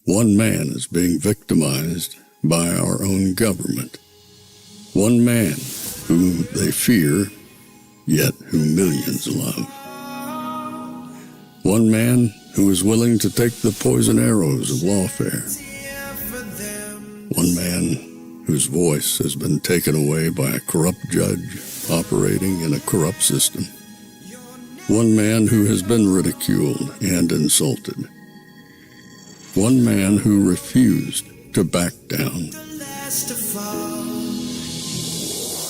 One man is being victimized by our own government. One man whom they fear, yet who millions love. One man who is willing to take the poison arrows of lawfare. One man whose voice has been taken away by a corrupt judge operating in a corrupt system. One man who has been ridiculed and insulted. One man who refused to back down.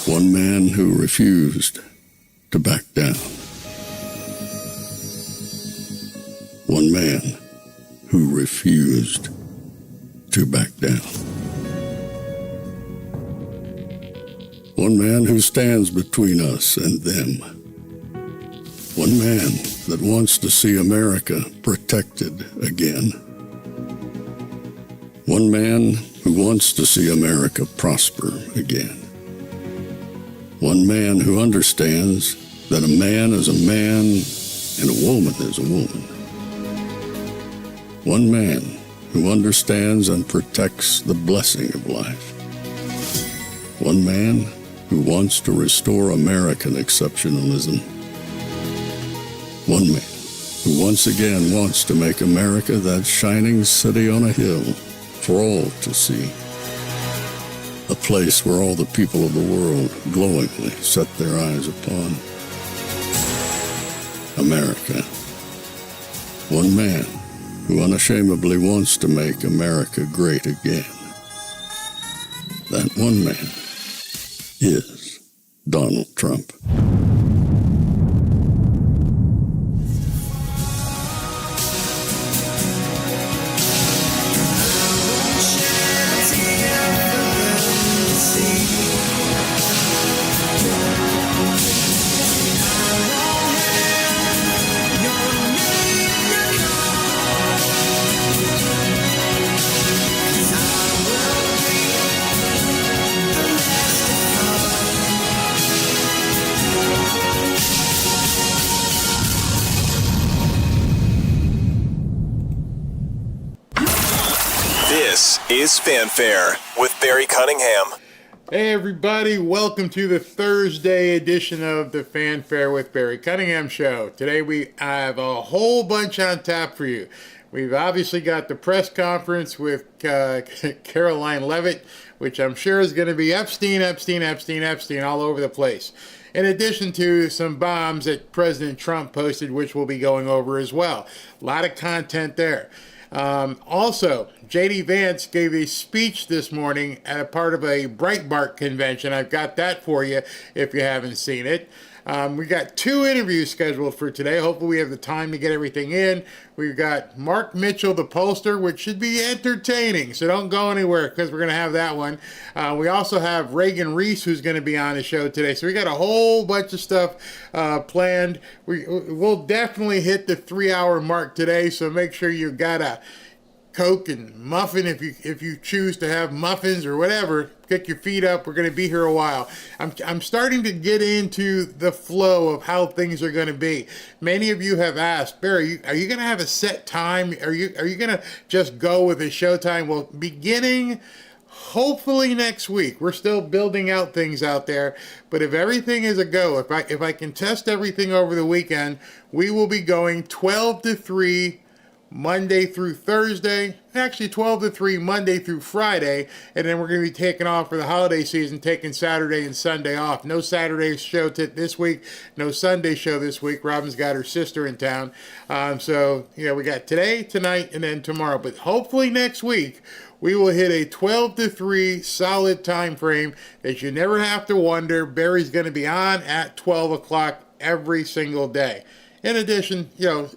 One man who refused to back down. One man who refused to back down. One man who stands between us and them. One man that wants to see America protected again. One man who wants to see America prosper again. One man who understands that a man is a man and a woman is a woman. One man who understands and protects the blessing of life. One man who wants to restore American exceptionalism. One man who once again wants to make America that shining city on a hill for all to see. A place where all the people of the world glowingly set their eyes upon. America. One man who unashamedly wants to make America great again. That one man is Donald Trump. This is Fanfare with Barry Cunningham. Hey everybody, welcome to the Thursday edition of the Fanfare with Barry Cunningham show. Today we have a whole bunch on tap for you. We've obviously got the press conference with Karoline Leavitt, which I'm sure is going to be Epstein all over the place. In addition to some bombs that President Trump posted, which we'll be going over as well. A lot of content there. Also, J.D. Vance gave a speech this morning at a part of a Breitbart convention. I've got that for you if you haven't seen it. We got 2 interviews scheduled for today. Hopefully we have the time to get everything in. We've got Mark Mitchell, the pollster, which should be entertaining, so don't go anywhere because we're going to have that one. We also have Reagan Reese, who's going to be on the show today. So we got a whole bunch of stuff planned. We'll definitely hit the 3-hour mark today, so make sure you got a Coke and muffin if you choose to have muffins or whatever. Pick your feet up. We're going to be here a while. I'm starting to get into the flow of how things are going to be. Many of you have asked, Barry, are you going to have a set time? Are you going to just go with a show time? Well, beginning hopefully next week. We're still building out things out there, but if everything is a go, if I can test everything over the weekend, we will be going 12 to 3 Monday through Thursday, actually 12 to 3 Monday through Friday, and then we're going to be taking off for the holiday season, taking Saturday and Sunday off. No Saturday show this week, no Sunday show this week. Robin's got her sister in town. So, we got today, tonight, and then tomorrow. But hopefully next week, we will hit a 12 to 3 solid time frame that you never have to wonder. Barry's going to be on at 12 o'clock every single day. In addition,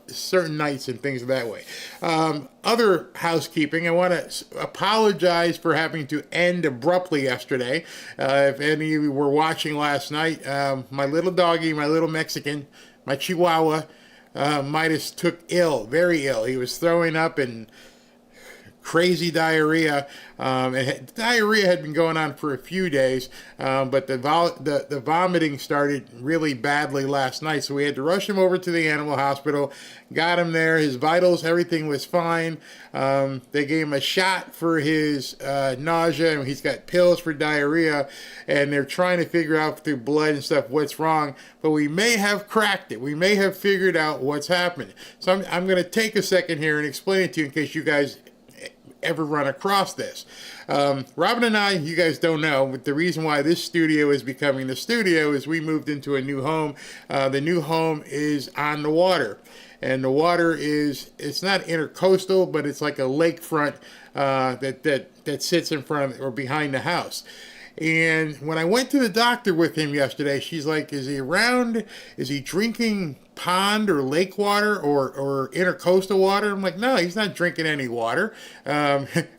certain nights and things that way. Other housekeeping, I want to apologize for having to end abruptly yesterday. If any of you were watching last night, my little doggy, my little Mexican, my Chihuahua, Midas took very ill. He was throwing up and crazy diarrhea. Diarrhea had been going on for a few days, but the vomiting started really badly last night. So we had to rush him over to the animal hospital, got him there. His vitals, everything was fine. They gave him a shot for his nausea, and he's got pills for diarrhea, and they're trying to figure out through blood and stuff what's wrong. But we may have cracked it. We may have figured out what's happening. So I'm going to take a second here and explain it to you in case you guys ever run across this. Robin and I, you guys don't know, but the reason why this studio is becoming the studio is we moved into a new home. The new home is on the water, and the water is, it's not intercoastal, but it's like a lakefront that sits in front of or behind the house. And when I went to the doctor with him yesterday, she's like, is he around? Is he drinking pond or lake water or intercoastal water? I'm like, no, he's not drinking any water.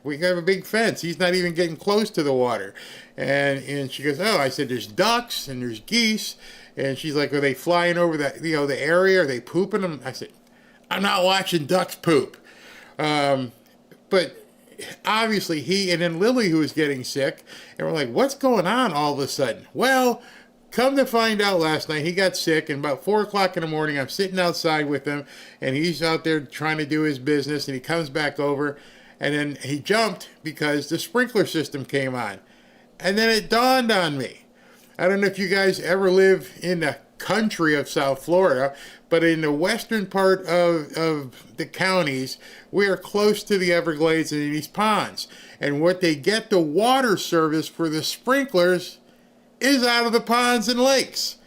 We have a big fence. He's not even getting close to the water. And she goes, oh, I said, there's ducks and there's geese. And she's like, are they flying over the area? Are they pooping them? I said, I'm not watching ducks poop. But obviously he, and then Lily, who was getting sick, and we're like, what's going on all of a sudden? Well, come to find out, last night he got sick, and about 4 o'clock in the morning, I'm sitting outside with him, and he's out there trying to do his business, and he comes back over, and then he jumped because the sprinkler system came on. And then it dawned on me. I don't know if you guys ever live in the country of South Florida, but in the western part of the counties, we are close to the Everglades and these ponds. And what they get the water service for the sprinklers is out of the ponds and lakes.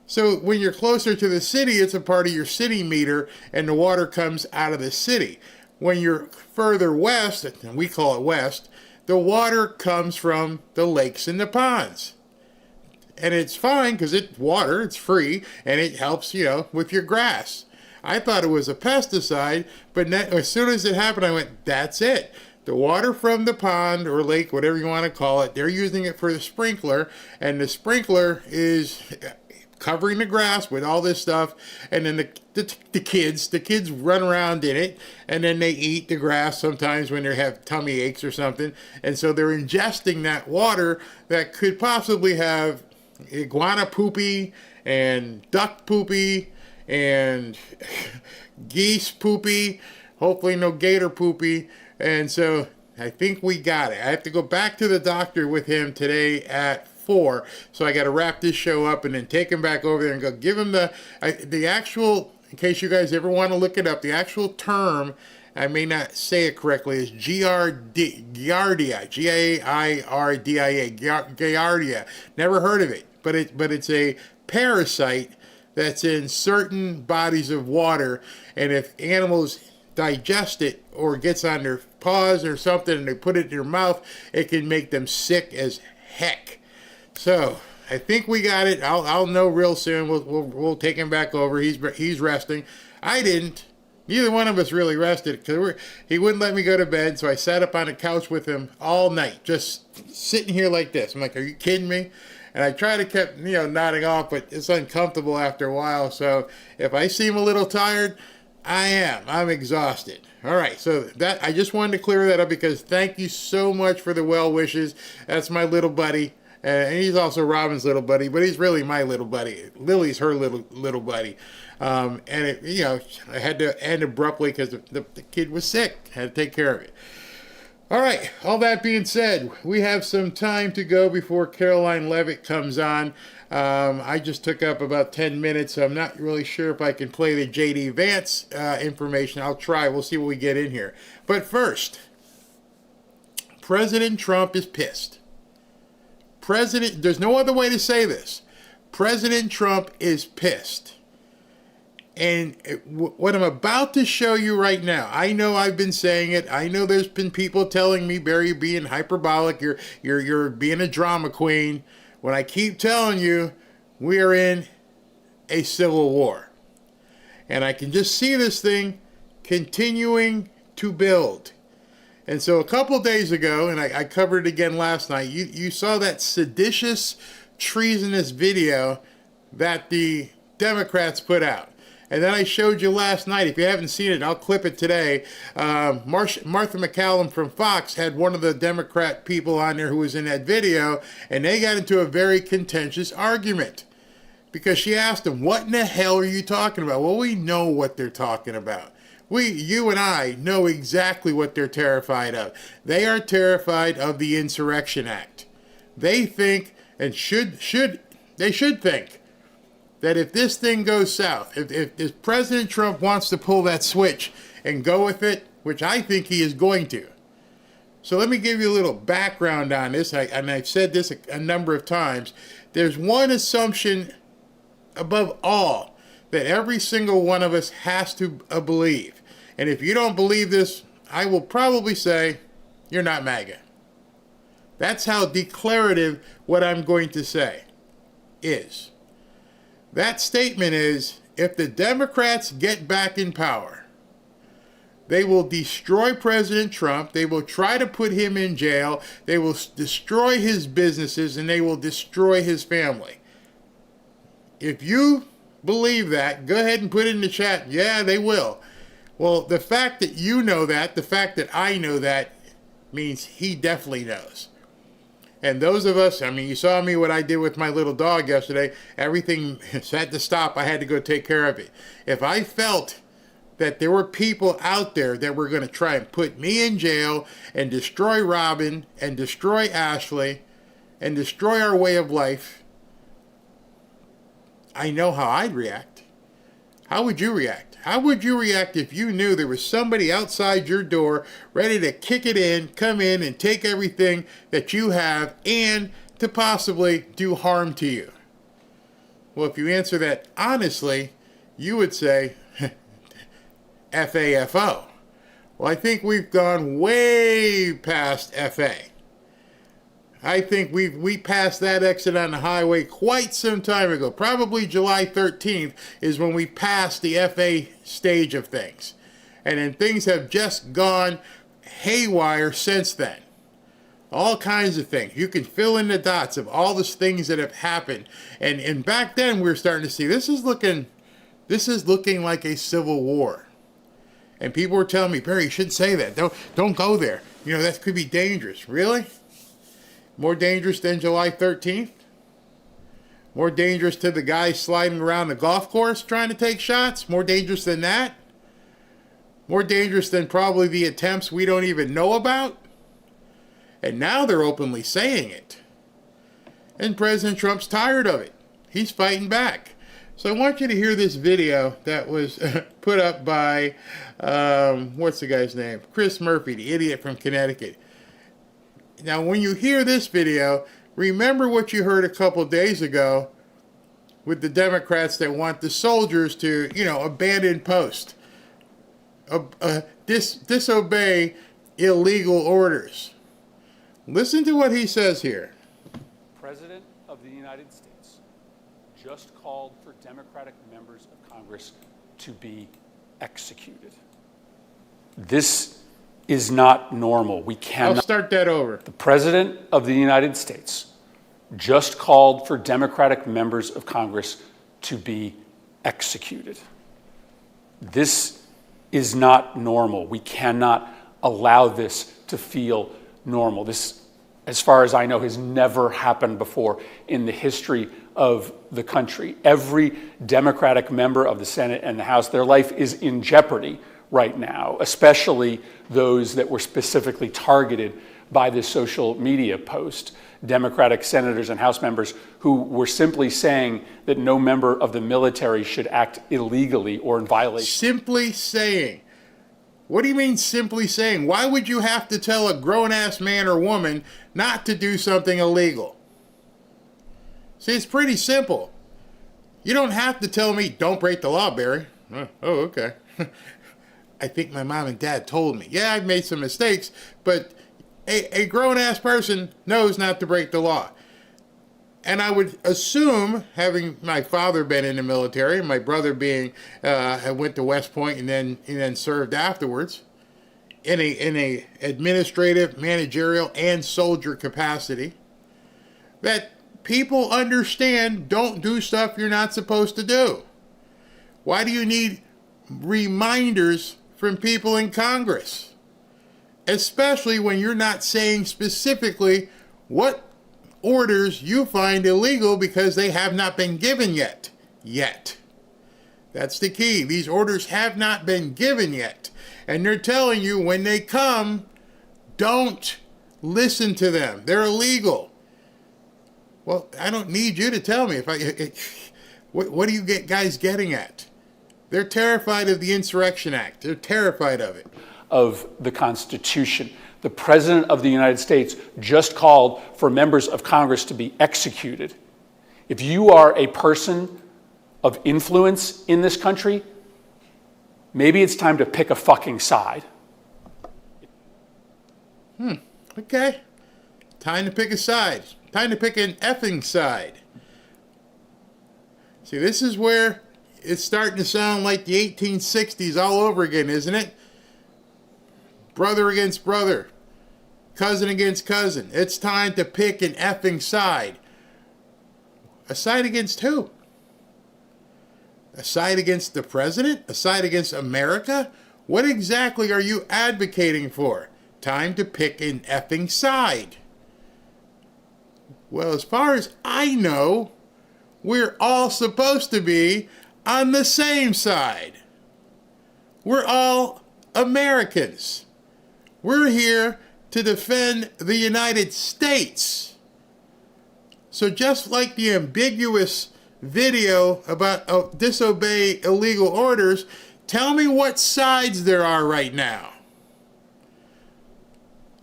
So when you're closer to the city, it's a part of your city meter, and the water comes out of the city. When you're further west, and we call it west, the water comes from the lakes and the ponds. And it's fine because it's water, it's free, and it helps, with your grass. I thought it was a pesticide, but as soon as it happened, I went, that's it. The water from the pond or lake, whatever you want to call it, they're using it for the sprinkler, and the sprinkler is covering the grass with all this stuff, and then the kids run around in it, and then they eat the grass sometimes when they have tummy aches or something, and so they're ingesting that water that could possibly have iguana poopy and duck poopy and geese poopy, hopefully no gator poopy. And so I think we got it. I have to go back to the doctor with him today at 4, so I got to wrap this show up and then take him back over there and go give him the actual, in case you guys ever want to look it up, the actual term, I may not say it correctly, is Giardia, Giardia, Giardia. Never heard of it, but it's a parasite that's in certain bodies of water, and if animals digest it or gets on their paws or something and they put it in their mouth, it can make them sick as heck. So I think we got it. I'll know real soon. We'll take him back over. He's resting. I didn't. Neither one of us really rested because he wouldn't let me go to bed, so I sat up on the couch with him all night, just sitting here like this. I'm like, are you kidding me? And I try to keep, nodding off, but it's uncomfortable after a while. So if I seem a little tired, I am. I'm exhausted. All right, so that I just wanted to clear that up because thank you so much for the well wishes. That's my little buddy. And he's also Robin's little buddy, but he's really my little buddy. Lily's her little buddy. And I had to end abruptly because the kid was sick. Had to take care of it. All right, all that being said, we have some time to go before Karoline Leavitt comes on. I just took up about 10 minutes, so I'm not really sure if I can play the J.D. Vance information. I'll try. We'll see what we get in here. But first, President Trump is pissed. There's no other way to say this. President Trump is pissed. And what I'm about to show you right now, I know I've been saying it. I know there's been people telling me, Barry, you're being hyperbolic. You're being a drama queen. When I keep telling you, we are in a civil war. And I can just see this thing continuing to build. And so a couple of days ago, and I covered it again last night, you saw that seditious, treasonous video that the Democrats put out. And then I showed you last night. If you haven't seen it, I'll clip it today. Martha McCallum from Fox had one of the Democrat people on there who was in that video, and they got into a very contentious argument because she asked him, "What in the hell are you talking about?" Well, we know what they're talking about. You and I know exactly what they're terrified of. They are terrified of the Insurrection Act. They think, and they should think, that if this thing goes south, if President Trump wants to pull that switch and go with it, which I think he is going to. So let me give you a little background on this, and I've said this a number of times. There's one assumption above all that every single one of us has to believe. And if you don't believe this, I will probably say you're not MAGA. That's how declarative what I'm going to say is. That statement is, if the Democrats get back in power, they will destroy President Trump, they will try to put him in jail, they will destroy his businesses, and they will destroy his family. If you believe that, go ahead and put it in the chat. Yeah, they will. Well, the fact that you know that, the fact that I know that, means he definitely knows. And those of us, I mean, you saw me what I did with my little dog yesterday. Everything had to stop. I had to go take care of it. If I felt that there were people out there that were going to try and put me in jail and destroy Robin and destroy Ashley and destroy our way of life, I know how I'd react. How would you react? How would you react if you knew there was somebody outside your door ready to kick it in, come in, and take everything that you have and to possibly do harm to you? Well, if you answer that honestly, you would say, FAFO. Well, I think we've gone way past FA. I think we passed that exit on the highway quite some time ago. Probably July 13th is when we passed the FA stage of things. And then things have just gone haywire since then. All kinds of things. You can fill in the dots of all the things that have happened. And back then we were starting to see this is looking like a civil war. And people were telling me, Barry, you shouldn't say that. Don't go there. You know, that could be dangerous. Really? More dangerous than July 13th? More dangerous to the guy sliding around the golf course trying to take shots? More dangerous than that? More dangerous than probably the attempts we don't even know about? And now they're openly saying it. And President Trump's tired of it. He's fighting back. So I want you to hear this video that was put up by, what's the guy's name? Chris Murphy, the idiot from Connecticut. Now, when you hear this video, remember what you heard a couple days ago with the Democrats that want the soldiers to, abandon post, disobey illegal orders. Listen to what he says here. President of the United States just called for Democratic members of Congress to be executed. This is not normal. We cannot. I'll start that over. The President of the United States just called for Democratic members of Congress to be executed. This is not normal. We cannot allow this to feel normal. This, as far as I know, has never happened before in the history of the country. Every Democratic member of the Senate and the House, their life is in jeopardy right now, especially those that were specifically targeted by this social media post. Democratic senators and House members who were simply saying that no member of the military should act illegally or in violation. Simply saying. What do you mean simply saying? Why would you have to tell a grown-ass man or woman not to do something illegal? See, it's pretty simple. You don't have to tell me, don't break the law, Barry. Oh, okay. I think my mom and dad told me. Yeah, I've made some mistakes, but a grown-ass person knows not to break the law. And I would assume, having my father been in the military, my brother being, went to West Point and then served afterwards, in a administrative, managerial, and soldier capacity, that people understand don't do stuff you're not supposed to do. Why do you need reminders from people in Congress? Especially when you're not saying specifically what orders you find illegal because they have not been given yet. That's the key. These orders have not been given yet. And they're telling you when they come, don't listen to them. They're illegal. Well, I don't need you to tell me. What are you guys getting at? They're terrified of the Insurrection Act. They're terrified of it. Of the Constitution. The President of the United States just called for members of Congress to be executed. If you are a person of influence in this country, maybe it's time to pick a fucking side. Okay. Time to pick a side. Time to pick an effing side. See, this is where it's starting to sound like the 1860s all over again, isn't it? Brother against brother. Cousin against cousin. It's time to pick an effing side. A side against who? A side against the president? A side against America? What exactly are you advocating for? Time to pick an effing side. Well, as far as I know, we're all supposed to be on the same side. We're all Americans. We're here to defend the United States. So just like the ambiguous video about disobey illegal orders, tell me what sides there are right now.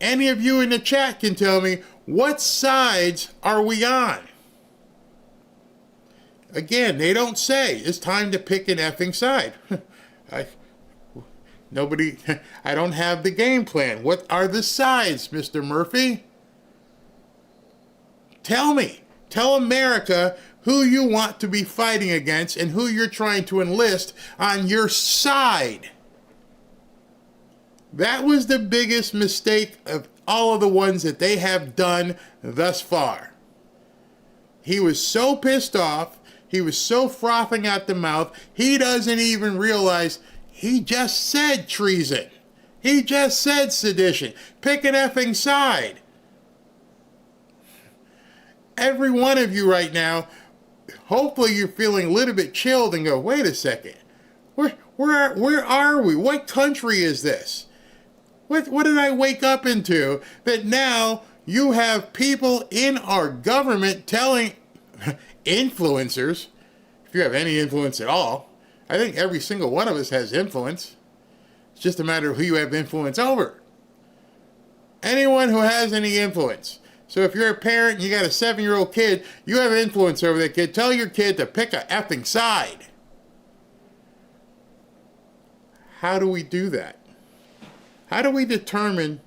Any of you in the chat can tell me what sides are we on. Again, they don't say it's time to pick an effing side. I don't have the game plan. What are the sides, Mr. Murphy? Tell me. Tell America who you want to be fighting against and who you're trying to enlist on your side. That was the biggest mistake of all of the ones that they have done thus far. He was so pissed off. He was so frothing at the mouth. He doesn't even realize he just said treason. He just said sedition. Pick an effing side. Every one of you right now, hopefully you're feeling a little bit chilled and go, wait a second. Where are we? What country is this? What did I wake up into that now you have people in our government telling influencers, if you have any influence at all, I think every single one of us has influence. It's just a matter of who you have influence over. Anyone who has any influence. So if you're a parent and you got a 7-year-old kid, you have influence over that kid. Tell your kid to pick a effing side. How do we do that? How do we determine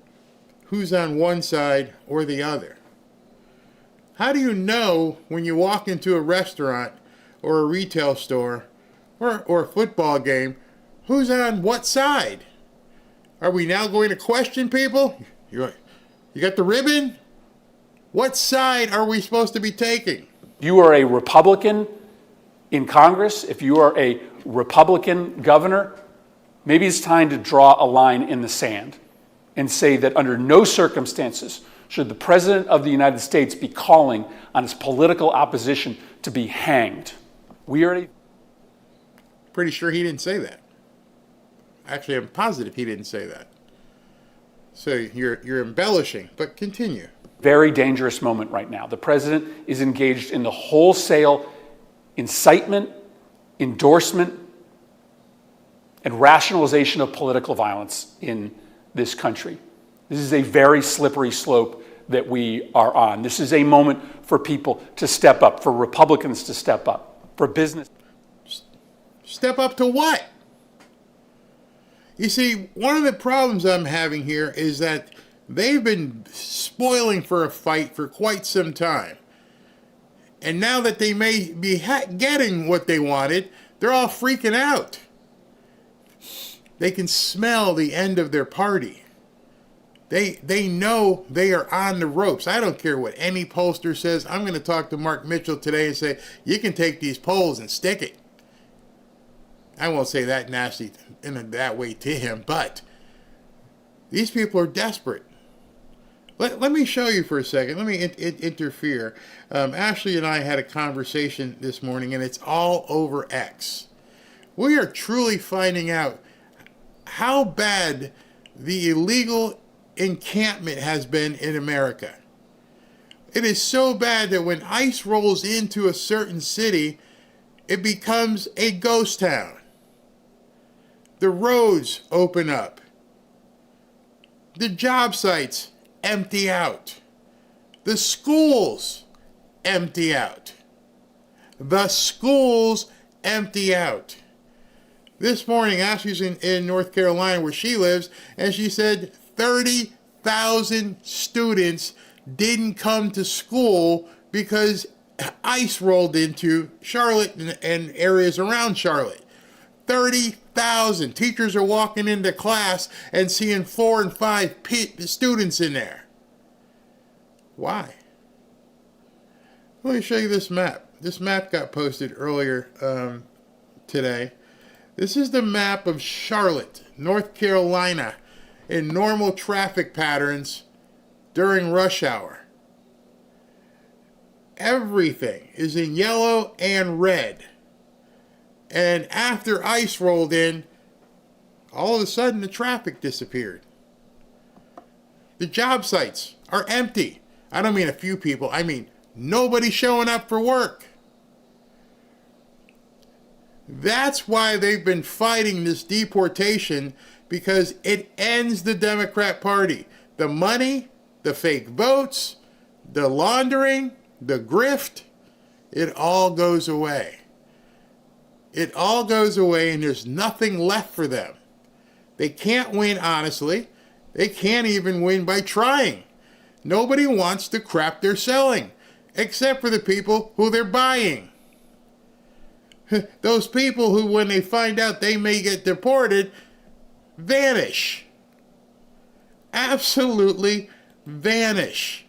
who's on one side or the other? How do you know when you walk into a restaurant or a retail store or a football game who's on what side? Are we now going to question people? You got the ribbon? What side are we supposed to be taking? You are a Republican in Congress, if you are a Republican governor, maybe it's time to draw a line in the sand and say that under no circumstances should the President of the United States be calling on his political opposition to be hanged. We already... Pretty sure he didn't say that. Actually, I'm positive he didn't say that. So you're embellishing, but continue. Very dangerous moment right now. The president is engaged in the wholesale incitement, endorsement, and rationalization of political violence in this country. This is a very slippery slope that we are on. This is a moment for people to step up, for Republicans to step up, for business. Step up to what? You see, one of the problems I'm having here is that they've been spoiling for a fight for quite some time. And now that they may be getting what they wanted, they're all freaking out. They can smell the end of their party. They know they are on the ropes. I don't care what any pollster says. I'm going to talk to Mark Mitchell today and say, you can take these polls and stick it. I won't say that nasty in that way to him, but these people are desperate. Let me show you for a second. Let me interfere. Ashley and I had a conversation this morning, and it's all over X. We are truly finding out how bad the illegal encampment has been in America. It is so bad that when ICE rolls into a certain city, it becomes a ghost town. The roads open up. The job sites empty out. The schools empty out. The schools empty out. This morning, Ashley's in North Carolina where she lives, and she said 30,000 students didn't come to school because ICE rolled into Charlotte and areas around Charlotte. 30,000. Teachers are walking into class and seeing 4 and 5 students in there. Why? Let me show you this map. This map got posted earlier today. This is the map of Charlotte, North Carolina, in normal traffic patterns during rush hour. Everything is in yellow and red. And after ICE rolled in, all of a sudden the traffic disappeared. The job sites are empty. I don't mean a few people. I mean nobody showing up for work. That's why they've been fighting this deportation, because it ends the Democrat Party. The money, the fake votes, the laundering, the grift, it all goes away. It all goes away, and there's nothing left for them. They can't win honestly. They can't even win by trying. Nobody wants the crap they're selling, except for the people who they're buying. Those people who, when they find out they may get deported, vanish. Absolutely vanish.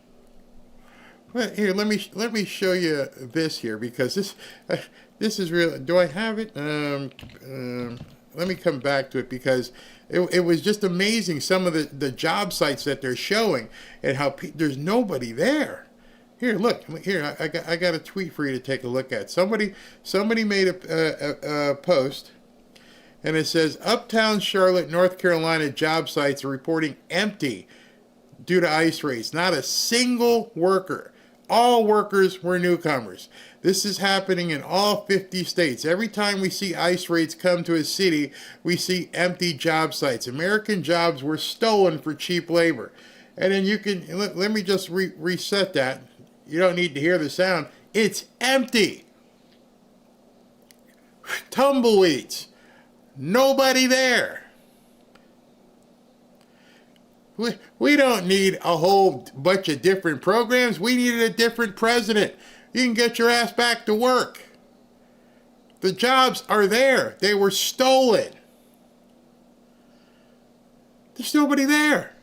Well, here, let me show you this here, because this is real. Do I have it? Let me come back to it, because it was just amazing, some of the job sites that they're showing, and how there's nobody there. Here, look. Here, I got a tweet for you to take a look at. Somebody made a post, and it says, Uptown Charlotte, North Carolina job sites are reporting empty due to ICE raids. Not a single worker. All workers were newcomers. This is happening in all 50 states. Every time we see ICE raids come to a city, we see empty job sites. American jobs were stolen for cheap labor. And then you can, let me just reset that. You don't need to hear the sound. It's empty. Tumbleweeds. Nobody there. We don't need a whole bunch of different programs. We needed a different president. You can get your ass back to work. The jobs are there. They were stolen. There's nobody there.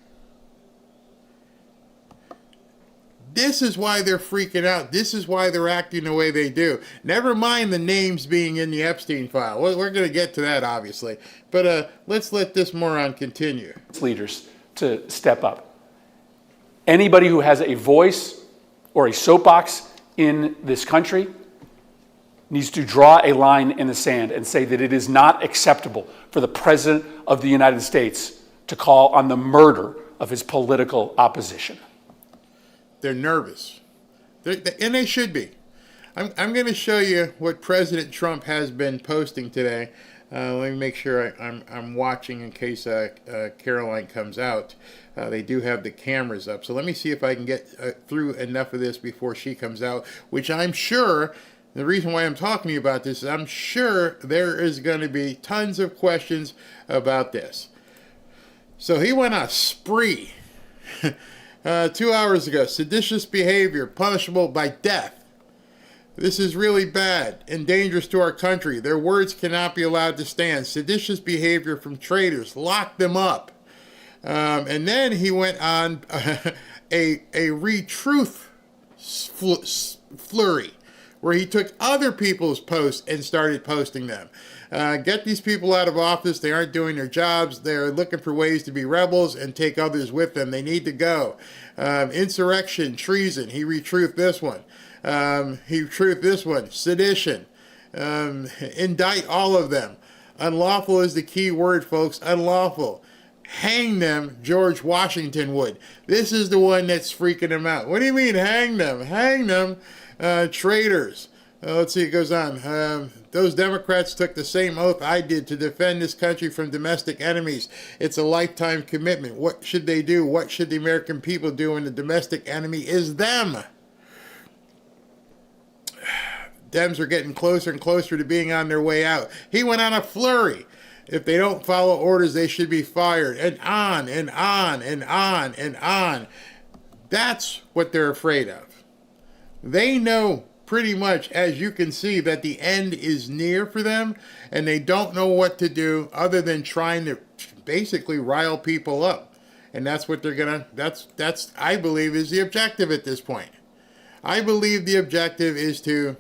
This is why they're freaking out. This is why they're acting the way they do. Never mind the names being in the Epstein file. We're going to get to that, obviously. But let's let this moron continue. Leaders to step up. Anybody who has a voice or a soapbox in this country needs to draw a line in the sand and say that it is not acceptable for the President of the United States to call on the murder of his political opposition. They're nervous. And they should be. I'm going to show you what President Trump has been posting today. Let me make sure I'm watching in case Karoline comes out. They do have the cameras up. So let me see if I can get through enough of this before she comes out, which I'm sure, the reason why I'm talking to you about this is I'm sure there is going to be tons of questions about this. So he went on a spree 2 hours ago. Seditious behavior punishable by death. This is really bad and dangerous to our country. Their words cannot be allowed to stand. Seditious behavior from traitors. Lock them up. And then he went on a retruth flurry, where he took other people's posts and started posting them. Get these people out of office. They aren't doing their jobs. They're looking for ways to be rebels and take others with them. They need to go. Insurrection, treason. He retruthed this one. He truthed this one. Sedition. Indict all of them. Unlawful is the key word, folks. Unlawful. Hang them, George Washington would. This is the one that's freaking him out. What do you mean hang them? Hang them, traitors. Let's see, it goes on. Those Democrats took the same oath I did to defend this country from domestic enemies. It's a lifetime commitment. What should they do? What should the American people do when the domestic enemy is them? Dems are getting closer and closer to being on their way out. He went on a flurry. If they don't follow orders, they should be fired. And on and on and on and on. That's what they're afraid of. They know pretty much, as you can see, that the end is near for them, and they don't know what to do other than trying to basically rile people up. And that's what they're gonna, that's I believe is the objective at this point. I believe the objective is to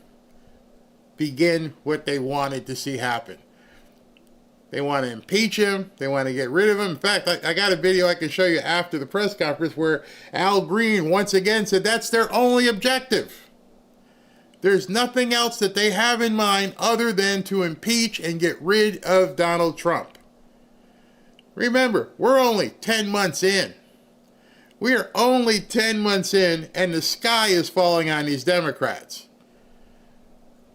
begin what they wanted to see happen. They want to impeach him. They want to get rid of him. In fact, I got a video I can show you after the press conference where Al Green once again said that's their only objective. There's nothing else that they have in mind other than to impeach and get rid of Donald Trump. Remember, we're only 10 months in. We are only 10 months in, and the sky is falling on these Democrats.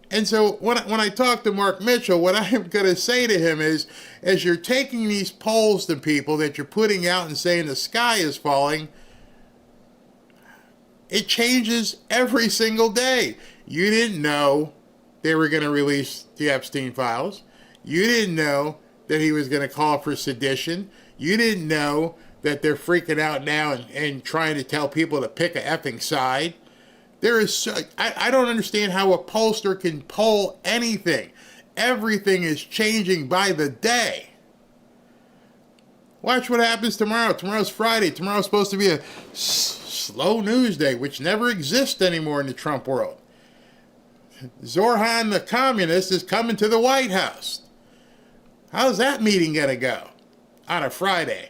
And so when I talk to Mark Mitchell, what I'm going to say to him is, as you're taking these polls to people that you're putting out and saying the sky is falling, it changes every single day. You didn't know they were going to release the Epstein files. You didn't know that he was going to call for sedition. You didn't know that they're freaking out now and trying to tell people to pick a effing side. There is, I don't understand how a pollster can poll anything. Everything is changing by the day. Watch what happens tomorrow. Tomorrow's Friday. Tomorrow's supposed to be a slow news day, which never exists anymore in the Trump world. Zorhan the communist is coming to the White House. How's that meeting going to go on a Friday?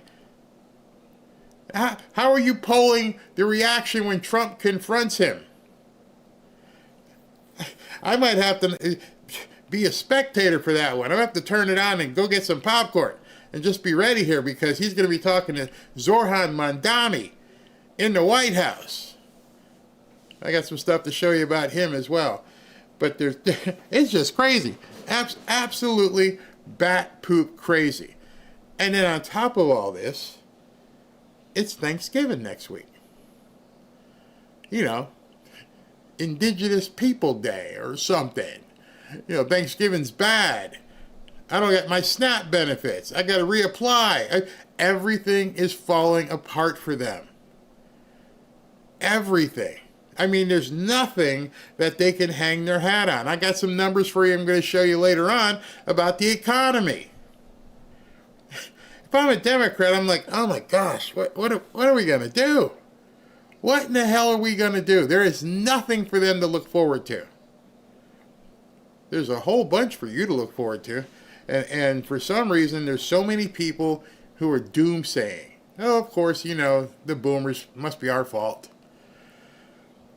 How are you polling the reaction when Trump confronts him? I might have to be a spectator for that one. I have to turn it on and go get some popcorn and just be ready here because he's going to be talking to Zorhan Mandami in the White House. I got some stuff to show you about him as well. But it's just crazy. Absolutely bat poop crazy. And then on top of all this, it's Thanksgiving next week. You know, Indigenous People Day or something. You know, Thanksgiving's bad. I don't get my SNAP benefits. I got to reapply. Everything is falling apart for them. Everything. I mean, there's nothing that they can hang their hat on. I got some numbers for you I'm going to show you later on about the economy. If I'm a Democrat, I'm like, oh my gosh, what are we going to do? What in the hell are we going to do? There is nothing for them to look forward to. There's a whole bunch for you to look forward to. And for some reason, there's so many people who are doomsaying. Oh, of course, you know, the boomers must be our fault.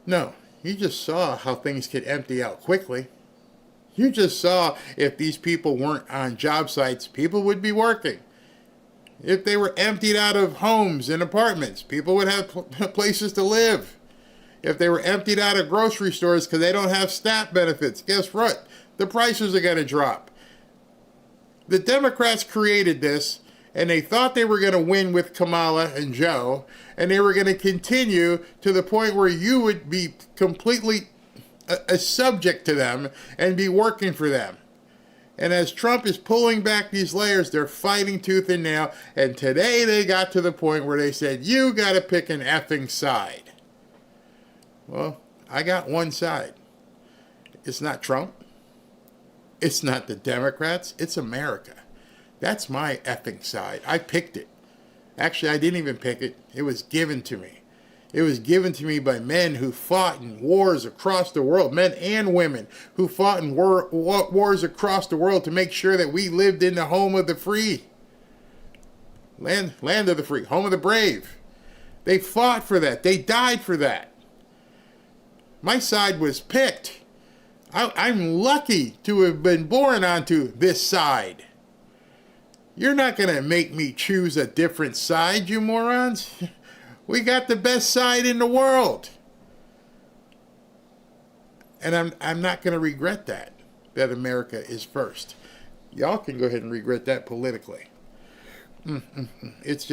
No, you just saw how things could empty out quickly. You just saw if these people weren't on job sites, people would be working. If they were emptied out of homes and apartments, people would have places to live. If they were emptied out of grocery stores because they don't have SNAP benefits, guess what? The prices are going to drop. The Democrats created this, and they thought they were going to win with Kamala and Joe, and they were going to continue to the point where you would be completely a subject to them and be working for them. And as Trump is pulling back these layers, they're fighting tooth and nail. And today they got to the point where they said, you got to pick an effing side. Well, I got one side. It's not Trump. It's not the Democrats. It's America. That's my effing side. I picked it. Actually, I didn't even pick it. It was given to me. It was given to me by men who fought in wars across the world, men and women who fought in wars across the world to make sure that we lived in the home of the free. Land of the free, home of the brave. They fought for that. They died for that. My side was picked. I'm lucky to have been born onto this side. You're not going to make me choose a different side, you morons. We got the best side in the world. And I'm not going to regret that America is first. Y'all can go ahead and regret that politically. It's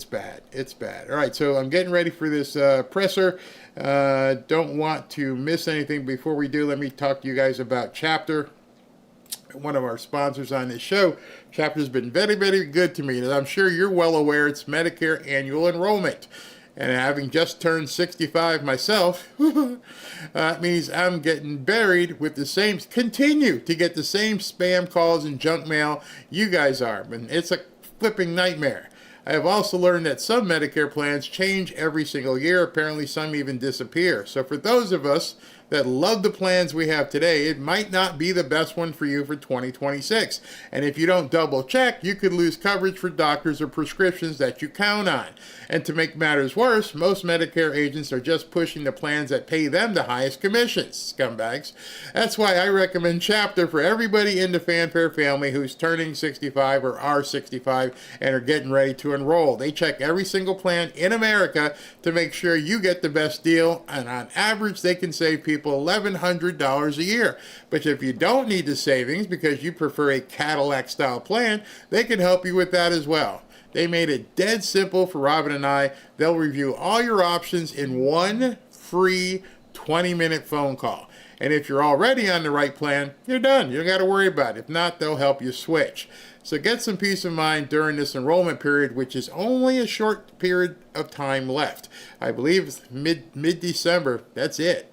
bad. It's bad. All right, so I'm getting ready for this presser. Don't want to miss anything. Before we do, let me talk to you guys about Chapter, one of our sponsors on this show. Chapter's been very, very good to me. And I'm sure you're well aware it's Medicare annual enrollment. And having just turned 65 myself, means I'm getting buried with the same, continue to get the same spam calls and junk mail you guys are. And it's a flipping nightmare. I have also learned that some Medicare plans change every single year. Apparently some even disappear. So for those of us that love the plans we have today, it might not be the best one for you for 2026. And if you don't double check, you could lose coverage for doctors or prescriptions that you count on. And to make matters worse, most Medicare agents are just pushing the plans that pay them the highest commissions, scumbags. That's why I recommend Chapter for everybody in the Fanfare family who's turning 65 or are 65 and are getting ready to enroll. They check every single plan in America to make sure you get the best deal, and on average they can save people $1,100 a year. But if you don't need the savings because you prefer a Cadillac style plan, they can help you with that as well. They made it dead simple for Robin and I. They'll review all your options in one free 20-minute phone call. And if you're already on the right plan, you're done. You don't got to worry about it. If not, they'll help you switch. So get some peace of mind during this enrollment period, which is only a short period of time left. I believe it's mid-December. That's it.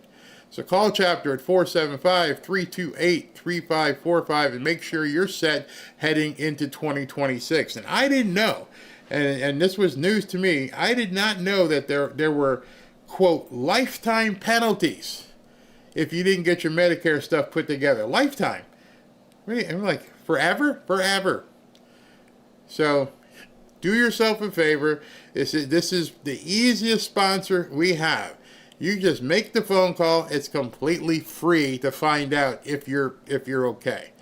So call Chapter at 475-328-3545 and make sure you're set heading into 2026. And I didn't know, and this was news to me, I did not know that there were, quote, lifetime penalties if you didn't get your Medicare stuff put together. Lifetime. I'm like, forever? Forever. So do yourself a favor. This is the easiest sponsor we have. You just make the phone call. It's completely free to find out if you're okay.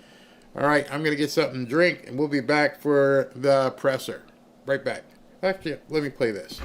All right, I'm going to get something to drink, and we'll be back for the presser. Right back. Actually, let me play this.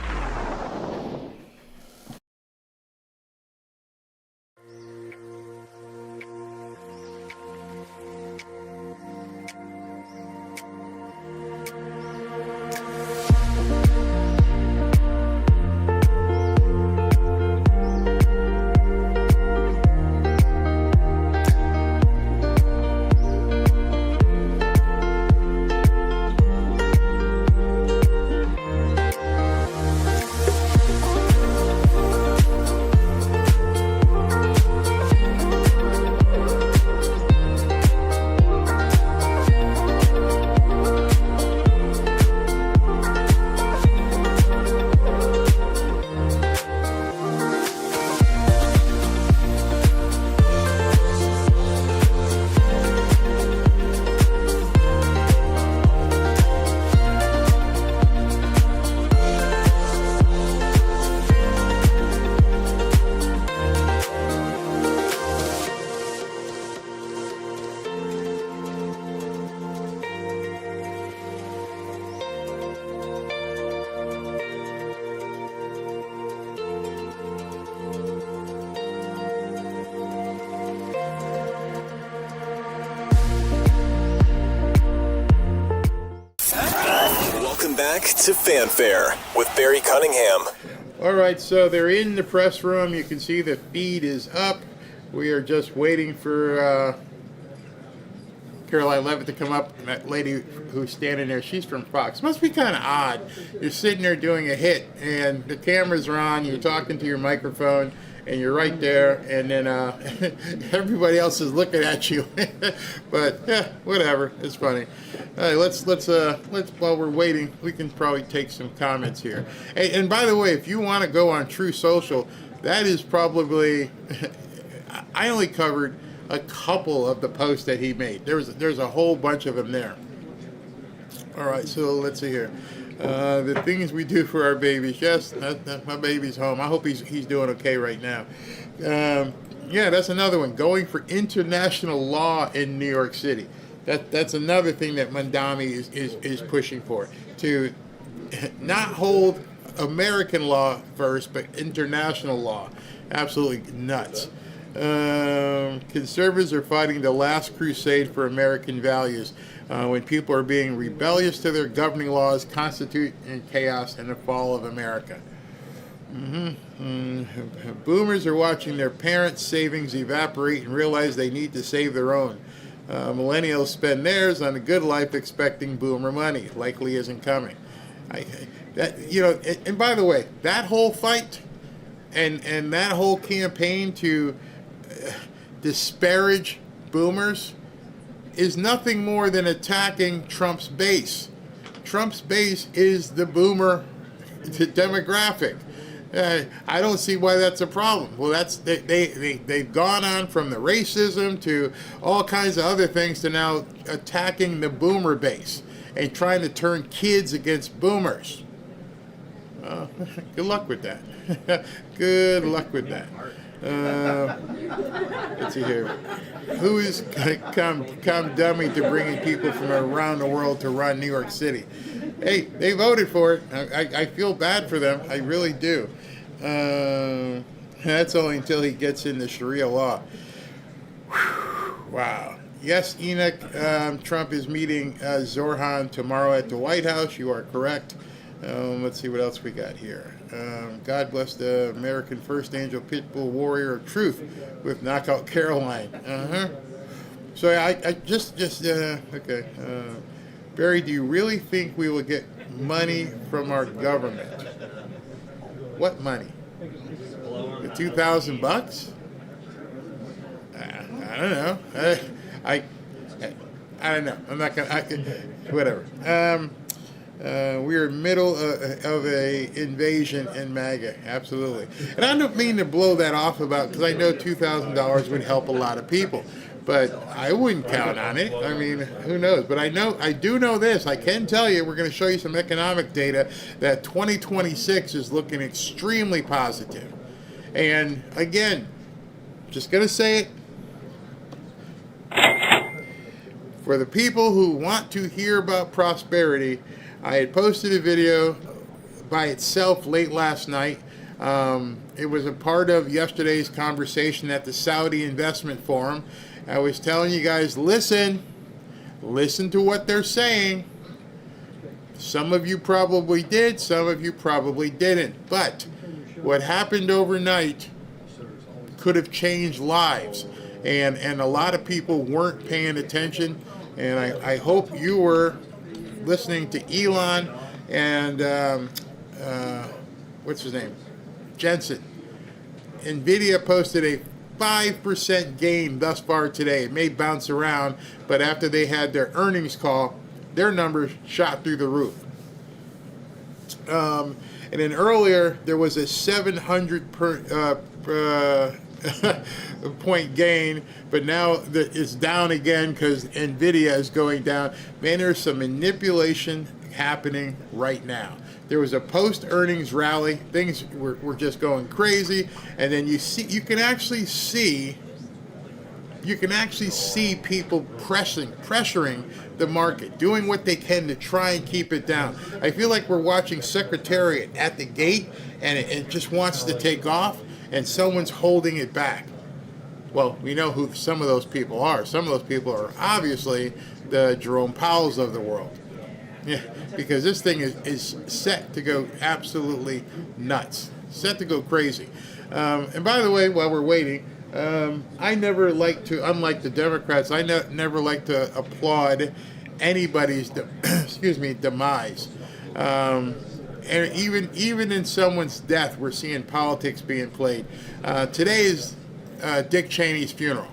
Back to Fanfare with Barry Cunningham. All right, so they're in the press room. You can see the feed is up. We are just waiting for Karoline Leavitt to come up. And that lady who's standing there, she's from Fox. Must be kind of odd. You're sitting there doing a hit, and the cameras are on. You're talking to your microphone, and you're right there, and then everybody else is looking at you. But yeah, whatever. It's funny. All right, let's while we're waiting, we can probably take some comments here. And by the way, if you want to go on True Social, that is probably I only covered a couple of the posts that he made. There's a whole bunch of them there. All right, so let's see here. The things we do for our babies. Yes, my baby's home. I hope he's doing okay right now. Yeah, that's another one. Going for international law in New York City. That's another thing that Mandami is pushing for. To not hold American law first, but international law. Absolutely nuts. Conservatives are fighting the last crusade for American values when people are being rebellious to their governing laws, constitute in chaos and the fall of America. Boomers are watching their parents' savings evaporate and realize they need to save their own. Millennials spend theirs on a good life expecting boomer money. Likely isn't coming. And by the way, that whole fight and that whole campaign to disparage boomers is nothing more than attacking Trump's base. Trump's base is the boomer demographic. I don't see why that's a problem. Well, they've gone on from the racism to all kinds of other things to now attacking the boomer base and trying to turn kids against boomers. Good luck with that. Good luck with that. Let's see here. Who is come dummy to bringing people from around the world to run New York City? Hey, they voted for it. I feel bad for them. I really do. That's only until he gets into Sharia law. Wow. Yes, Enoch, Trump is meeting Zorhan tomorrow at the White House. You are correct. Let's see what else we got here. God bless the American First Angel Pitbull Warrior of Truth with Knockout Caroline. So I just okay. Barry, do you really think we will get money from our government? What money? The $2,000? I don't know. I don't know. I'm not gonna. Whatever. We're in the middle of a invasion in MAGA, absolutely. And I don't mean to blow that off because I know $2,000 would help a lot of people, but I wouldn't count on it. I mean, who knows? But I do know this. I can tell you, we're going to show you some economic data that 2026 is looking extremely positive. And again, just going to say it. For the people who want to hear about prosperity, I had posted a video by itself late last night. It was a part of yesterday's conversation at the Saudi Investment Forum. I was telling you guys, listen to what they're saying. Some of you probably did, some of you probably didn't. But what happened overnight could have changed lives. And a lot of people weren't paying attention. And I hope you were listening to Elon and what's his name? Jensen. NVIDIA posted a 5% gain thus far today. It may bounce around, but after they had their earnings call, their numbers shot through the roof. And then earlier, there was a 700 point gain, but now it's down again because NVIDIA is going down. Man, there's some manipulation happening right now. There was a post-earnings rally. Things were just going crazy, and then you can actually see people pressuring the market, doing what they can to try and keep it down. I feel like we're watching Secretariat at the gate, and it just wants to take off, and someone's holding it back. Well, we know who some of those people are. Some of those people are obviously the Jerome Powells of the world. Yeah, because this thing is set to go absolutely nuts, set to go crazy. And by the way, while we're waiting, I never like to, unlike the Democrats, I never like to applaud anybody's, demise. And even in someone's death, we're seeing politics being played. Today is Dick Cheney's funeral.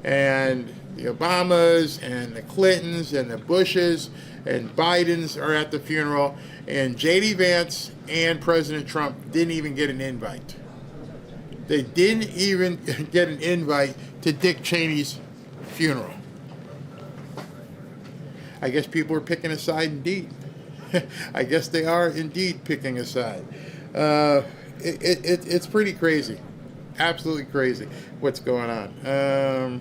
And the Obamas and the Clintons and the Bushes and Bidens are at the funeral. And J.D. Vance and President Trump didn't even get an invite. They didn't even get an invite to Dick Cheney's funeral. I guess people are picking a side indeed. I guess they are indeed picking a side. It's pretty crazy. Absolutely crazy what's going on.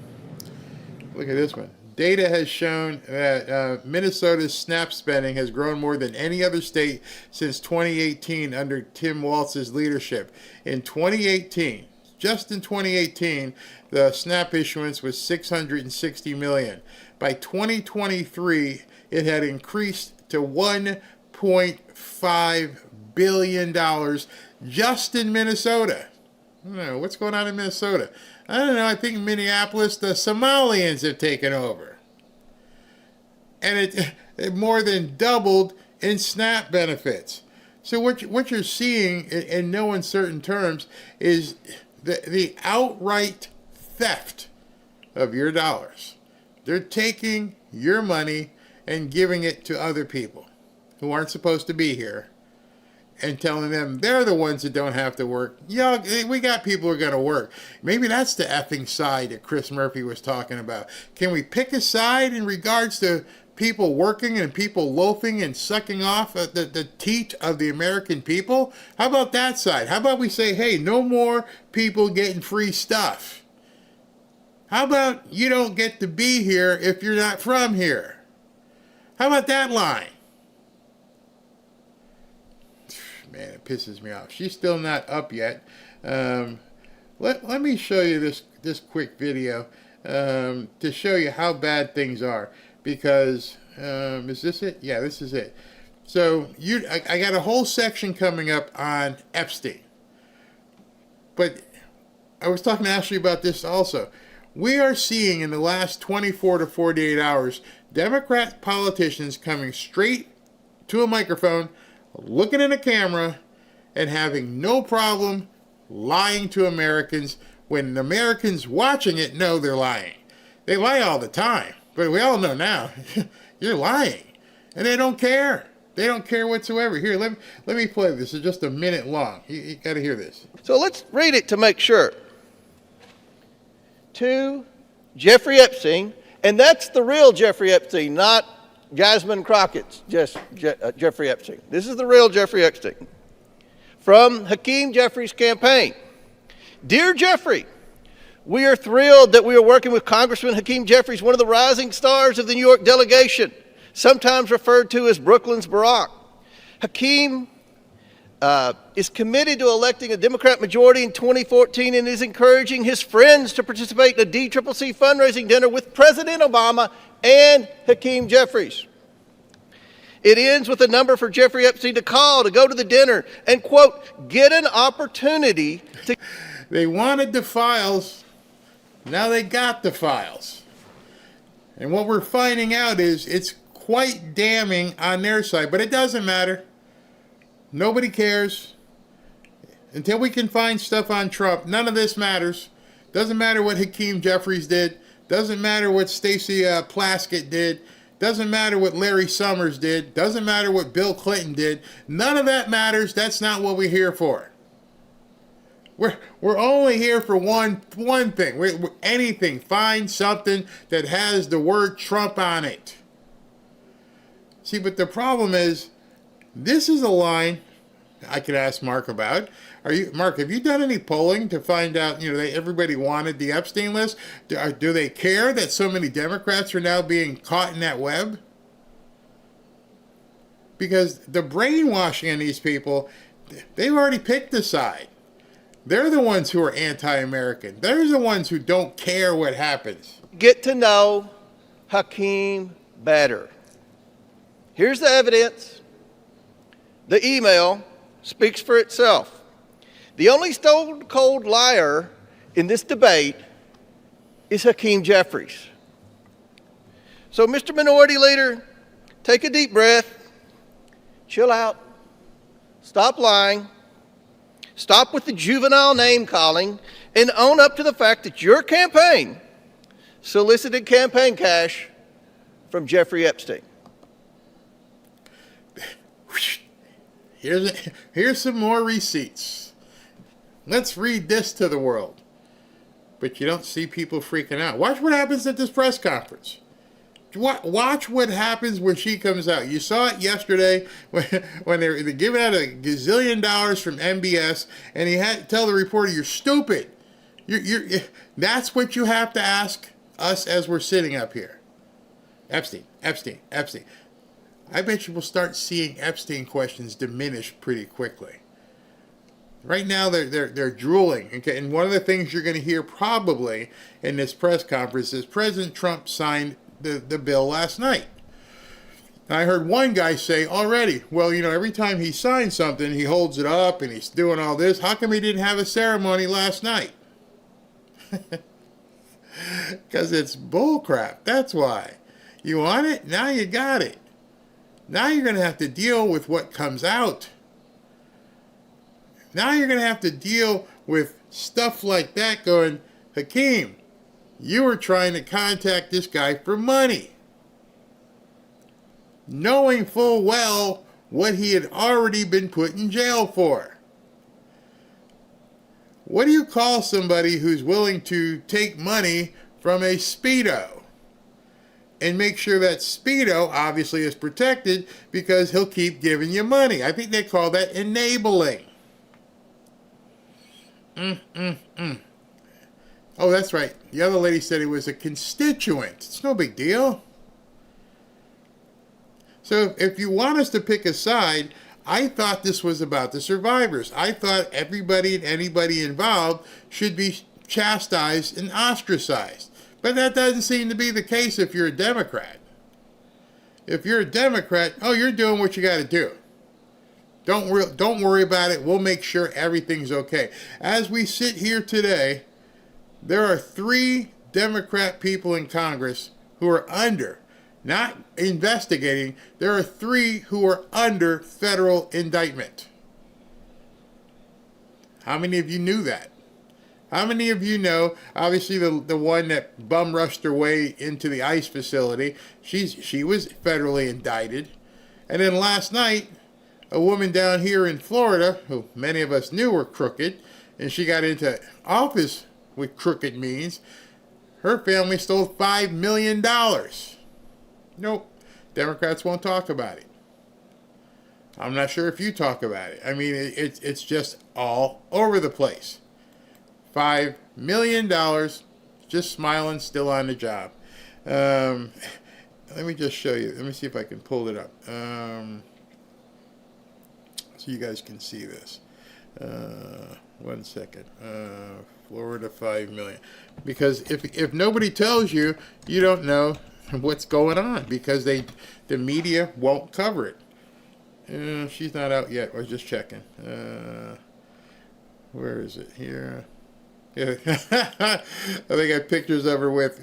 Look at this one. Data has shown that Minnesota's SNAP spending has grown more than any other state since 2018 under Tim Walz's leadership. In 2018, just in 2018, the SNAP issuance was $660 million. By 2023, it had increased to $1.5 billion just in Minnesota. I don't know. What's going on in Minnesota? I don't know. I think in Minneapolis, the Somalians have taken over. And it more than doubled in SNAP benefits. So what you're seeing in no uncertain terms is the outright theft of your dollars. They're taking your money and giving it to other people who aren't supposed to be here and telling them they're the ones that don't have to work. We got people who are going to work. Maybe that's the effing side that Chris Murphy was talking about. Can we pick a side in regards to people working and people loafing and sucking off the teat of the American people? How about that side? How about we say, hey, no more people getting free stuff? How about you don't get to be here if you're not from here? How about that line? Man, it pisses me off. She's still not up yet. Let me show you this quick video to show you how bad things are. Because, is this it? Yeah, this is it. So I got a whole section coming up on Epstein. But I was talking to Ashley about this also. We are seeing in the last 24 to 48 hours, Democrat politicians coming straight to a microphone, looking in a camera, and having no problem lying to Americans when Americans watching it know they're lying. They lie all the time, but we all know now, you're lying. And they don't care. They don't care whatsoever. Here, let me play this. It's just a minute long. You got to hear this. So let's read it to make sure. To Jeffrey Epstein, and that's the real Jeffrey Epstein, not Jasmine Crockett's Jeffrey Epstein. This is the real Jeffrey Epstein. From Hakeem Jeffrey's campaign. Dear Jeffrey, we are thrilled that we are working with Congressman Hakeem Jeffries, one of the rising stars of the New York delegation, sometimes referred to as Brooklyn's Barack. Hakeem is committed to electing a Democrat majority in 2014 and is encouraging his friends to participate in a DCCC fundraising dinner with President Obama and Hakeem Jeffries. It ends with a number for Jeffrey Epstein to call to go to the dinner and, quote, get an opportunity to... They wanted the files. Now they got the files. And what we're finding out is it's quite damning on their side, but it doesn't matter. Nobody cares. Until we can find stuff on Trump, none of this matters. Doesn't matter what Hakeem Jeffries did. Doesn't matter what Stacey Plaskett did. Doesn't matter what Larry Summers did. Doesn't matter what Bill Clinton did. None of that matters. That's not what we're here for. We're only here for one thing. Anything. Find something that has the word Trump on it. See, but the problem is, this is a line I could ask Mark about. Mark, have you done any polling to find out, everybody wanted the Epstein list? Do they care that so many Democrats are now being caught in that web? Because the brainwashing on these people, they've already picked a side. They're the ones who are anti-American. They're the ones who don't care what happens. Get to know Hakeem better. Here's the evidence. The email speaks for itself. The only stone cold liar in this debate is Hakeem Jeffries. So, Mr. Minority Leader, take a deep breath, chill out, stop lying, stop with the juvenile name calling, and own up to the fact that your campaign solicited campaign cash from Epstein. Here's some more receipts. Let's read this to the world. But you don't see people freaking out. Watch what happens at this press conference. Watch what happens when she comes out. You saw it yesterday when they're giving out $1 gazillion from MBS, and he had to tell the reporter, "You're stupid." That's what you have to ask us as we're sitting up here. Epstein. I bet you will start seeing Epstein questions diminish pretty quickly. Right now, they're drooling. Okay? And one of the things you're going to hear probably in this press conference is President Trump signed the bill last night. And I heard one guy say already, well, every time he signs something, he holds it up and he's doing all this. How come he didn't have a ceremony last night? Because it's bullcrap. That's why. You want it? Now you got it. Now you're going to have to deal with what comes out. Now you're going to have to deal with stuff like that going, Hakeem, you were trying to contact this guy for money, knowing full well what he had already been put in jail for. What do you call somebody who's willing to take money from a Speedo and make sure that Speedo obviously is protected because he'll keep giving you money? I think they call that enabling. Oh, that's right. The other lady said he was a constituent. It's no big deal. So if you want us to pick a side, I thought this was about the survivors. I thought everybody and anybody involved should be chastised and ostracized. But that doesn't seem to be the case if you're a Democrat. If you're a Democrat, you're doing what you got to do. Don't worry about it. We'll make sure everything's okay. As we sit here today, there are 3 Democrat people in Congress who are under, not investigating, there are 3 who are under federal indictment. How many of you knew that? How many of you know, obviously the one that bum rushed her way into the ICE facility, she was federally indicted. And then last night, a woman down here in Florida, who many of us knew were crooked, and she got into office with crooked means, her family stole $5 million. Nope, Democrats won't talk about it. I'm not sure if you talk about it. I mean, it's just all over the place. $5 million, just smiling, still on the job. Let me just show you. Let me see if I can pull it up. So you guys can see this. 1 second. Florida, $5 million. Because if nobody tells you, you don't know what's going on because the media won't cover it. She's not out yet. I was just checking. Where is it? Here. Yeah. They got pictures of her with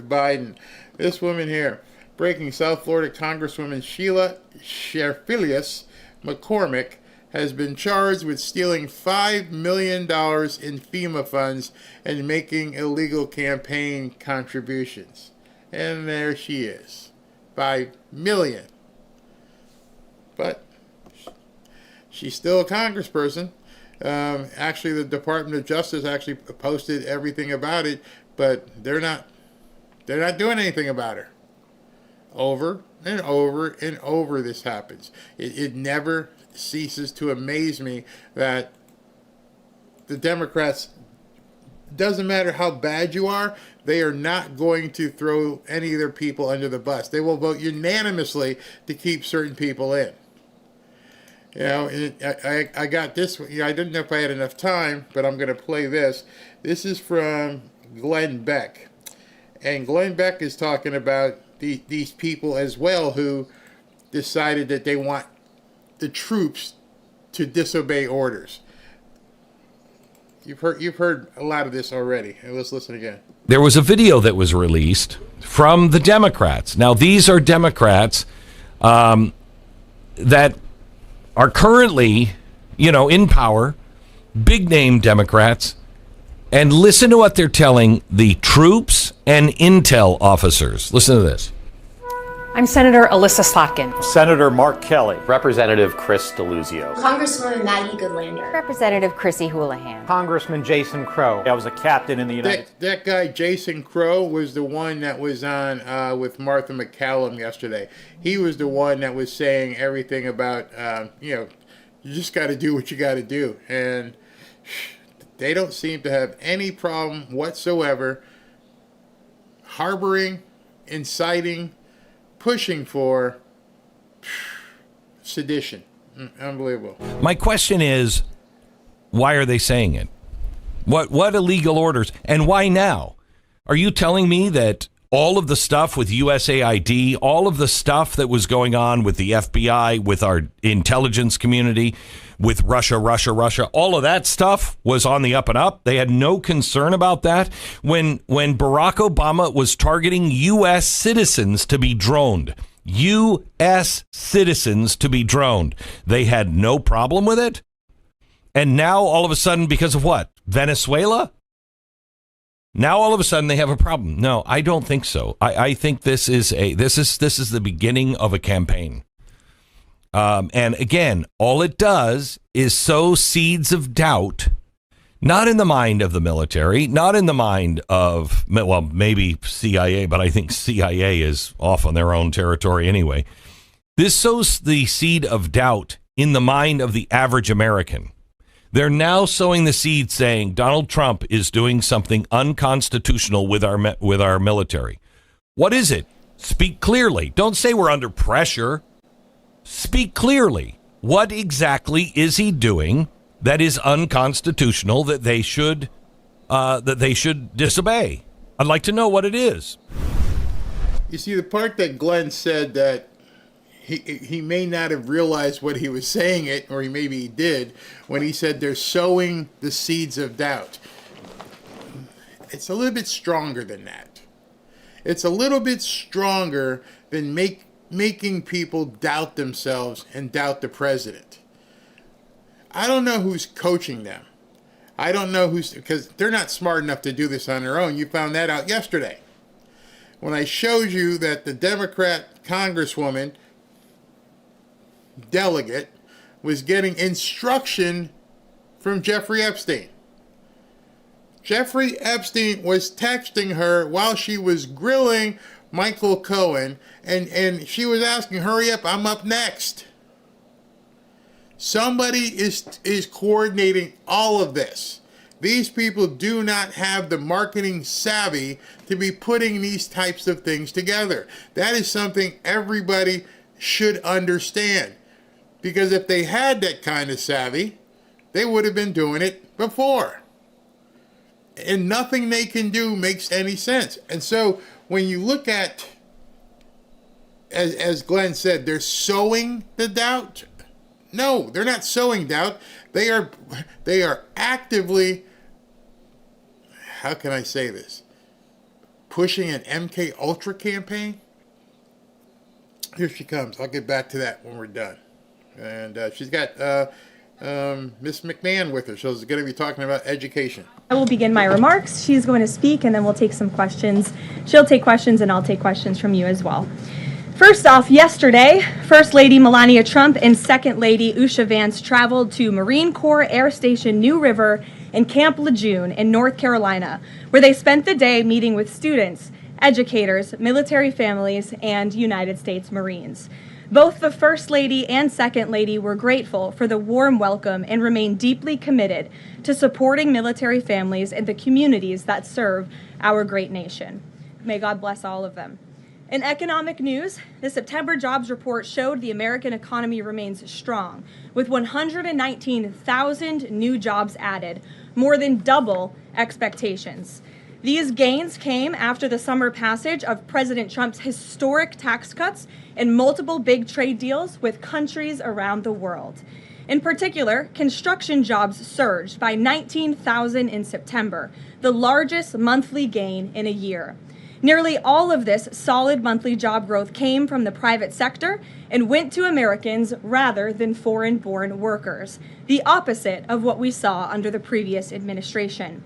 Biden. This woman here, breaking South Florida Congresswoman Sheila Sherfilius McCormick has been charged with stealing $5 million in FEMA funds and making illegal campaign contributions. And there she is, $5 million. But she's still a congressperson. Actually, the Department of Justice actually posted everything about it, but they're not doing anything about her. Over and over and over this happens. It never ceases to amaze me that the Democrats, doesn't matter how bad you are, they are not going to throw any of their people under the bus. They will vote unanimously to keep certain people in. I got this. I didn't know if I had enough time, but I'm going to play this. This is from Glenn Beck. And Glenn Beck is talking about these people as well who decided that they want the troops to disobey orders. You've heard a lot of this already. Let's listen again. There was a video that was released from the Democrats. Now, these are Democrats that are currently, in power, big name Democrats, and listen to what they're telling the troops and intel officers. Listen to this. I'm Senator Alyssa Slotkin. Senator Mark Kelly. Representative Chris DeLuzio. Congresswoman Maggie Goodlander. Representative Chrissy Houlihan. Congressman Jason Crow. I was a captain in the United States. That guy, Jason Crow, was the one that was on with Martha McCallum yesterday. He was the one that was saying everything about, you just got to do what you got to do. And they don't seem to have any problem whatsoever harboring, inciting, pushing for sedition. Unbelievable. My question is, why are they saying it? What illegal orders? And why now? Are you telling me that all of the stuff with USAID, all of the stuff that was going on with the FBI, with our intelligence community, with Russia, all of that stuff was on the up and up? They had no concern about that. When Barack Obama was targeting U.S. citizens to be droned, U.S. citizens to be droned, they had no problem with it? And now all of a sudden, because of what? Venezuela? Now all of a sudden they have a problem. No, I don't think so. I think this is the beginning of a campaign. And again, all it does is sow seeds of doubt, not in the mind of the military, not in the mind of, well, maybe CIA, but I think CIA is off on their own territory anyway. This sows the seed of doubt in the mind of the average American. They're now sowing the seed saying Donald Trump is doing something unconstitutional with our military. What is it? Speak clearly. Don't say we're under pressure. Speak clearly. What exactly is he doing that is unconstitutional that they should disobey? I'd like to know what it is. You see, the part that Glenn said that he may not have realized what he was saying it, or maybe he did, when he said they're sowing the seeds of doubt. It's a little bit stronger than that. It's a little bit stronger than making people doubt themselves and doubt the president. I don't know who's coaching them. I don't know because they're not smart enough to do this on their own. You found that out yesterday when I showed you that the Democrat Congresswoman delegate was getting instruction from Jeffrey Epstein. Jeffrey Epstein was texting her while she was grilling Michael Cohen, and she was asking, hurry up, I'm up next. Somebody is coordinating all of this. These people do not have the marketing savvy to be putting these types of things together. That is something everybody should understand. Because if they had that kind of savvy, they would have been doing it before. And nothing they can do makes any sense. And so when you look at, as Glenn said, they're sowing the doubt. No, they're not sowing doubt. They are actively, how can I say this, pushing an MK Ultra campaign. Here she comes. I'll get back to that when we're done. And she's got Miss McMahon with her. So she's going to be talking about education. I will begin my remarks. She's going to speak, and then we'll take some questions. She'll take questions, and I'll take questions from you as well. First off, yesterday, First Lady Melania Trump and Second Lady Usha Vance traveled to Marine Corps Air Station New River and Camp Lejeune in North Carolina, where they spent the day meeting with students, educators, military families, and United States Marines. Both the First Lady and Second Lady were grateful for the warm welcome and remain deeply committed to supporting military families and the communities that serve our great nation. May God bless all of them. In economic news, the September jobs report showed the American economy remains strong, with 119,000 new jobs added, more than double expectations. These gains came after the summer passage of President Trump's historic tax cuts and multiple big trade deals with countries around the world. In particular, construction jobs surged by 19,000 in September, the largest monthly gain in a year. Nearly all of this solid monthly job growth came from the private sector and went to Americans rather than foreign-born workers, the opposite of what we saw under the previous administration.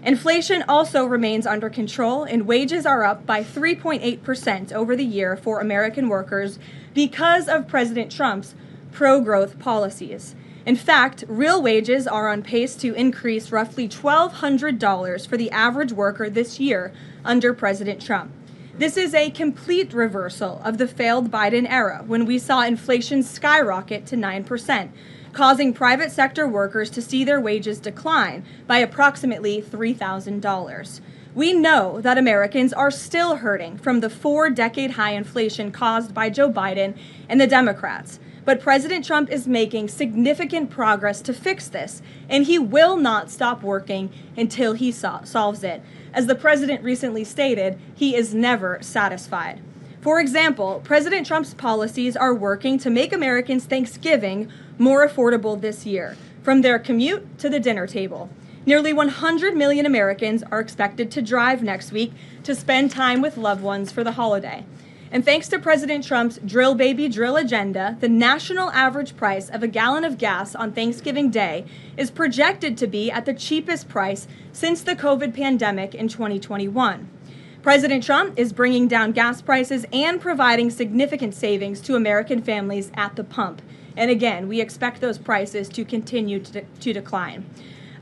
Inflation also remains under control, and wages are up by 3.8% over the year for American workers because of President Trump's pro-growth policies. In fact, real wages are on pace to increase roughly $1,200 for the average worker this year under President Trump. This is a complete reversal of the failed Biden era, when we saw inflation skyrocket to 9%, causing private sector workers to see their wages decline by approximately $3,000. We know that Americans are still hurting from the 4-decade high inflation caused by Joe Biden and the Democrats. But President Trump is making significant progress to fix this, and he will not stop working until he solves it. As the president recently stated, he is never satisfied. For example, President Trump's policies are working to make Americans' Thanksgiving more affordable this year, from their commute to the dinner table. Nearly 100 million Americans are expected to drive next week to spend time with loved ones for the holiday. And thanks to President Trump's drill baby drill agenda, the national average price of a gallon of gas on Thanksgiving Day is projected to be at the cheapest price since the COVID pandemic in 2021. President Trump is bringing down gas prices and providing significant savings to American families at the pump. And again, we expect those prices to continue to decline.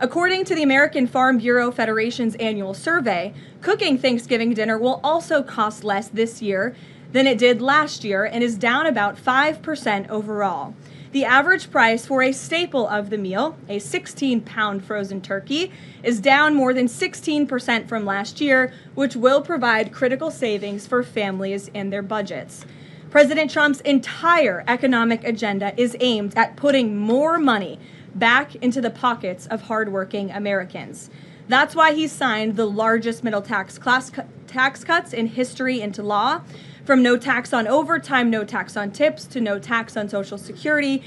According to the American Farm Bureau Federation's annual survey, cooking Thanksgiving dinner will also cost less this year than it did last year and is down about 5% overall. The average price for a staple of the meal, a 16-pound frozen turkey, is down more than 16% from last year, which will provide critical savings for families and their budgets. President Trump's entire economic agenda is aimed at putting more money back into the pockets of hardworking Americans. That's why he signed the largest middle tax cuts in history into law, from no tax on overtime, no tax on tips, to no tax on Social Security.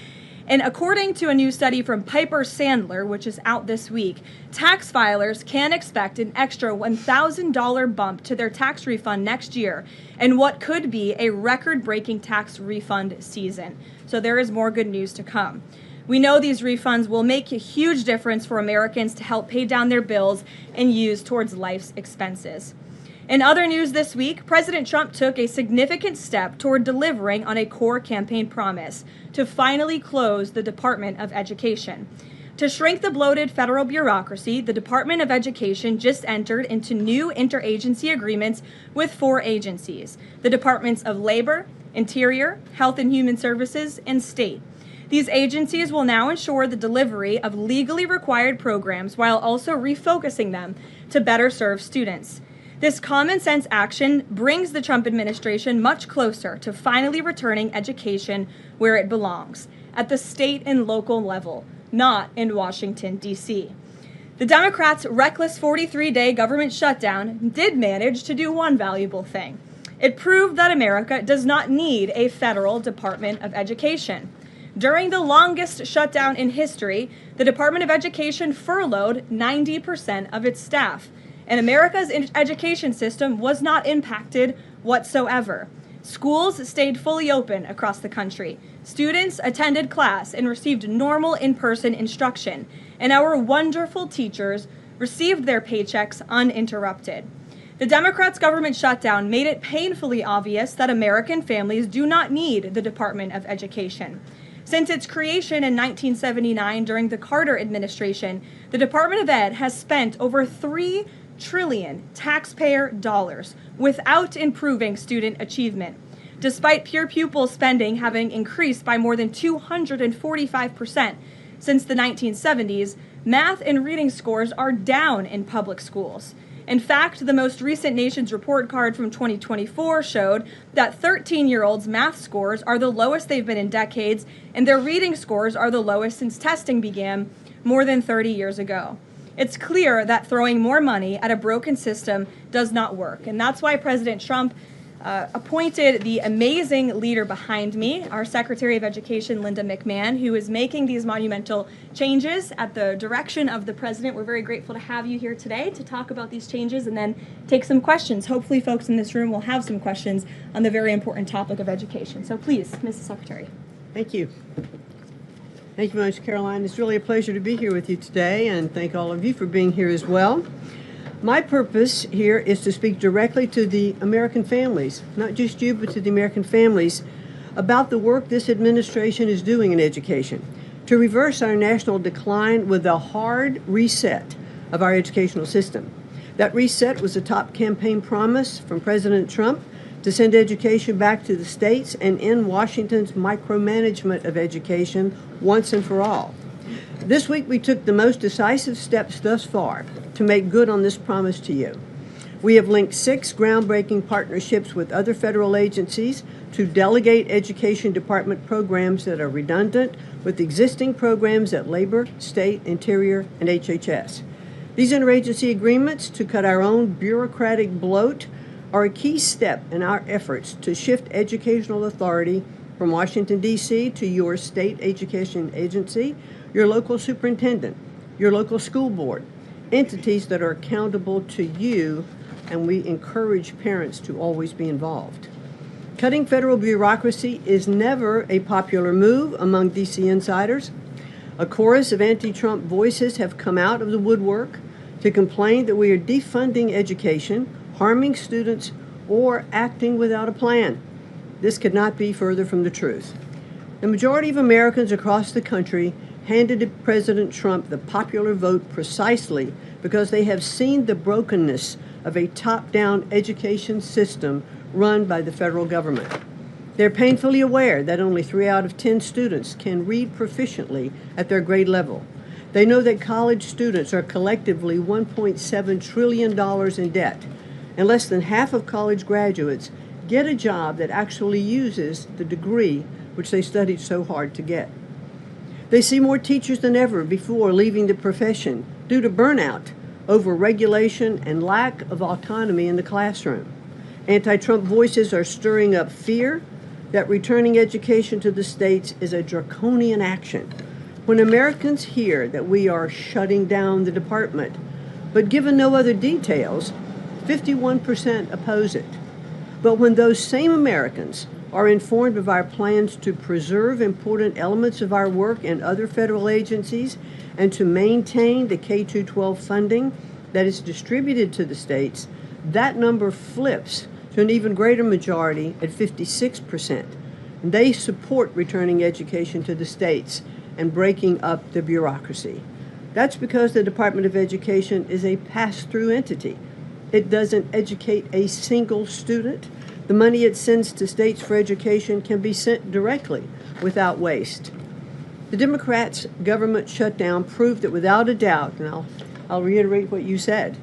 And according to a new study from Piper Sandler, which is out this week, tax filers can expect an extra $1,000 bump to their tax refund next year in what could be a record-breaking tax refund season. So there is more good news to come. We know these refunds will make a huge difference for Americans to help pay down their bills and use towards life's expenses. In other news this week, President Trump took a significant step toward delivering on a core campaign promise to finally close the Department of Education. To shrink the bloated federal bureaucracy, the Department of Education just entered into new interagency agreements with 4 agencies: the Departments of Labor, Interior, Health and Human Services, and State. These agencies will now ensure the delivery of legally required programs while also refocusing them to better serve students. This common sense action brings the Trump administration much closer to finally returning education where it belongs, at the state and local level, not in Washington, D.C. The Democrats' reckless 43-day government shutdown did manage to do one valuable thing. It proved that America does not need a federal Department of Education. During the longest shutdown in history, the Department of Education furloughed 90% of its staff, and America's education system was not impacted whatsoever. Schools stayed fully open across the country. Students attended class and received normal in-person instruction, and our wonderful teachers received their paychecks uninterrupted. The Democrats' government shutdown made it painfully obvious that American families do not need the Department of Education. Since its creation in 1979 during the Carter administration, the Department of Ed has spent over $3 trillion taxpayer dollars without improving student achievement. Despite pure pupil spending having increased by more than 245% since the 1970s, math and reading scores are down in public schools. In fact, the most recent Nation's Report Card from 2024 showed that 13-year-olds' math scores are the lowest they've been in decades, and their reading scores are the lowest since testing began more than 30 years ago. It's clear that throwing more money at a broken system does not work, and that's why President Trump appointed the amazing leader behind me, our Secretary of Education, Linda McMahon, who is making these monumental changes at the direction of the President. We're very grateful to have you here today to talk about these changes and then take some questions. Hopefully folks in this room will have some questions on the very important topic of education. So please, Mrs. Secretary. Thank you. Thank you very much, Karoline. It's really a pleasure to be here with you today, and thank all of you for being here as well. My purpose here is to speak directly to the American families, not just you, but to the American families, about the work this administration is doing in education to reverse our national decline with a hard reset of our educational system. That reset was a top campaign promise from President Trump to send education back to the states and end Washington's micromanagement of education once and for all. This week we took the most decisive steps thus far to make good on this promise to you. We have linked 6 groundbreaking partnerships with other federal agencies to delegate education department programs that are redundant with existing programs at Labor, State, Interior, and HHS. These interagency agreements to cut our own bureaucratic bloat are a key step in our efforts to shift educational authority from Washington, D.C. to your state education agency, your local superintendent, your local school board, entities that are accountable to you, and we encourage parents to always be involved. Cutting federal bureaucracy is never a popular move among D.C. insiders. A chorus of anti-Trump voices have come out of the woodwork to complain that we are defunding education, harming students, or acting without a plan. This could not be further from the truth. The majority of Americans across the country handed President Trump the popular vote precisely because they have seen the brokenness of a top-down education system run by the federal government. They're painfully aware that only 3 out of 10 students can read proficiently at their grade level. They know that college students are collectively $1.7 trillion in debt, and less than half of college graduates get a job that actually uses the degree which they studied so hard to get. They see more teachers than ever before leaving the profession due to burnout, over-regulation, and lack of autonomy in the classroom. Anti-Trump voices are stirring up fear that returning education to the states is a draconian action. When Americans hear that we are shutting down the department, but given no other details, 51% oppose it. But when those same Americans are informed of our plans to preserve important elements of our work in other federal agencies and to maintain the K-12 funding that is distributed to the states, that number flips to an even greater majority at 56%. And they support returning education to the states and breaking up the bureaucracy. That's because the Department of Education is a pass-through entity. It doesn't educate a single student. The money it sends to states for education can be sent directly without waste. The Democrats' government shutdown proved that without a doubt, and I'll reiterate what you said,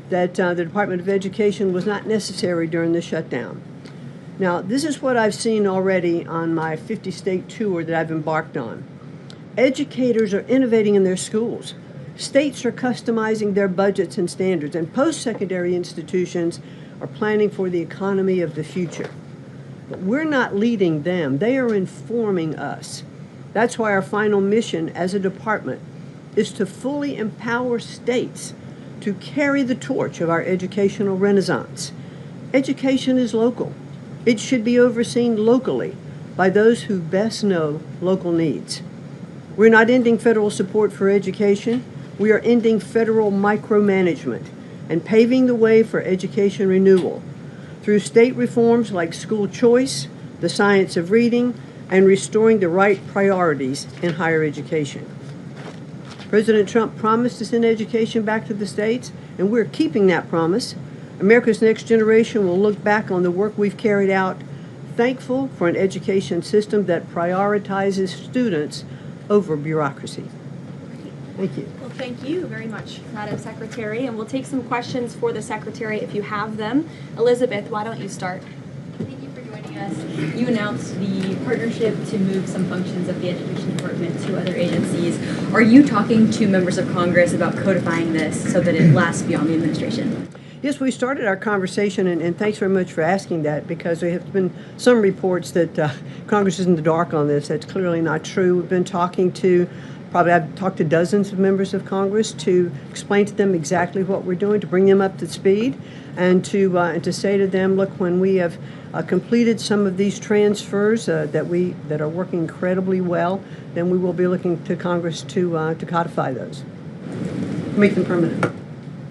that the Department of Education was not necessary during the shutdown. Now, this is what I've seen already on my 50-state tour that I've embarked on. Educators are innovating in their schools. States are customizing their budgets and standards, and post-secondary institutions are planning for the economy of the future. But we're not leading them. They are informing us. That's why our final mission as a department is to fully empower states to carry the torch of our educational renaissance. Education is local. It should be overseen locally by those who best know local needs. We're not ending federal support for education. We are ending federal micromanagement and paving the way for education renewal through state reforms like school choice, the science of reading, and restoring the right priorities in higher education. President Trump promised to send education back to the states, and we're keeping that promise. America's next generation will look back on the work we've carried out, thankful for an education system that prioritizes students over bureaucracy. Thank you. Well, thank you very much, Madam Secretary, and we'll take some questions for the Secretary if you have them. Elizabeth, why don't you start? Thank you for joining us. You announced the partnership to move some functions of the Education Department to other agencies. Are you talking to members of Congress about codifying this so that it lasts beyond the administration? Yes, we started our conversation, and thanks very much for asking that, because there have been some reports that Congress is in the dark on this. That's clearly not true. We've been talking to, I've talked to dozens of members of Congress to explain to them exactly what we're doing, to bring them up to speed, and to say to them, look, when we have completed some of these transfers that are working incredibly well, then we will be looking to Congress to codify those, make them permanent.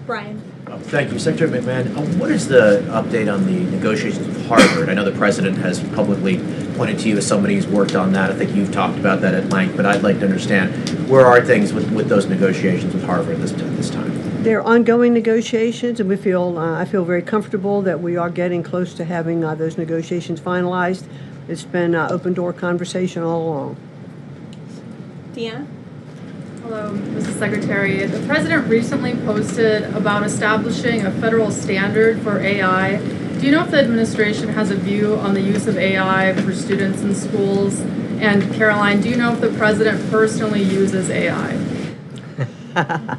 Brian. Thank you. Secretary McMahon, what is the update on the negotiations with Harvard? I know the president has publicly pointed to you as somebody who's worked on that. I think you've talked about that at length, but I'd like to understand, where are things with those negotiations with Harvard this time? They're ongoing negotiations, and I feel very comfortable that we are getting close to having those negotiations finalized. It's been open door conversation all along. Deanna? Hello, Mrs. Secretary. The President recently posted about establishing a federal standard for AI. Do you know if the administration has a view on the use of AI for students in schools? And Karoline, do you know if the President personally uses AI? I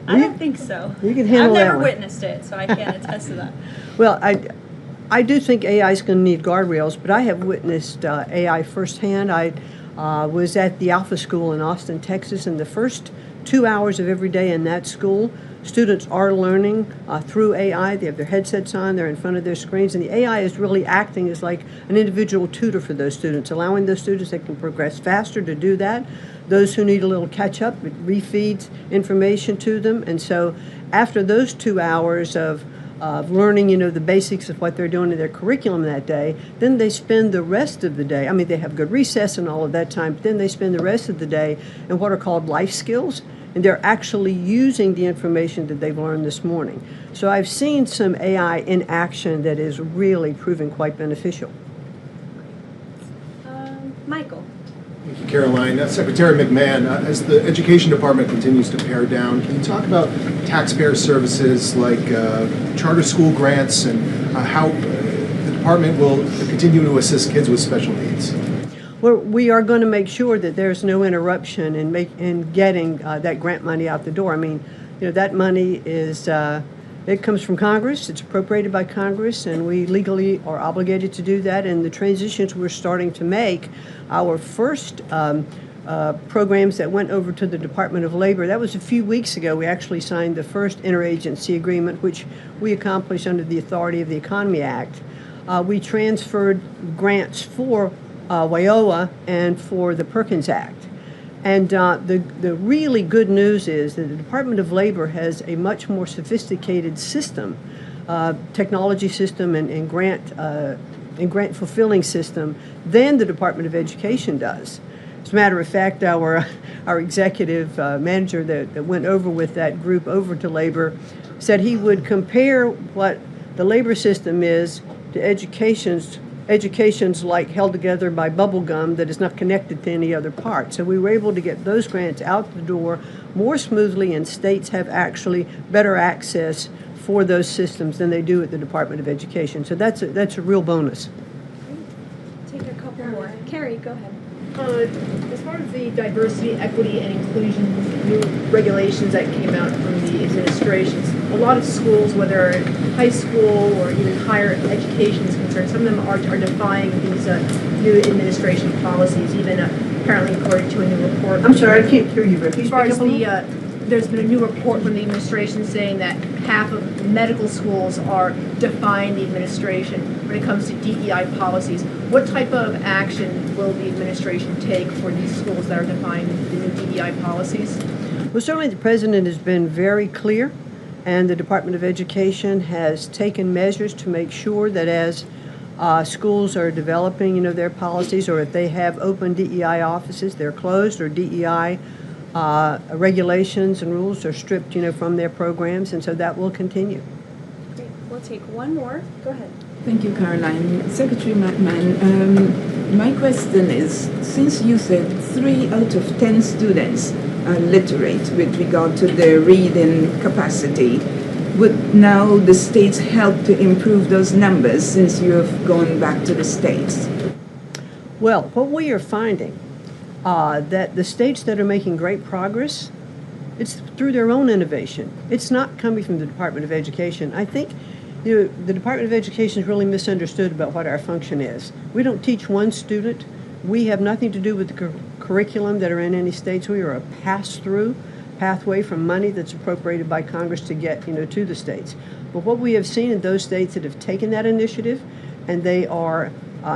don't think so. You can handle that I've never one. witnessed it, so I can't attest to that. Well, I do think AI is going to need guardrails, but I have witnessed AI firsthand. I was at the Alpha School in Austin, Texas, and the first 2 hours of every day in that school, students are learning through AI. They have their headsets on, they're in front of their screens, and the AI is really acting as like an individual tutor for those students, allowing those students that can progress faster to do that. Those who need a little catch-up, it refeeds information to them. And so after those 2 hours of learning, the basics of what they're doing in their curriculum that day, then they spend the rest of the day, they have good recess and all of that time, but then they spend the rest of the day in what are called life skills, and they're actually using the information that they've learned this morning. So I've seen some AI in action that is really proving quite beneficial. Michael. Thank you, Karoline. Secretary McMahon, as the Education Department continues to pare down, can you talk about taxpayer services like charter school grants and how the department will continue to assist kids with special needs? Well, we are going to make sure that there's no interruption in getting that grant money out the door. That money is it comes from Congress. It's appropriated by Congress, and we legally are obligated to do that. And the transitions we're starting to make, our first programs that went over to the Department of Labor, that was a few weeks ago. We actually signed the first interagency agreement, which we accomplished under the authority of the Economy Act. We transferred grants for WIOA and for the Perkins Act. And the really good news is that the Department of Labor has a much more sophisticated system, technology system and grant fulfilling system than the Department of Education does. As a matter of fact, our executive manager that went over with that group over to labor said he would compare what the labor system is to education's like held together by bubble gum that is not connected to any other part. So we were able to get those grants out the door more smoothly, and states have actually better access for those systems than they do at the Department of Education. So that's a real bonus. Take a couple more. Carrie, go ahead. As far as the diversity, equity, and inclusion new regulations that came out from the administrations, a lot of schools, whether high school or even higher education is concerned, some of them are defying these new administration policies, even apparently according to a new report. I'm sorry, I can't hear you, but as far as there's been a new report from the administration saying that half of medical schools are defying the administration when it comes to DEI policies. What type of action will the administration take for these schools that are defying the new DEI policies? Well, certainly the president has been very clear, and the Department of Education has taken measures to make sure that as schools are developing, their policies, or if they have open DEI offices, they're closed, or DEI regulations and rules are stripped, from their programs, and so that will continue. Great. We'll take one more. Go ahead. Thank you, Karoline. Secretary McMahon, my question is, since you said 3 out of 10 students are literate with regard to their reading capacity, would now the states help to improve those numbers since you have gone back to the states? Well, what we are finding that the states that are making great progress It's through their own innovation. It's not coming from the Department of Education. I think the Department of Education is really misunderstood about what our function is. We don't teach one student. We have nothing to do with the curriculum that are in any states. We are a pass-through pathway from money that's appropriated by Congress to get, to the states. But what we have seen in those states that have taken that initiative and they are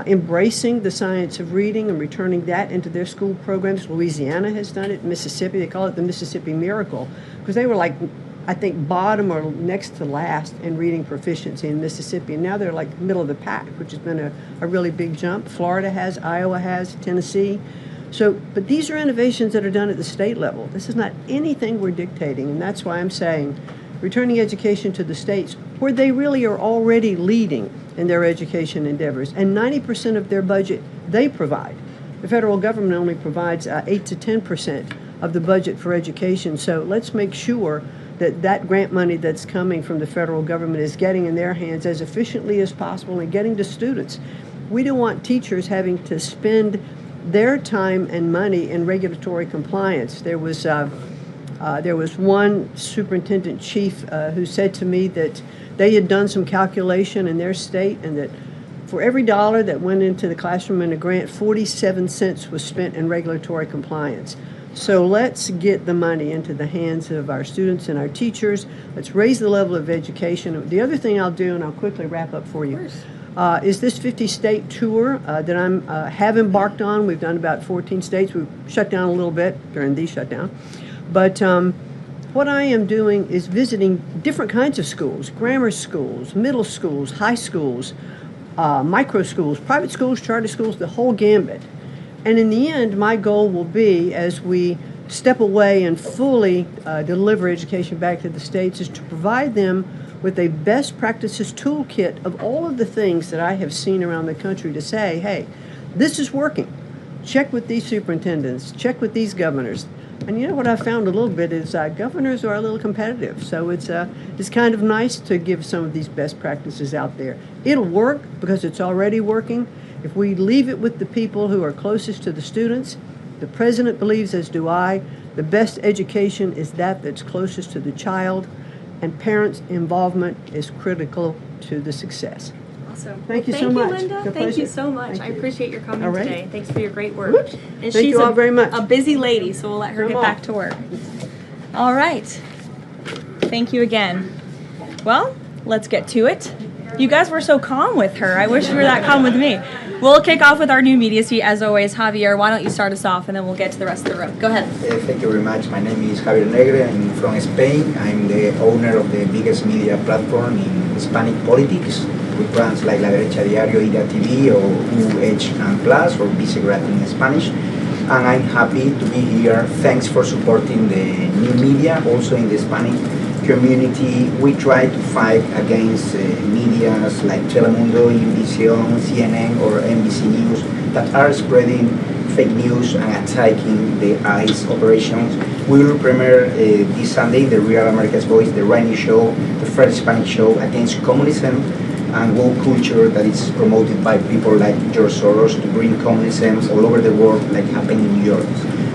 embracing the science of reading and returning that into their school programs. Louisiana has done it. Mississippi, they call it the Mississippi Miracle, because they were like, I think, bottom or next to last in reading proficiency in Mississippi. And now they're like middle of the pack, which has been a really big jump. Florida has, Iowa has, Tennessee. But these are innovations that are done at the state level. This is not anything we're dictating, and that's why I'm saying returning education to the states where they really are already leading in their education endeavors. And 90% of their budget they provide. The federal government only provides 8 to 10% of the budget for education. So let's make sure that that grant money that's coming from the federal government is getting in their hands as efficiently as possible and getting to students. We don't want teachers having to spend their time and money in regulatory compliance. There was one superintendent chief who said to me that they had done some calculation in their state and that for every dollar that went into the classroom in a grant, 47 cents was spent in regulatory compliance. So let's get the money into the hands of our students and our teachers. Let's raise the level of education. The other thing I'll do, and I'll quickly wrap up for you, is this 50-state tour that I have embarked on. We've done about 14 states. We've shut down a little bit during the shutdown. But what I am doing is visiting different kinds of schools, grammar schools, middle schools, high schools, micro schools, private schools, charter schools, the whole gambit. And in the end, my goal will be, as we step away and fully deliver education back to the states, is to provide them with a best practices toolkit of all of the things that I have seen around the country to say, hey, this is working. Check with these superintendents, check with these governors. And what I found a little bit is governors are a little competitive. So it's kind of nice to give some of these best practices out there. It'll work because it's already working. If we leave it with the people who are closest to the students, the president believes, as do I, the best education is that's closest to the child, and parents' involvement is critical to the success. Awesome. Thank you so much. Linda. Thank you so much. I appreciate your coming today. Thanks for your great work. Whoops. And Thank you all very much. A busy lady, so we'll let her get back to work. All right. Thank you again. Well, let's get to it. You guys were so calm with her. I wish you were that calm with me. We'll kick off with our new media suite, as always. Javier, why don't you start us off, and then we'll get to the rest of the room. Go ahead. Thank you very much. My name is Javier Negre. I'm from Spain. I'm the owner of the biggest media platform in Hispanic politics, with brands like La Derecha Diario, Ida TV, or UH Plus, or Vicegrad in Spanish. And I'm happy to be here. Thanks for supporting the new media, also in the Hispanic community. We try to fight against medias like Telemundo, Univision, CNN, or NBC News that are spreading fake news and attacking the ICE operations. We will premiere this Sunday the Real America's Voice, the radio show, the first Hispanic show against communism and woke culture that is promoted by people like George Soros to bring communism all over the world, like happened in New York.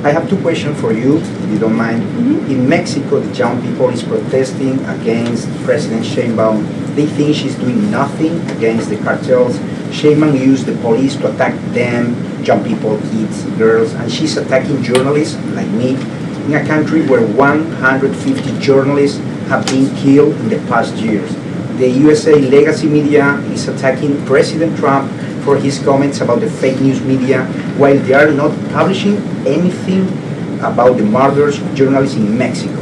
I have two questions for you, if you don't mind. In Mexico, the young people is protesting against President Sheinbaum. They think she's doing nothing against the cartels. Sheinbaum used the police to attack them, young people, kids, girls, and she's attacking journalists like me in a country where 150 journalists have been killed in the past years. The USA legacy media is attacking President Trump for his comments about the fake news media, while they are not publishing anything about the murders of journalists in Mexico.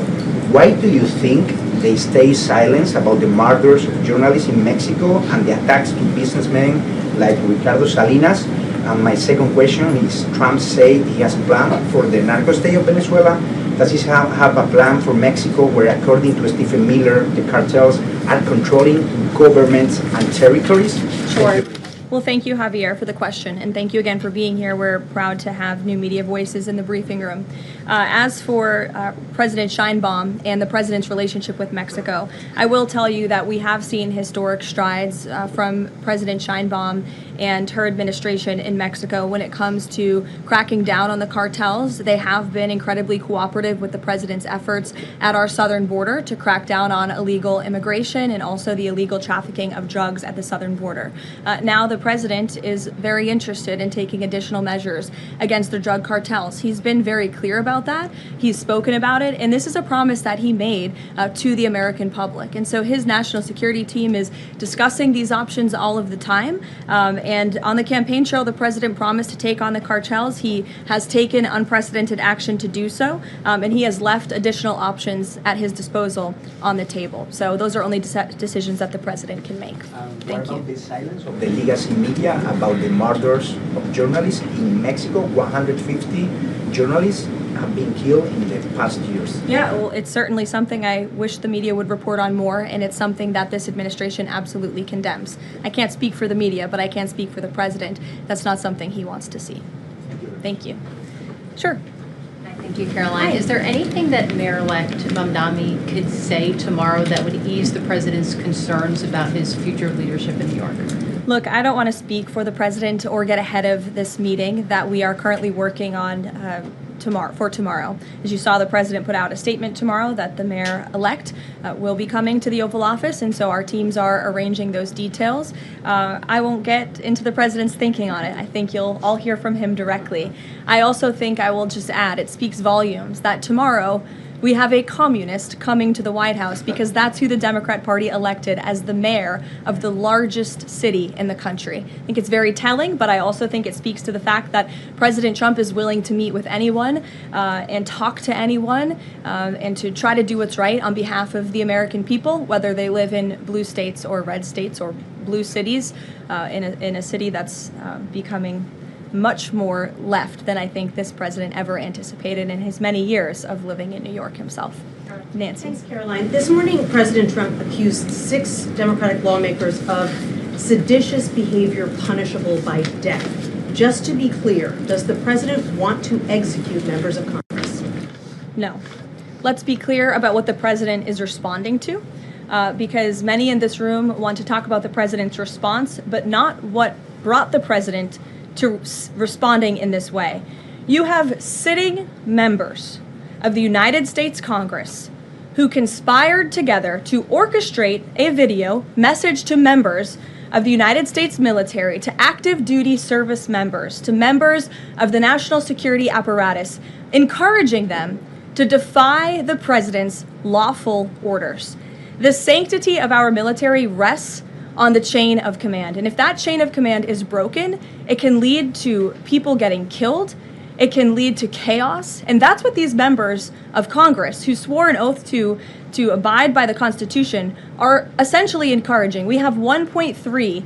Why do you think they stay silent about the murders of journalists in Mexico and the attacks to businessmen like Ricardo Salinas? And my second question is, Trump said he has a plan for the narco state of Venezuela. Does he have a plan for Mexico where, according to Stephen Miller, the cartels are controlling governments and territories? Sure. Well, thank you, Javier, for the question, and thank you again for being here. We're proud to have new media voices in the briefing room. As for President Sheinbaum and the president's relationship with Mexico, I will tell you that we have seen historic strides from President Sheinbaum and her administration in Mexico when it comes to cracking down on the cartels. They have been incredibly cooperative with the president's efforts at our southern border to crack down on illegal immigration and also the illegal trafficking of drugs at the southern border. Now the president is very interested in taking additional measures against the drug cartels. He's been very clear about that. He's spoken about it, and this is a promise that he made to the American public. And so his national security team is discussing these options all of the time. And on the campaign trail, the president promised to take on the cartels. He has taken unprecedented action to do so, and he has left additional options at his disposal on the table. So those are only decisions that the president can make. Thank you. The silence of the legacy media about the murders of journalists in Mexico. 150 journalists have been killed in the past years. Yeah, well, it's certainly something I wish the media would report on more, and it's something that this administration absolutely condemns. I can't speak for the media, but I can speak for the president. That's not something he wants to see. Thank you. Sure. Thank you, Caroline. Is there anything that Mayor-elect Mamdani could say tomorrow that would ease the president's concerns about his future leadership in New York? Look, I don't want to speak for the president or get ahead of this meeting that we are currently working on tomorrow. As you saw, the president put out a statement tomorrow that the mayor-elect will be coming to the Oval Office, and so our teams are arranging those details. I won't get into the president's thinking on it. I think you'll all hear from him directly. I also think I will just add, it speaks volumes that tomorrow we have a communist coming to the White House because that's who the Democrat Party elected as the mayor of the largest city in the country. I think it's very telling, but I also think it speaks to the fact that President Trump is willing to meet with anyone and talk to anyone and to try to do what's right on behalf of the American people, whether they live in blue states or red states or blue cities, in a city that's becoming much more left than I think this president ever anticipated in his many years of living in New York himself. Nancy. Thanks, Caroline. This morning, President Trump accused 6 Democratic lawmakers of seditious behavior punishable by death. Just to be clear, does the president want to execute members of Congress? No. Let's be clear about what the president is responding to, because many in this room want to talk about the president's response, but not what brought the president to responding in this way. You have sitting members of the United States Congress who conspired together to orchestrate a video message to members of the United States military, to active duty service members, to members of the national security apparatus, encouraging them to defy the president's lawful orders. The sanctity of our military rests on the chain of command. And if that chain of command is broken, it can lead to people getting killed. It can lead to chaos. And that's what these members of Congress who swore an oath to abide by the Constitution are essentially encouraging. We have 1.3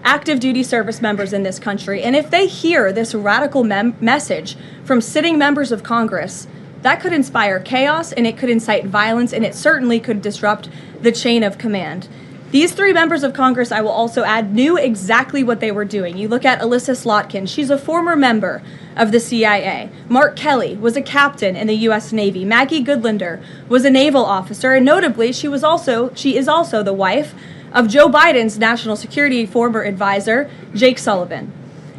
active duty service members in this country. And if they hear this radical message from sitting members of Congress, that could inspire chaos and it could incite violence and it certainly could disrupt the chain of command. These 3 members of Congress, I will also add, knew exactly what they were doing. You look at Alyssa Slotkin. She's a former member of the CIA. Mark Kelly was a captain in the U.S. Navy. Maggie Goodlander was a naval officer, and notably, she is also the wife of Joe Biden's national security former advisor, Jake Sullivan.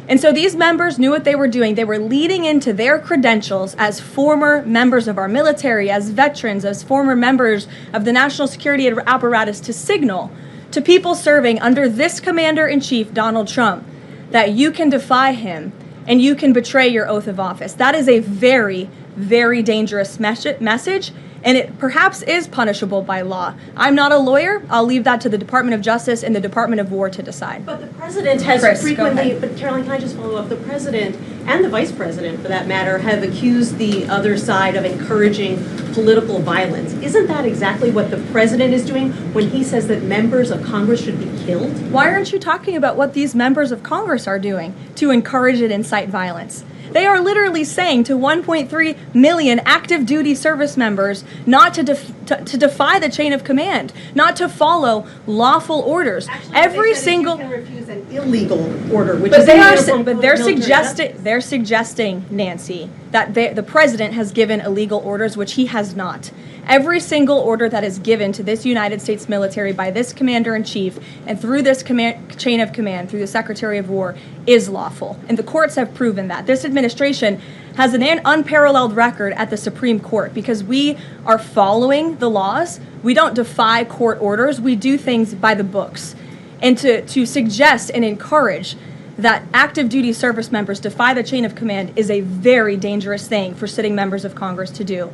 And so these members knew what they were doing. They were leading into their credentials as former members of our military, as veterans, as former members of the national security apparatus to signal to people serving under this commander-in-chief, Donald Trump, that you can defy him and you can betray your oath of office. That is a very, very dangerous message, and it perhaps is punishable by law. I'm not a lawyer. I'll leave that to the Department of Justice and the Department of War to decide. But the president has frequently, but Caroline, can I just follow up? The president and the vice president, for that matter, have accused the other side of encouraging political violence. Isn't that exactly what the president is doing when he says that members of Congress should be killed? Why aren't you talking about what these members of Congress are doing to encourage and incite violence? They are literally saying to 1.3 million active duty service members not to defy the chain of command, not to follow lawful orders. Actually, every they single you can refuse an illegal order, which but is they're suggesting, Nancy, that the president has given illegal orders, which he has not. Every single order that is given to this United States military by this commander-in-chief and through this chain of command, through the Secretary of War, is lawful. And the courts have proven that. This administration has an unparalleled record at the Supreme Court because we are following the laws. We don't defy court orders. We do things by the books. And to suggest and encourage that active duty service members defy the chain of command is a very dangerous thing for sitting members of Congress to do.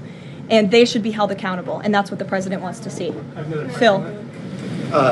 And they should be held accountable. And that's what the president wants to see. Phil.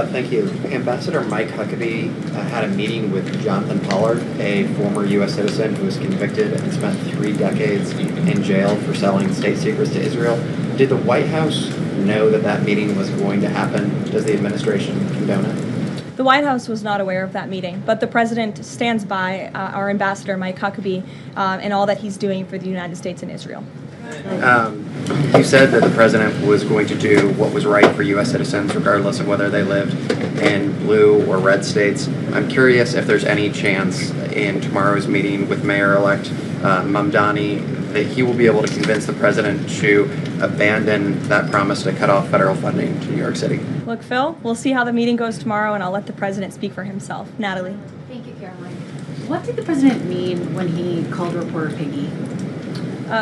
Thank you. Ambassador Mike Huckabee had a meeting with Jonathan Pollard, a former U.S. citizen who was convicted and spent 3 decades in jail for selling state secrets to Israel. Did the White House know that that meeting was going to happen? Does the administration condone it? The White House was not aware of that meeting, but the president stands by our ambassador, Mike Huckabee, and all that he's doing for the United States and Israel. You said that the president was going to do what was right for U.S. citizens, regardless of whether they lived in blue or red states. I'm curious if there's any chance in tomorrow's meeting with Mayor-elect Mamdani that he will be able to convince the president to abandon that promise to cut off federal funding to New York City. Look, Phil, we'll see how the meeting goes tomorrow, and I'll let the president speak for himself. Natalie. Thank you, Karoline. What did the president mean when he called reporter piggy?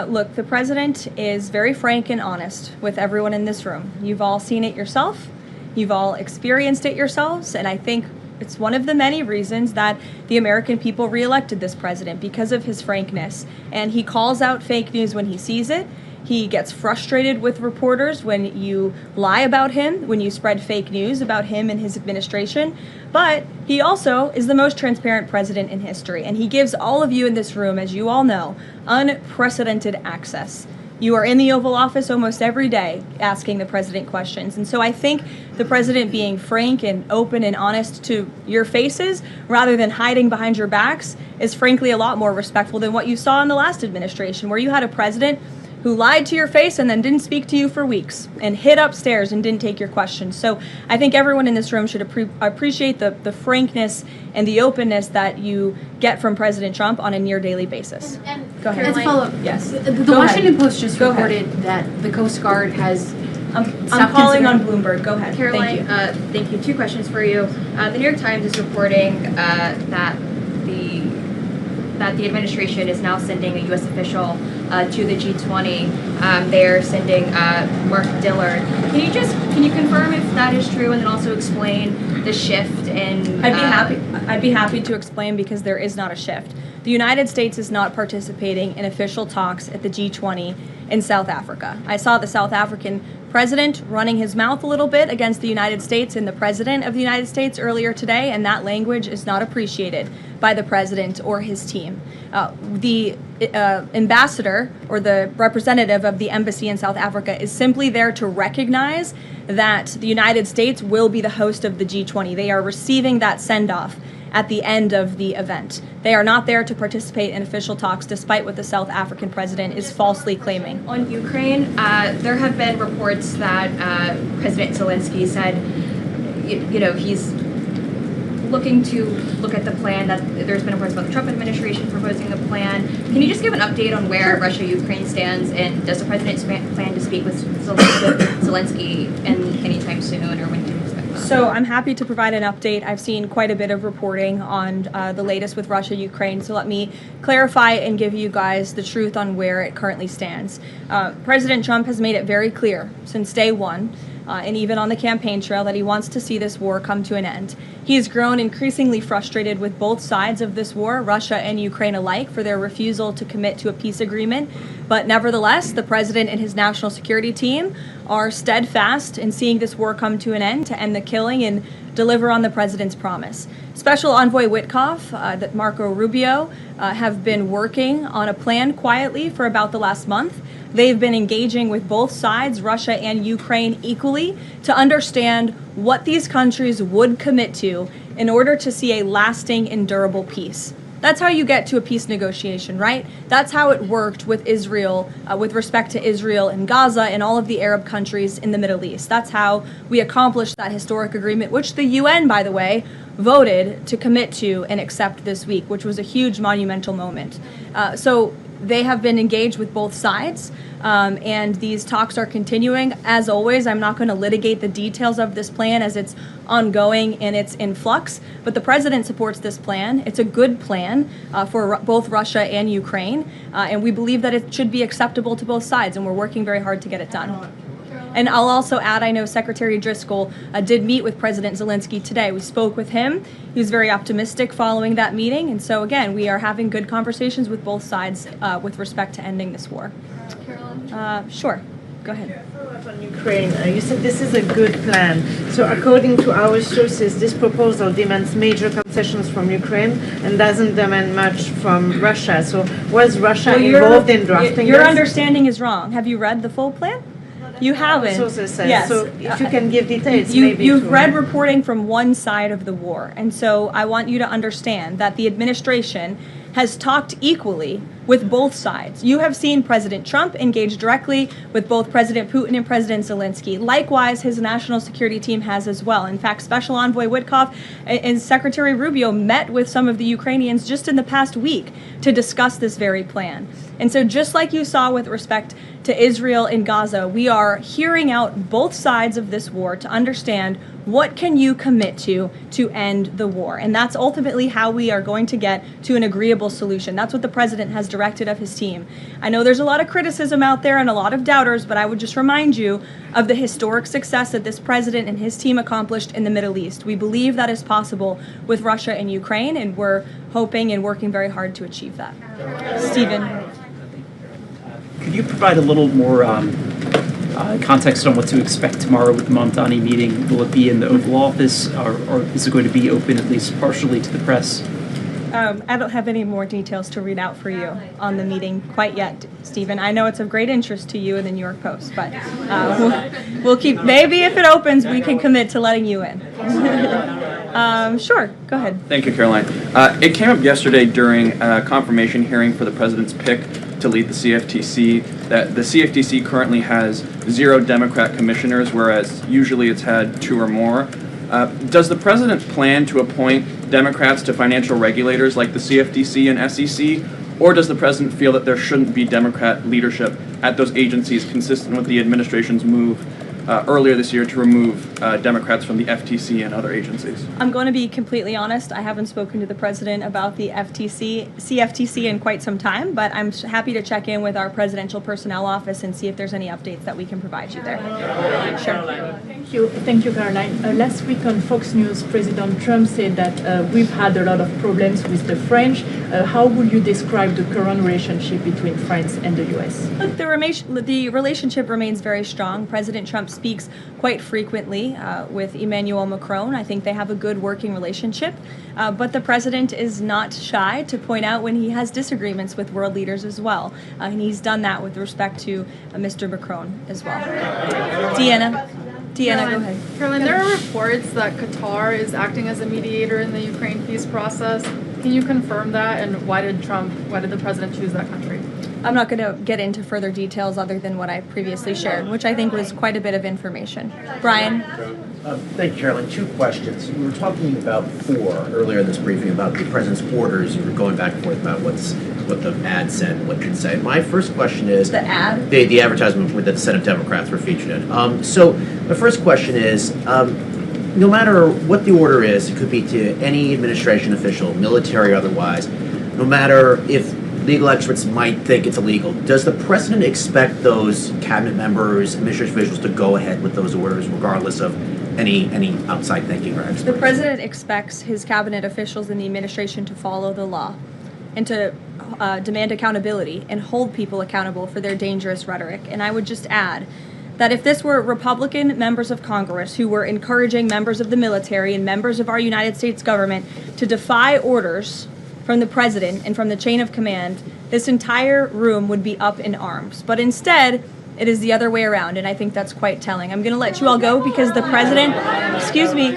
Look, the president is very frank and honest with everyone in this room. You've all seen it yourself. You've all experienced it yourselves, and I think it's one of the many reasons that the American people reelected this president, because of his frankness. And he calls out fake news when he sees it. He gets frustrated with reporters when you lie about him, when you spread fake news about him and his administration. But he also is the most transparent president in history. And he gives all of you in this room, as you all know, unprecedented access. You are in the Oval Office almost every day asking the president questions. And so I think the president being frank and open and honest to your faces rather than hiding behind your backs is frankly a lot more respectful than what you saw in the last administration, where you had a president who lied to your face and then didn't speak to you for weeks and hid upstairs and didn't take your questions. So I think everyone in this room should appreciate the frankness and the openness that you get from President Trump on a near daily basis. Go ahead. As a follow-up, yes. The Washington Post just reported that the Coast Guard has... I'm calling on Bloomberg. Go ahead. Karoline, thank you. 2 questions for you. The New York Times is reporting that the administration is now sending a U.S. official to the G20. They're sending Mark Dillard. Can you confirm if that is true, and then also explain the shift in? I'd be happy to explain, because there is not a shift. The United States is not participating in official talks at the G20 in South Africa. I saw the South African president running his mouth a little bit against the United States and the president of the United States earlier today, and that language is not appreciated by the president or his team. The ambassador or the representative of the embassy in South Africa is simply there to recognize that the United States will be the host of the G20. They are receiving that send-off at the end of the event. They are not there to participate in official talks, despite what the South African president is falsely claiming. On Ukraine, there have been reports that President Zelensky said, he's looking to look at the plan, that there's been reports about the Trump administration proposing a plan. Can you just give an update on where Russia-Ukraine stands, and does the president plan to speak with Zelensky anytime soon, or when can you expect that? So I'm happy to provide an update. I've seen quite a bit of reporting on the latest with Russia-Ukraine, so let me clarify and give you guys the truth on where it currently stands. President Trump has made it very clear since day one, and even on the campaign trail, that he wants to see this war come to an end. He has grown increasingly frustrated with both sides of this war, Russia and Ukraine alike, for their refusal to commit to a peace agreement. But nevertheless, the president and his national security team are steadfast in seeing this war come to an end, to end the killing and deliver on the president's promise. Special Envoy Witkoff, that Marco Rubio, have been working on a plan quietly for about the last month. They've been engaging with both sides, Russia and Ukraine, equally to understand what these countries would commit to in order to see a lasting and durable peace. That's how you get to a peace negotiation, right? That's how it worked with Israel, with respect to Israel and Gaza and all of the Arab countries in the Middle East. That's how we accomplished that historic agreement, which the UN, by the way, voted to commit to and accept this week, which was a huge monumental moment. So they have been engaged with both sides, and these talks are continuing. As always, I'm not going to litigate the details of this plan as it's ongoing and it's in flux, but the president supports this plan. It's a good plan for both Russia and Ukraine, and we believe that it should be acceptable to both sides, and we're working very hard to get it done. And I'll also add, I know Secretary Driscoll did meet with President Zelensky today. We spoke with him. He was very optimistic following that meeting. And so, again, we are having good conversations with both sides with respect to ending this war. Sure. Go ahead. On Ukraine, you said this is a good plan. So according to our sources, this proposal demands major concessions from Ukraine and doesn't demand much from Russia. So was Russia involved in drafting Your this? understanding is wrong. Have you read the full plan? You haven't. Sources said. Yes. So if you can give details, You've read reporting from one side of the war. And so I want you to understand that the administration has talked equally with both sides. You have seen President Trump engage directly with both President Putin and President Zelensky. Likewise, his national security team has as well. In fact, Special Envoy Witkoff and Secretary Rubio met with some of the Ukrainians just in the past week to discuss this very plan. And so just like you saw with respect to Israel and Gaza, we are hearing out both sides of this war to understand what can you commit to end the war. And that's ultimately how we are going to get to an agreeable solution. That's what the president has directed of his team. I know there's a lot of criticism out there and a lot of doubters, but I would just remind you of the historic success that this president and his team accomplished in the Middle East. We believe that is possible with Russia and Ukraine, and we're hoping and working very hard to achieve that. Stephen. Could you provide a little more context on what to expect tomorrow with the Mamdani meeting? Will it be in the Oval Office, or is it going to be open at least partially to the press? I don't have any more details to read out for you on the meeting quite yet, Stephen. I know it's of great interest to you in the New York Post, but we'll keep, maybe if it opens, we can commit to letting you in. Sure, go ahead. Thank you, Caroline. It came up yesterday during a confirmation hearing for the president's pick to lead the CFTC that the CFTC currently has 0 Democrat commissioners, whereas usually it's had 2 or more. Does the president plan to appoint Democrats to financial regulators like the CFTC and SEC, or does the president feel that there shouldn't be Democrat leadership at those agencies, consistent with the administration's move earlier this year to remove Democrats from the FTC and other agencies? I'm going to be completely honest. I haven't spoken to the president about the CFTC in quite some time, but I'm happy to check in with our presidential personnel office and see if there's any updates that we can provide you there. Sure. Thank you, Caroline. Last week on Fox News, President Trump said that we've had a lot of problems with the French. How would you describe the current relationship between France and the U.S.? Look, the relationship remains very strong. President Trump speaks quite frequently with Emmanuel Macron. I think they have a good working relationship, but the president is not shy to point out when he has disagreements with world leaders as well, and he's done that with respect to Mr. Macron as well. Deanna, go ahead. Caroline, there are reports that Qatar is acting as a mediator in the Ukraine peace process. Can you confirm that, and why did the president choose that country? I'm not going to get into further details other than what I previously shared, which I think was quite a bit of information. Brian? Thank you, Caroline. 2 questions. We were talking about 4 earlier in this briefing about the president's orders. You were going back and forth about what the ad said and what it didn't say. My first question is... The ad? The advertisement that the Senate Democrats were featured in. So the first question is, no matter what the order is, it could be to any administration official, military or otherwise, no matter if legal experts might think it's illegal, does the president expect those cabinet members, administration officials to go ahead with those orders regardless of any outside thinking or experts? The president expects his cabinet officials in the administration to follow the law and to demand accountability and hold people accountable for their dangerous rhetoric. And I would just add that if this were Republican members of Congress who were encouraging members of the military and members of our United States government to defy orders from the president and from the chain of command, this entire room would be up in arms. But instead, it is the other way around, and I think that's quite telling. I'm going to let you all go because the president, excuse me,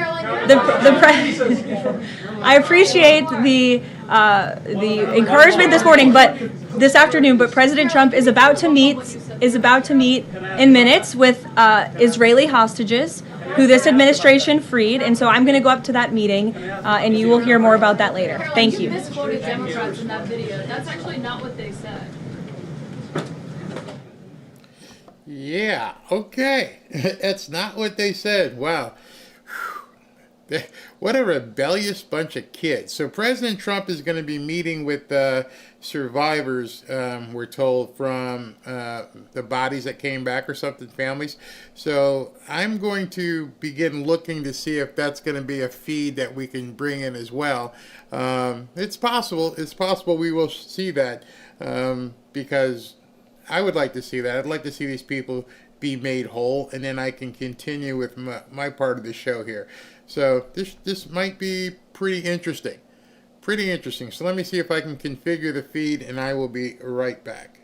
I appreciate the encouragement this afternoon, but President Trump is about to meet in minutes with Israeli hostages who this administration freed, and so I'm going to go up to that meeting, and you will hear more about that later. Thank you. You misquoted Democrats in that video. That's actually not what they said. Yeah, okay. That's not what they said. Wow. What a rebellious bunch of kids. So President Trump is going to be meeting with survivors, we're told, from the bodies that came back or something, families. So I'm going to begin looking to see if that's going to be a feed that we can bring in as well. It's possible. It's possible we will see that because I would like to see that. I'd like to see these people be made whole, and then I can continue with my part of the show here. So this might be pretty interesting. Pretty interesting. So let me see if I can configure the feed, and I will be right back.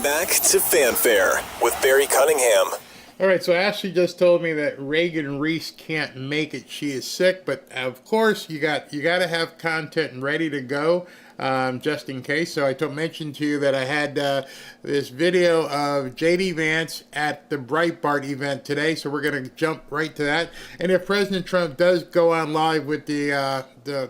Back to Fanfare with Barry Cunningham. All right, so Ashley just told me that Reagan Reese can't make it. She is sick, but of course you got to have content ready to go just in case. So I mentioned to you that I had this video of J.D. Vance at the Breitbart event today, so we're going to jump right to that. And if President Trump does go on live with the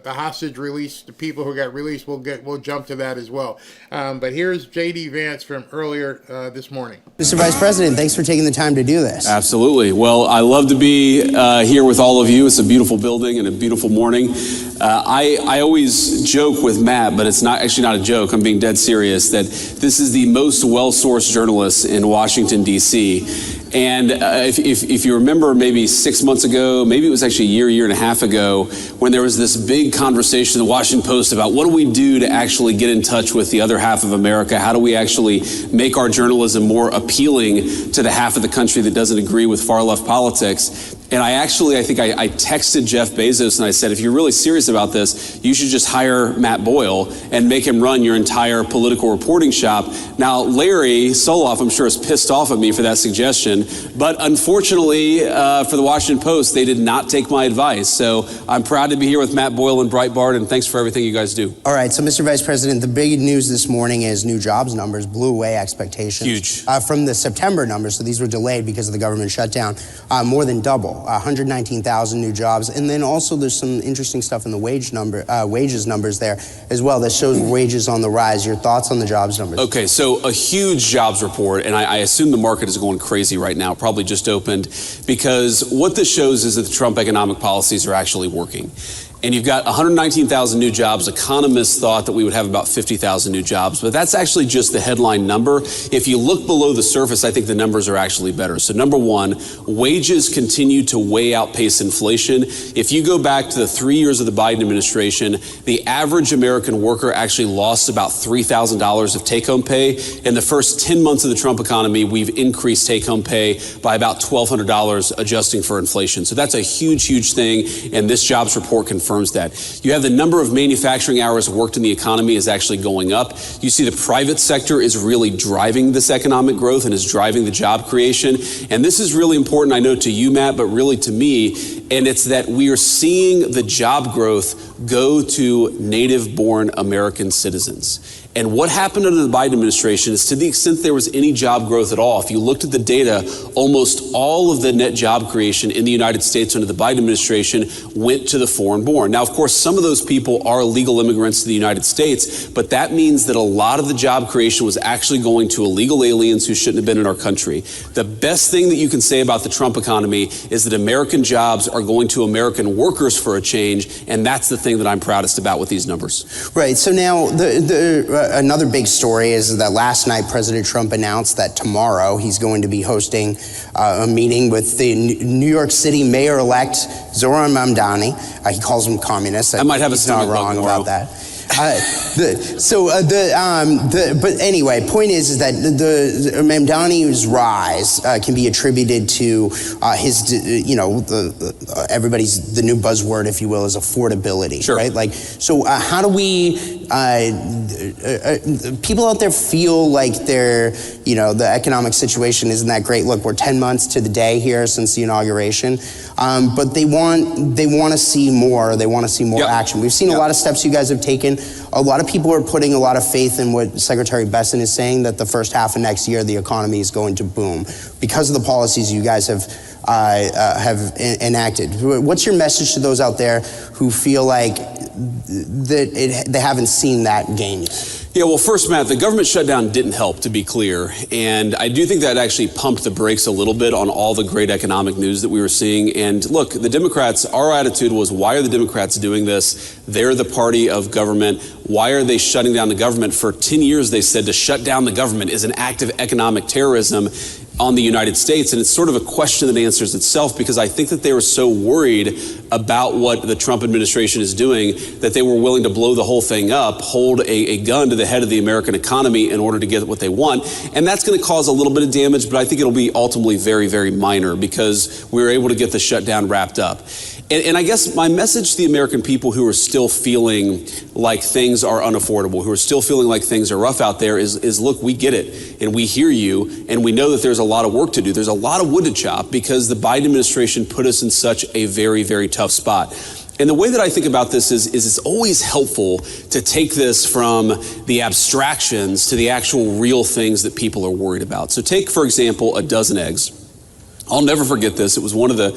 hostage release, the people who got released, we'll jump to that as well. But here's J.D. Vance from earlier this morning. Mr. Vice President, thanks for taking the time to do this. Absolutely. Well, I love to be here with all of you. It's a beautiful building and a beautiful morning. I always joke with Matt, but it's actually not a joke. I'm being dead serious that this is the most well-sourced journalist in Washington, D.C. And if you remember maybe 6 months ago, maybe it was actually a year and a half ago, when there was this big conversation in the Washington Post about what do we do to actually get in touch with the other half of America? How do we actually make our journalism more appealing to the half of the country that doesn't agree with far-left politics? And I think I texted Jeff Bezos and I said, if you're really serious about this, you should just hire Matt Boyle and make him run your entire political reporting shop. Now, Larry Soloff, I'm sure, is pissed off at me for that suggestion. But unfortunately, for the Washington Post, they did not take my advice. So I'm proud to be here with Matt Boyle and Breitbart, and thanks for everything you guys do. All right, so Mr. Vice President, the big news this morning is new jobs numbers blew away expectations. Huge. From the September numbers, so these were delayed because of the government shutdown, more than double. 119,000 new jobs, and then also there's some interesting stuff in the wages numbers there as well that shows wages on the rise. Your thoughts on the jobs numbers? Okay, so a huge jobs report, and I assume the market is going crazy right now, probably just opened, because what this shows is that the Trump economic policies are actually working. And you've got 119,000 new jobs. Economists thought that we would have about 50,000 new jobs, but that's actually just the headline number. If you look below the surface, I think the numbers are actually better. So number one, wages continue to way outpace inflation. If you go back to the 3 years of the Biden administration, the average American worker actually lost about $3,000 of take-home pay. In the first 10 months of the Trump economy, we've increased take-home pay by about $1,200, adjusting for inflation. So that's a huge, huge thing, and this jobs report confirms that. You have the number of manufacturing hours worked in the economy is actually going up. You see the private sector is really driving this economic growth and is driving the job creation. And this is really important, I know, to you, Matt, but really to me. and it's that we are seeing the job growth go to native-born American citizens. And what happened under the Biden administration is, to the extent there was any job growth at all, if you looked at the data, almost all of the net job creation in the United States under the Biden administration went to the foreign-born. Now, of course, some of those people are legal immigrants to the United States, but that means that a lot of the job creation was actually going to illegal aliens who shouldn't have been in our country. The best thing that you can say about the Trump economy is that American jobs are going to American workers for a change, and that's the thing that I'm proudest about with these numbers. Right. So now another big story is that last night President Trump announced that tomorrow he's going to be hosting a meeting with the New York City Mayor-elect Zohran Mamdani. He calls him communist. I might have a stomach bug wrong about that. But anyway, point is that the Mamdani's rise can be attributed to his, everybody's, the new buzzword, if you will, is affordability, sure. Right? Like, so how do we, people out there feel like the economic situation isn't that great. Look, we're 10 months to the day here since the inauguration, but they want to see more. They want to see more action. We've seen a lot of steps you guys have taken. A lot of people are putting a lot of faith in what Secretary Besson is saying, that the first half of next year the economy is going to boom because of the policies you guys have enacted. What's your message to those out there who feel like they haven't seen that gain yet? Yeah, well, first, Matt, the government shutdown didn't help, to be clear. And I do think that actually pumped the brakes a little bit on all the great economic news that we were seeing. And look, the Democrats, our attitude was, why are the Democrats doing this? They're the party of government. Why are they shutting down the government? For 10 years, they said to shut down the government is an act of economic terrorism on the United States. And it's sort of a question that answers itself, because I think that they were so worried about what the Trump administration is doing that they were willing to blow the whole thing up, hold a gun to the head of the American economy in order to get what they want. And that's going to cause a little bit of damage, but I think it'll be ultimately very, very minor, because we were able to get the shutdown wrapped up. And I guess my message to the American people who are still feeling like things are unaffordable, who are still feeling like things are rough out there is look, we get it, and we hear you, and we know that there's a lot of work to do. There's a lot of wood to chop, because the Biden administration put us in such a very, very tough spot. And the way that I think about this is it's always helpful to take this from the abstractions to the actual real things that people are worried about. So take, for example, a dozen eggs. I'll never forget this. It was one of the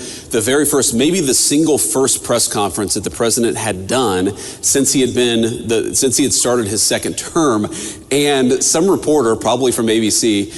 very first, maybe the single first press conference that the president had done since he had started his second term. And some reporter, probably from ABC,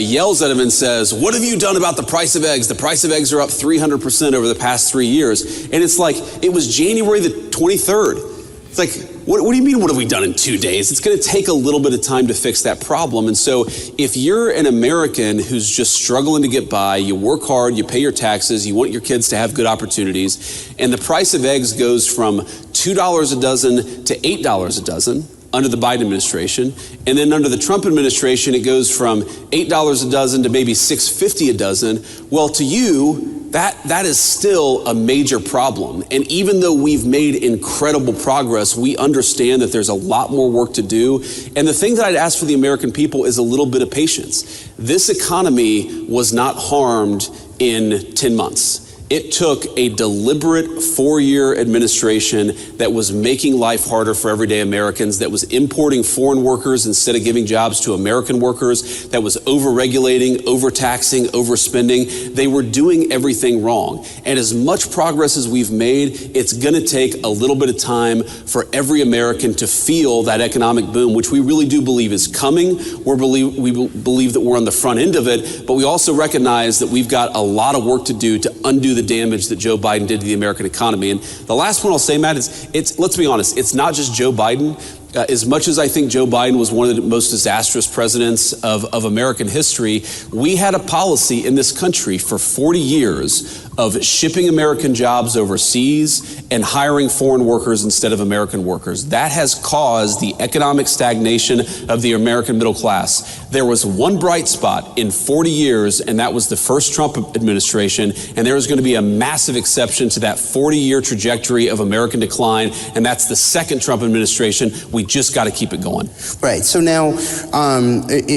yells at him and says, "What have you done about the price of eggs? The price of eggs are up 300% over the past 3 years." And it's like, it was January the 23rd. It's like, what do you mean, what have we done in 2 days? It's going to take a little bit of time to fix that problem. And so if you're an American who's just struggling to get by, you work hard, you pay your taxes, you want your kids to have good opportunities, and the price of eggs goes from $2 a dozen to $8 a dozen under the Biden administration, and then under the Trump administration, it goes from $8 a dozen to maybe $6.50 a dozen. Well, to you, that is still a major problem. And even though we've made incredible progress, we understand that there's a lot more work to do. And the thing that I'd ask for the American people is a little bit of patience. This economy was not harmed in 10 months. It took a deliberate 4-year administration that was making life harder for everyday Americans, that was importing foreign workers instead of giving jobs to American workers, that was over-regulating, overtaxing, overspending. They were doing everything wrong. And as much progress as we've made, it's going to take a little bit of time for every American to feel that economic boom, which we really do believe is coming. We believe that we're on the front end of it, but we also recognize that we've got a lot of work to do to undo the damage that Joe Biden did to the American economy. And the last one I'll say, Matt, is let's be honest, it's not just Joe Biden. As much as I think Joe Biden was one of the most disastrous presidents of American history, we had a policy in this country for 40 years of shipping American jobs overseas and hiring foreign workers instead of American workers. That has caused the economic stagnation of the American middle class. There was one bright spot in 40 years, and that was the first Trump administration, and there is going to be a massive exception to that 40-year trajectory of American decline, and that's the second Trump administration. We just got to keep it going. Right. So now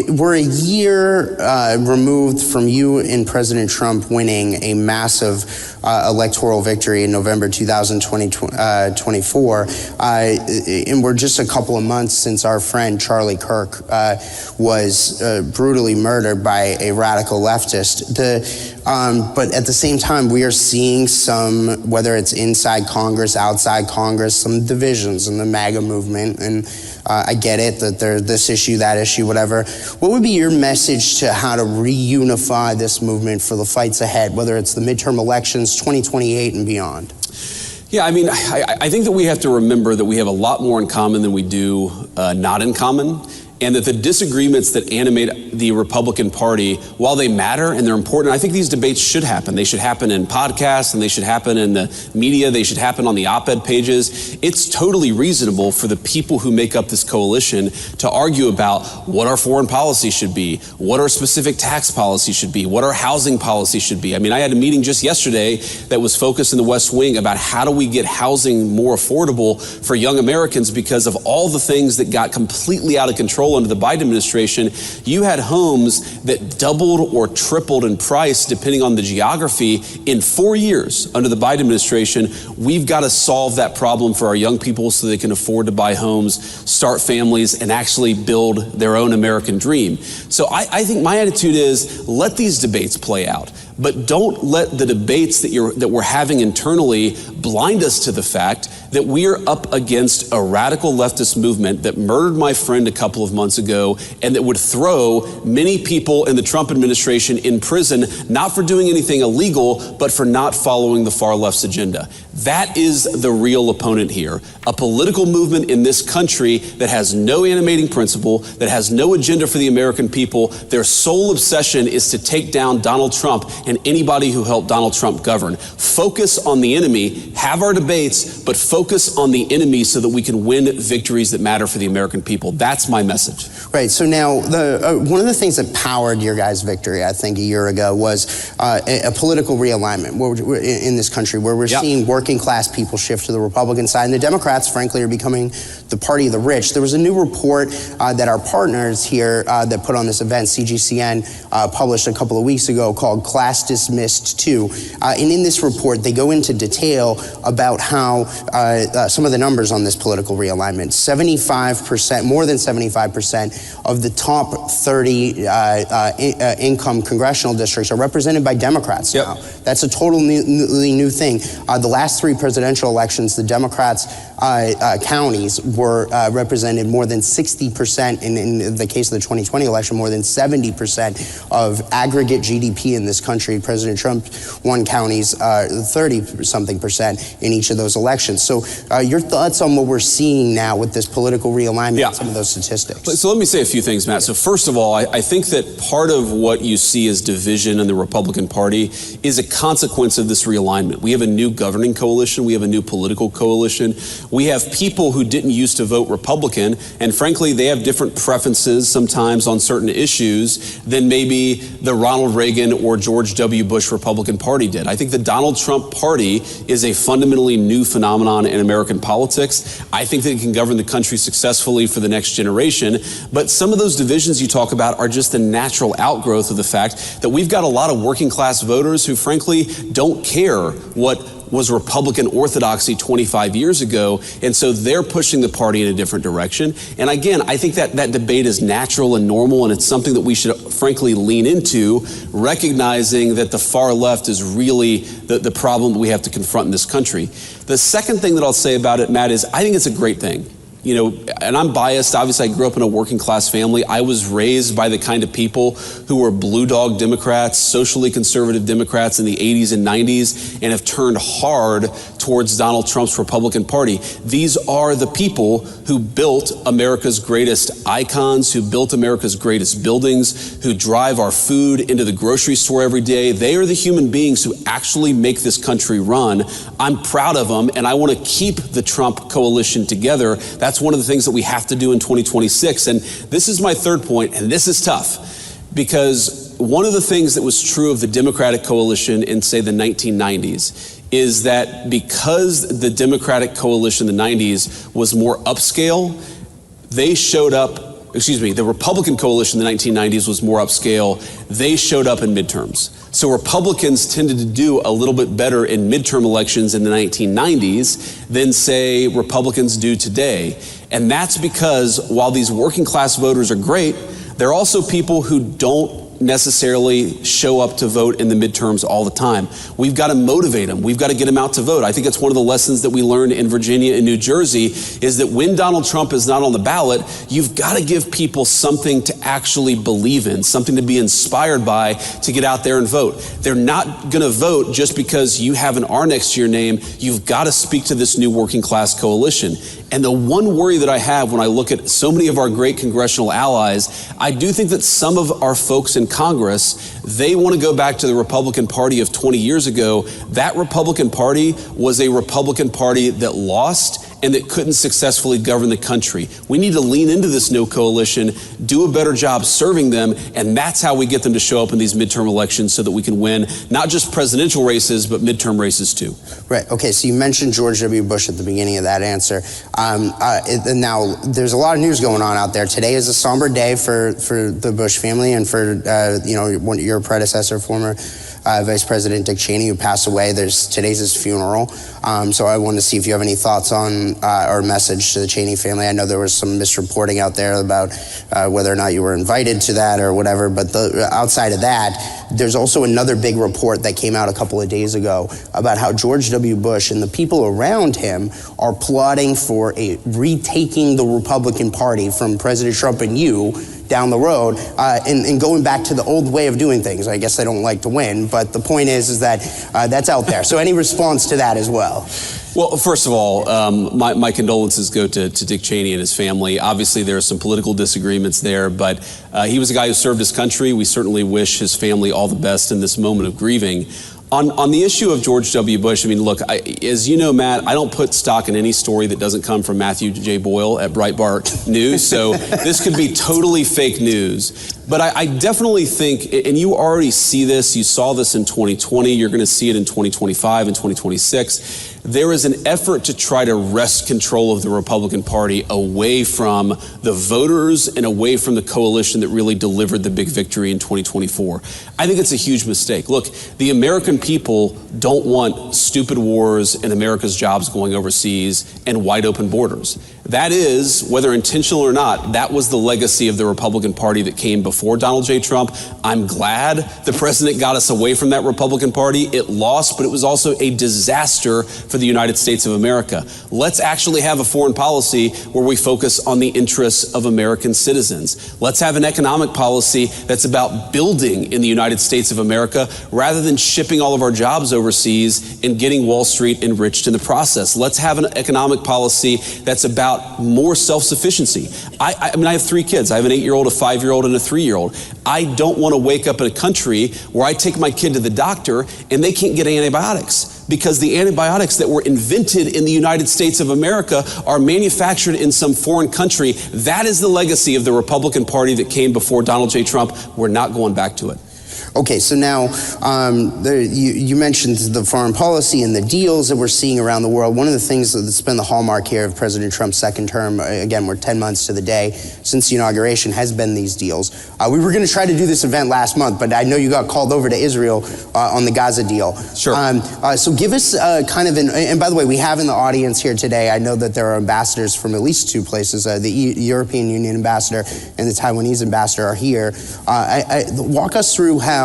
we're a year removed from you and President Trump winning a massive electoral victory in November 2024, and we're just a couple of months since our friend Charlie Kirk was brutally murdered by a radical leftist. But at the same time, we are seeing some, whether it's inside Congress, outside Congress, some divisions in the MAGA movement, and I get it that there's this issue, that issue, whatever. What would be your message to how to reunify this movement for the fights ahead, whether it's the midterm elections, 2028 and beyond? Yeah, I mean, I think that we have to remember that we have a lot more in common than we do not in common. And that the disagreements that animate the Republican Party, while they matter and they're important, I think these debates should happen. They should happen in podcasts and they should happen in the media. They should happen on the op-ed pages. It's totally reasonable for the people who make up this coalition to argue about what our foreign policy should be, what our specific tax policy should be, what our housing policy should be. I mean, I had a meeting just yesterday that was focused in the West Wing about how do we get housing more affordable for young Americans because of all the things that got completely out of control under the Biden administration. You had homes that doubled or tripled in price depending on the geography in 4 years under the Biden administration. We've got to solve that problem for our young people so they can afford to buy homes, start families, and actually build their own American dream. So I think my attitude is let these debates play out. But don't let the debates that we're having internally blind us to the fact that we are up against a radical leftist movement that murdered my friend a couple of months ago and that would throw many people in the Trump administration in prison, not for doing anything illegal, but for not following the far left's agenda. That is the real opponent here. A political movement in this country that has no animating principle, that has no agenda for the American people. Their sole obsession is to take down Donald Trump and anybody who helped Donald Trump govern. Focus on the enemy, have our debates, but focus on the enemy so that we can win victories that matter for the American people. That's my message. Right. So now, one of the things that powered your guys' victory, I think, a year ago was a political realignment in this country where we're seeing working class people shift to the Republican side, and the Democrats, frankly, are becoming the party of the rich. There was a new report that our partners here that put on this event, CGCN, published a couple of weeks ago called Class Dismissed 2. And in this report, they go into detail about how some of the numbers on this political realignment. 75%, more than 75% of the top 30 income congressional districts are represented by Democrats now. That's a totally new thing. The last 3 presidential elections, the Democrats' counties were represented more than 60%, in the case of the 2020 election, more than 70% of aggregate GDP in this country. President Trump won counties 30-something% in each of those elections. So your thoughts on what we're seeing now with this political realignment and some of those statistics? So let me say a few things, Matt. So first of all, I think that part of what you see as division in the Republican Party is a consequence of this realignment. We have a new governing coalition. We have a new political coalition. We have people who didn't used to vote Republican, and frankly, they have different preferences sometimes on certain issues than maybe the Ronald Reagan or George W. Bush Republican Party did. I think the Donald Trump Party is a fundamentally new phenomenon in American politics. I think that it can govern the country successfully for the next generation, but some of those divisions you talk about are just the natural outgrowth of the fact that we've got a lot of working class voters who frankly don't care what was Republican orthodoxy 25 years ago, and so they're pushing the party in a different direction. And again, I think that debate is natural and normal, and it's something that we should frankly lean into, recognizing that the far left is really the problem that we have to confront in this country. The second thing that I'll say about it, Matt, is I think it's a great thing. You know, and I'm biased. Obviously, I grew up in a working class family. I was raised by the kind of people who were blue dog Democrats, socially conservative Democrats in the 80s and 90s, and have turned hard towards Donald Trump's Republican Party. These are the people who built America's greatest icons, who built America's greatest buildings, who drive our food into the grocery store every day. They are the human beings who actually make this country run. I'm proud of them, and I want to keep the Trump coalition together. That's one of the things that we have to do in 2026. And this is my third point, and this is tough, because one of the things that was true of the Democratic coalition in, say, the 1990s is that because the Democratic coalition in the 90s was more upscale, they showed up, the Republican coalition in the 1990s was more upscale, they showed up in midterms. So Republicans tended to do a little bit better in midterm elections in the 1990s than, say, Republicans do today. And that's because while these working class voters are great, they're also people who don't necessarily show up to vote in the midterms all the time. We've got to motivate them. We've got to get them out to vote. I think it's one of the lessons that we learned in Virginia and New Jersey is that when Donald Trump is not on the ballot, you've got to give people something to actually believe in, something to be inspired by to get out there and vote. They're not going to vote just because you have an R next to your name. You've got to speak to this new working class coalition. And the one worry that I have when I look at so many of our great congressional allies, I do think that some of our folks in Congress, they want to go back to the Republican Party of 20 years ago. That Republican Party was a Republican Party that lost and that couldn't successfully govern the country. We need to lean into this new coalition, do a better job serving them, and that's how we get them to show up in these midterm elections so that we can win not just presidential races, but midterm races too. Right, okay, so you mentioned George W. Bush at the beginning of that answer. Now, there's a lot of news going on out there. Today is a somber day for the Bush family and for your predecessor, former Vice President Dick Cheney, who passed away. Today's his funeral. So I wanted to see if you have any thoughts on or message to the Cheney family. I know there was some misreporting out there about whether or not you were invited to that or whatever, but outside of that, there's also another big report that came out a couple of days ago about how George W. Bush and the people around him are plotting for retaking the Republican Party from President Trump and you down the road, and going back to the old way of doing things. I guess they don't like to win, but the point is that that's out there. So any response to that as well? Well, first of all, my condolences go to Dick Cheney and his family. Obviously, there are some political disagreements there, but he was a guy who served his country. We certainly wish his family all the best in this moment of grieving. On the issue of George W. Bush, I mean, look, as you know, Matt, I don't put stock in any story that doesn't come from Matthew J. Boyle at Breitbart News, so this could be totally fake news. But I definitely think, and you already see this, you saw this in 2020, you're going to see it in 2025 and 2026, there is an effort to try to wrest control of the Republican Party away from the voters and away from the coalition that really delivered the big victory in 2024. I think it's a huge mistake. Look, the American people don't want stupid wars and America's jobs going overseas and wide open borders. That is, whether intentional or not, that was the legacy of the Republican Party that came before Donald J. Trump. I'm glad the president got us away from that Republican Party. It lost, but it was also a disaster for the United States of America. Let's actually have a foreign policy where we focus on the interests of American citizens. Let's have an economic policy that's about building in the United States of America rather than shipping all of our jobs overseas and getting Wall Street enriched in the process. Let's have an economic policy that's about more self-sufficiency. I mean, I have 3 kids. I have an 8-year-old, a 5-year-old, and a 3-year-old. I don't want to wake up in a country where I take my kid to the doctor and they can't get antibiotics, because the antibiotics that were invented in the United States of America are manufactured in some foreign country. That is the legacy of the Republican Party that came before Donald J. Trump. We're not going back to it. Okay, so now you mentioned the foreign policy and the deals that we're seeing around the world. One of the things that's been the hallmark here of President Trump's second term, again, we're 10 months to the day since the inauguration, has been these deals. We were going to try to do this event last month, but I know you got called over to Israel on the Gaza deal. Sure. So give us kind of and by the way, we have in the audience here today, I know that there are ambassadors from at least 2 places. The European Union ambassador and the Taiwanese ambassador are here. Walk us through how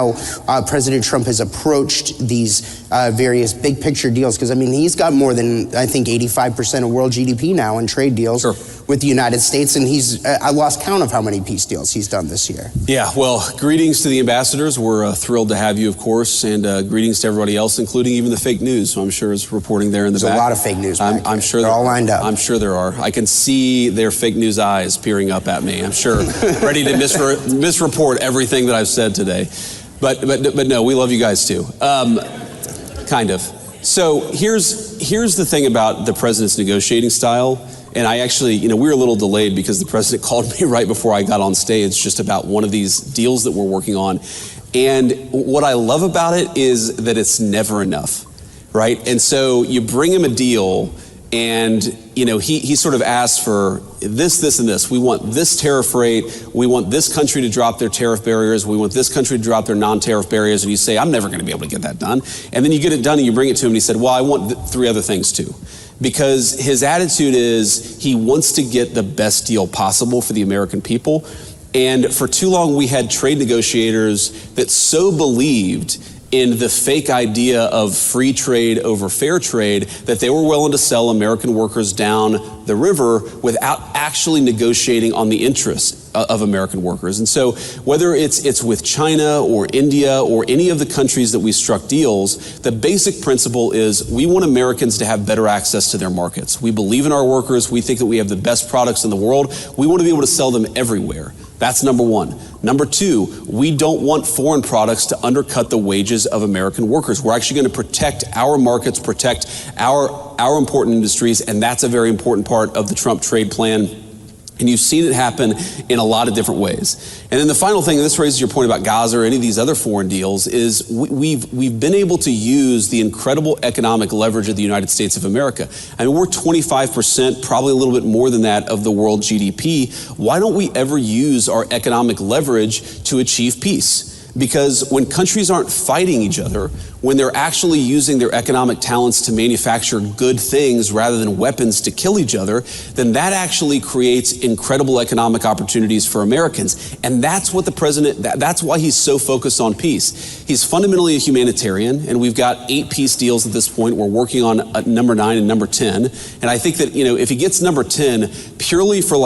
President Trump has approached these various big picture deals, because I mean, he's got more than, I think, 85% of world GDP now in trade deals with the United States, and I lost count of how many peace deals he's done this year. Yeah, well, greetings to the ambassadors. We're thrilled to have you, of course, and greetings to everybody else, including even the fake news, who I'm sure is reporting there in the back. There's a lot of fake news. I'm sure they're all lined up. I'm sure there are. I can see their fake news eyes peering up at me. I'm sure, ready to misreport everything that I've said today. But no, we love you guys too. Kind of. So here's the thing about the president's negotiating style. And I actually, we were a little delayed because the president called me right before I got on stage just about one of these deals that we're working on. And what I love about it is that it's never enough, right? And so you bring him a deal and, he sort of asks for this, and this. We want this tariff rate. We want this country to drop their tariff barriers. We want this country to drop their non-tariff barriers. And you say, I'm never going to be able to get that done. And then you get it done and you bring it to him and he said, well, I want 3 other things too. Because his attitude is he wants to get the best deal possible for the American people. And for too long, we had trade negotiators that so believed in the fake idea of free trade over fair trade that they were willing to sell American workers down the river without actually negotiating on the interests of American workers. And so whether it's with China or India or any of the countries that we struck deals, the basic principle is we want Americans to have better access to their markets. We believe in our workers. We think that we have the best products in the world. We want to be able to sell them everywhere. That's number one. Number two, we don't want foreign products to undercut the wages of American workers. We're actually going to protect our markets, protect our important industries, and that's a very important part of the Trump trade plan. And you've seen it happen in a lot of different ways. And then the final thing, and this raises your point about Gaza or any of these other foreign deals, is we've been able to use the incredible economic leverage of the United States of America. I mean, we're 25%, probably a little bit more than that, of the world GDP. Why don't we ever use our economic leverage to achieve peace? Because when countries aren't fighting each other, when they're actually using their economic talents to manufacture good things rather than weapons to kill each other, then that actually creates incredible economic opportunities for Americans. And that's what the president, that's why he's so focused on peace. He's fundamentally a humanitarian, and we've got 8 peace deals at this point. We're working on number 9 and number 10. And I think that, if he gets number 10 purely for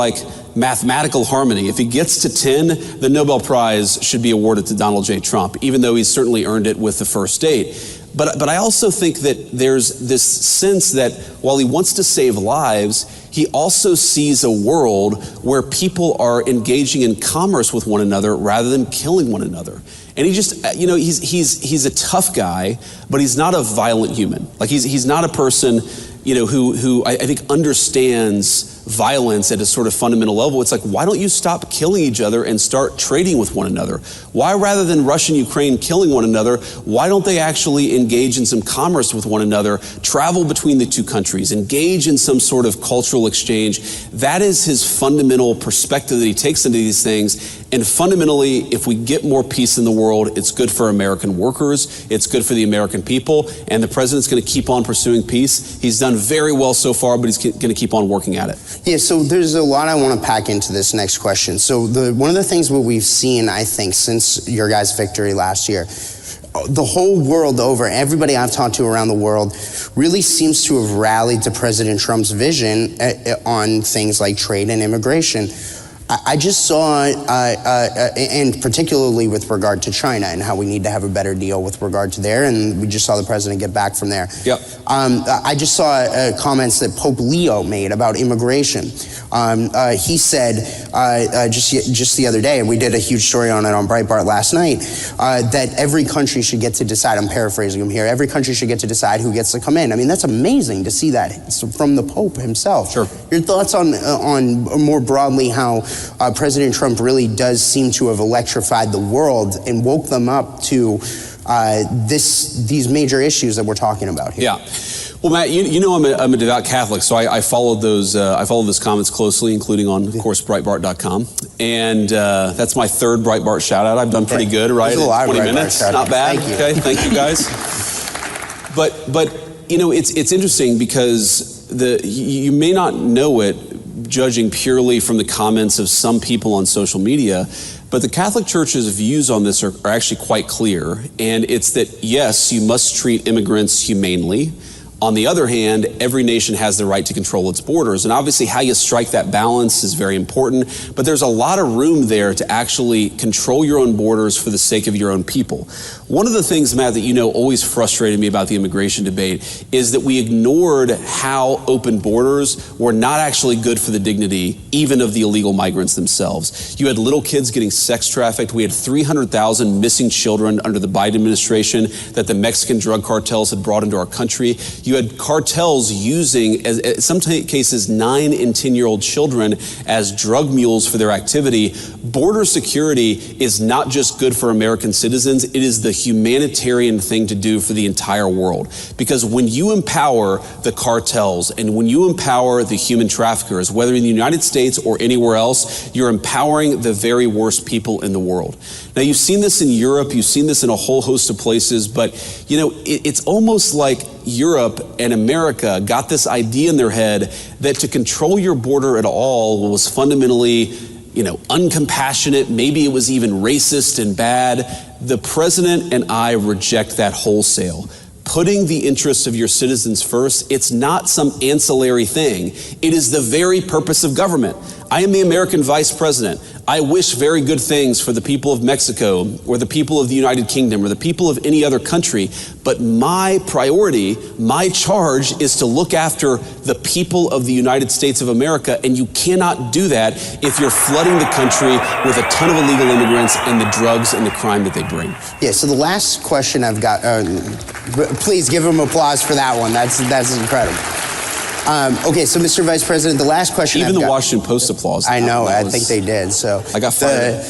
mathematical harmony, if he gets to 10, the Nobel Prize should be awarded to Donald J. Trump, even though he's certainly earned it with the first 8. But I also think that there's this sense that while he wants to save lives, he also sees a world where people are engaging in commerce with one another rather than killing one another. And he just, he's a tough guy, but he's not a violent human. He's not a person, who I think understands violence at a sort of fundamental level. It's why don't you stop killing each other and start trading with one another? Why, rather than Russia and Ukraine killing one another, why don't they actually engage in some commerce with one another, travel between the two countries, engage in some sort of cultural exchange? That is his fundamental perspective that he takes into these things. And fundamentally, if we get more peace in the world, it's good for American workers, it's good for the American people, and the president's going to keep on pursuing peace. He's done very well so far, but he's going to keep on working at it. Yeah, so there's a lot I want to pack into this next question. So one of the things what we've seen, I think, since your guys' victory last year, the whole world over, everybody I've talked to around the world really seems to have rallied to President Trump's vision on things like trade and immigration. I just saw, and particularly with regard to China and how we need to have a better deal with regard to there, and we just saw the president get back from there. Yep. I just saw comments that Pope Leo made about immigration. He said just the other day, and we did a huge story on it on Breitbart last night, that every country should get to decide, I'm paraphrasing him here, every country should get to decide who gets to come in. I mean, that's amazing to see that from the Pope himself. Sure. Your thoughts on more broadly how President Trump really does seem to have electrified the world and woke them up to these major issues that we're talking about here. Yeah. Well, Matt, I'm a devout Catholic, so I followed those comments closely, including on, of course, Breitbart.com. And that's my 3rd Breitbart shout out. I've done pretty good, right? There's a lot 20 of Breitbart minutes, shout-outs. not bad. Thank you. Okay, thank you guys. But it's interesting because you may not know it, judging purely from the comments of some people on social media, but the Catholic Church's views on this are actually quite clear. And it's that, yes, you must treat immigrants humanely, On the other hand, every nation has the right to control its borders. And obviously how you strike that balance is very important, but there's a lot of room there to actually control your own borders for the sake of your own people. One of the things, Matt, that always frustrated me about the immigration debate is that we ignored how open borders were not actually good for the dignity, even of the illegal migrants themselves. You had little kids getting sex trafficked. We had 300,000 missing children under the Biden administration that the Mexican drug cartels had brought into our country. You had cartels using, in some cases, 9 and 10-year-old children as drug mules for their activity. Border security is not just good for American citizens, it is the humanitarian thing to do for the entire world. Because when you empower the cartels and when you empower the human traffickers, whether in the United States or anywhere else, you're empowering the very worst people in the world. Now, you've seen this in Europe, you've seen this in a whole host of places, but it's almost like Europe and America got this idea in their head that to control your border at all was fundamentally, uncompassionate, maybe it was even racist and bad. The president and I reject that wholesale. Putting the interests of your citizens first, it's not some ancillary thing. It is the very purpose of government. I am the American vice president. I wish very good things for the people of Mexico or the people of the United Kingdom or the people of any other country. But my priority, my charge is to look after the people of the United States of America. And you cannot do that if you're flooding the country with a ton of illegal immigrants and the drugs and the crime that they bring. Yeah, so the last question I've got, please give him applause for that one. That's incredible. Okay, so Mr. Vice President, the last question Even the Washington Post applause. I know, I think they did. So I got fired.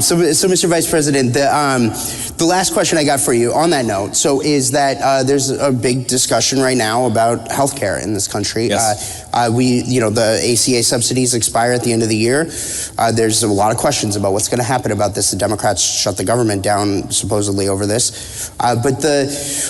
So Mr. Vice President, the last question I got for you on that note, so is that there's a big discussion right now about healthcare in this country. Yes. The ACA subsidies expire at the end of the year. There's a lot of questions about what's going to happen about this. The Democrats shut the government down supposedly over this. But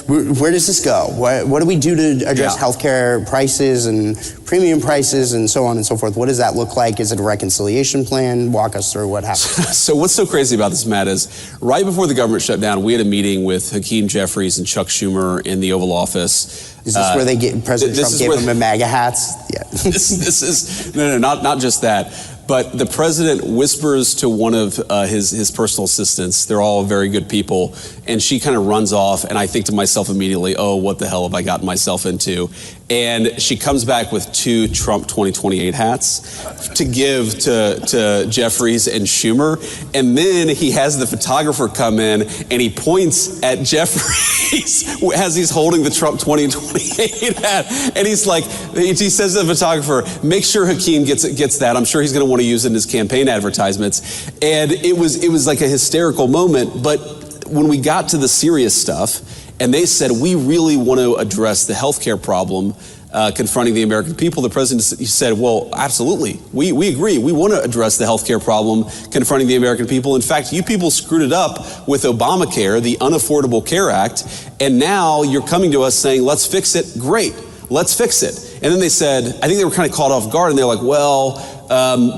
where does this go? What do we do to address healthcare prices and premium prices and so on and so forth? What does that look like? Is it a reconciliation plan? Walk us through what happens. So what's so crazy about this, Matt, is right before the government shut down, we had a meeting with Hakeem Jeffries and Chuck Schumer in the Oval Office. Is this where President Trump gave them the MAGA hats? Yeah. This is not just that. But the president whispers to one of his personal assistants. They're all very good people. And she kind of runs off. And I think to myself immediately, oh, what the hell have I gotten myself into? And she comes back with 2 Trump 2028 hats to give to Jeffries and Schumer. And then he has the photographer come in and he points at Jeffries as he's holding the Trump 2028 hat. And he's like, he says to the photographer, make sure Hakeem gets that. I'm sure he's going to want to use it in his campaign advertisements. And it was like a hysterical moment. But when we got to the serious stuff, and they said, we really want to address the healthcare problem confronting the American people, the president said, well, absolutely. We agree. We want to address the healthcare problem confronting the American people. In fact, you people screwed it up with Obamacare, the Unaffordable Care Act, and now you're coming to us saying, let's fix it. Great. Let's fix it. And then they said, I think they were kind of caught off guard, and they're like, well,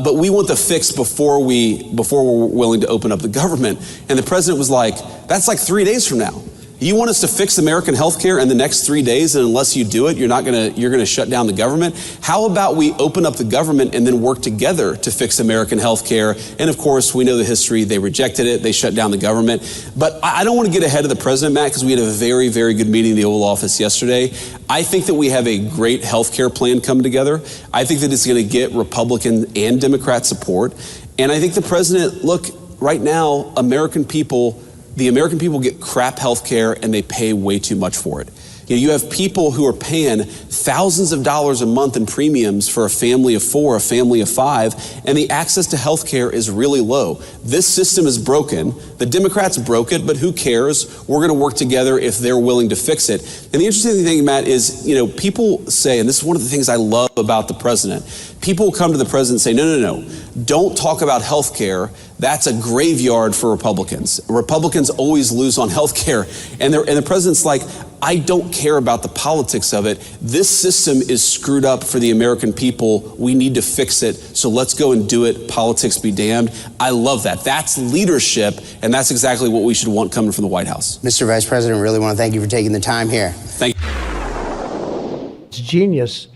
but we want the fix before we're willing to open up the government. And the president was like, that's like 3 days from now. You want us to fix American healthcare in the next 3 days, and unless you do it, you're gonna shut down the government? How about we open up the government and then work together to fix American healthcare? And of course, we know the history. They rejected it. They shut down the government. But I don't want to get ahead of the president, Matt, because we had a very, very good meeting in the Oval Office yesterday. I think that we have a great healthcare plan coming together. I think that it's going to get Republican and Democrat support. And I think the president, look, right now, the American people get crap health care and they pay way too much for it. You have people who are paying thousands of dollars a month in premiums for a family of 4, a family of 5, and the access to health care is really low. This system is broken. The Democrats broke it, but who cares? We're going to work together if they're willing to fix it. And the interesting thing, Matt, is, people say, and this is one of the things I love about the president, people come to the president and say, no, don't talk about health care. That's a graveyard for Republicans. Republicans always lose on health care. And the president's like, I don't care about the politics of it. This system is screwed up for the American people. We need to fix it. So let's go and do it. Politics be damned. I love that. That's leadership. And that's exactly what we should want coming from the White House. Mr. Vice President, really want to thank you for taking the time here. Thank you. It's genius.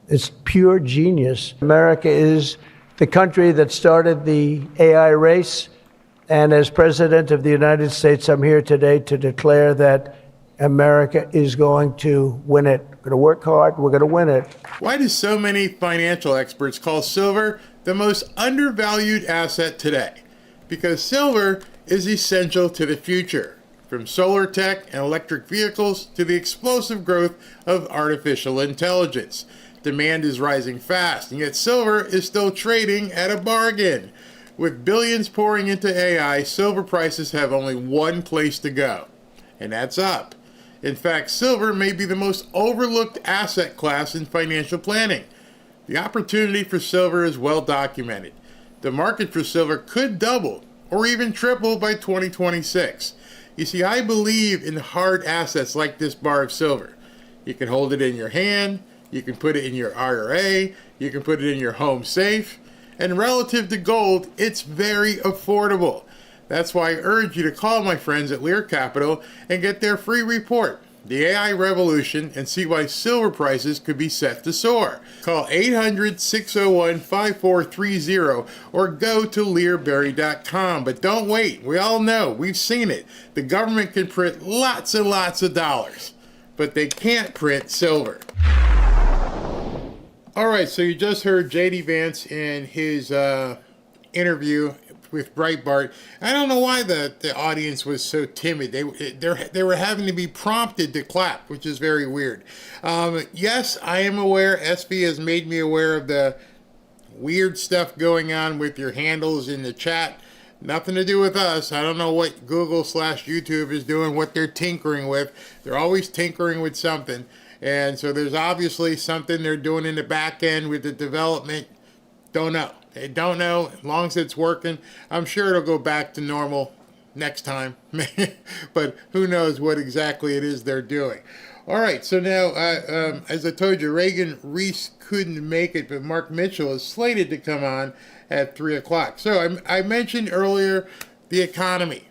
It's pure genius. America is the country that started the AI race. And as President of the United States, I'm here today to declare that America is going to win it. We're going to work hard. We're going to win it. Why do so many financial experts call silver the most undervalued asset today? Because silver is essential to the future, from solar tech and electric vehicles to the explosive growth of artificial intelligence. Demand is rising fast, and yet silver is still trading at a bargain. With billions pouring into AI, silver prices have only one place to go, and that's up. In fact, silver may be the most overlooked asset class in financial planning. The opportunity for silver is well documented. The market for silver could double or even triple by 2026. You see, I believe in hard assets like this bar of silver. You can hold it in your hand, you can put it in your IRA, you can put it in your home safe, and relative to gold, it's very affordable. That's why I urge you to call my friends at Lear Capital and get their free report, The AI Revolution, and see why silver prices could be set to soar. Call 800-601-5430 or go to learberry.com. But don't wait. We all know. We've seen it. The government can print lots and lots of dollars, but they can't print silver. All right, so you just heard J.D. Vance in his interview with Breitbart. I don't know why the audience was so timid. They were having to be prompted to clap, which is very weird. Yes, I am aware. SB has made me aware of the weird stuff going on with your handles in the chat. Nothing to do with us. I don't know what Google/YouTube is doing, what they're tinkering with. They're always tinkering with something. And so there's obviously something they're doing in the back end with the development. Don't know. They don't know. As long as it's working, I'm sure it'll go back to normal next time. But who knows what exactly it is they're doing. All right, so now, as I told you, Reagan Reese couldn't make it, but Mark Mitchell is slated to come on at 3 o'clock. So I mentioned earlier the economy.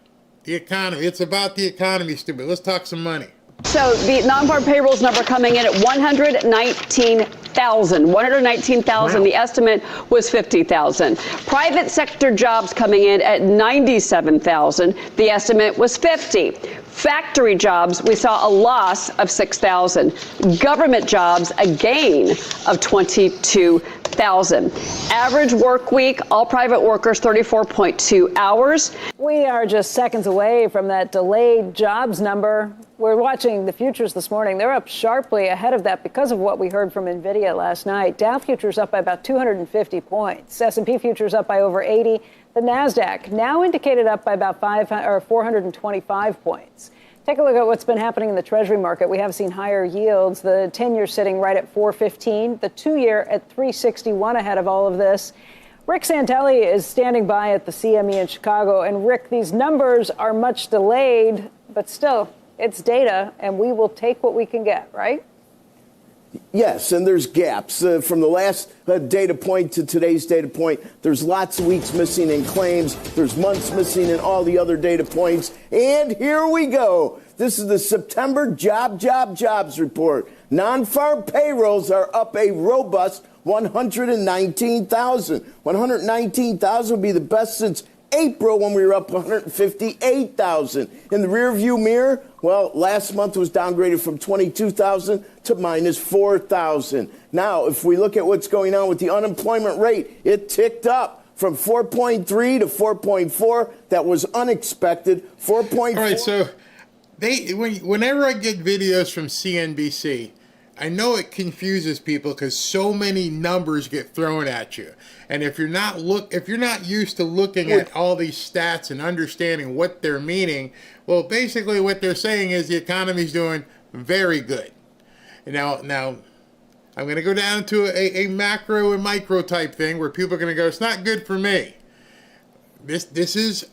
The economy. It's about the economy, stupid. Let's talk some money. So the non-farm payrolls number coming in at 119,000. 119,000. Wow. The estimate was 50,000. Private sector jobs coming in at 97,000. The estimate was 50. Factory jobs, we saw a loss of 6,000. Government jobs, a gain of 22,000. Average work week, all private workers, 34.2 hours. We are just seconds away from that delayed jobs number. We're watching the futures this morning. They're up sharply ahead of that because of what we heard from NVIDIA last night. Dow futures up by about 250 points. S&P futures up by over 80. The NASDAQ now indicated up by about 425 points. Take a look at what's been happening in the Treasury market. We have seen higher yields. The 10-year sitting right at 415. The 2-year at 361 ahead of all of this. Rick Santelli is standing by at the CME in Chicago. And Rick, these numbers are much delayed, but still, it's data, and we will take what we can get, right? Yes, and there's gaps. From the last data point to today's data point, there's lots of weeks missing in claims. There's months missing in all the other data points. And here we go. This is the September jobs report. Non-farm payrolls are up a robust 119,000. 119,000 will be the best since April, when we were up 158,000. In the rearview mirror, well, last month was downgraded from 22,000 to minus 4,000. Now, if we look at what's going on with the unemployment rate, it ticked up from 4.3 to 4.4. That was unexpected. 4.4. All right, so whenever I get videos from CNBC, I know it confuses people because so many numbers get thrown at you. And if you're not used to looking at all these stats and understanding what they're meaning, well, basically what they're saying is the economy's doing very good. And now I'm going to go down to a macro and micro type thing where people are going to go, it's not good for me. This is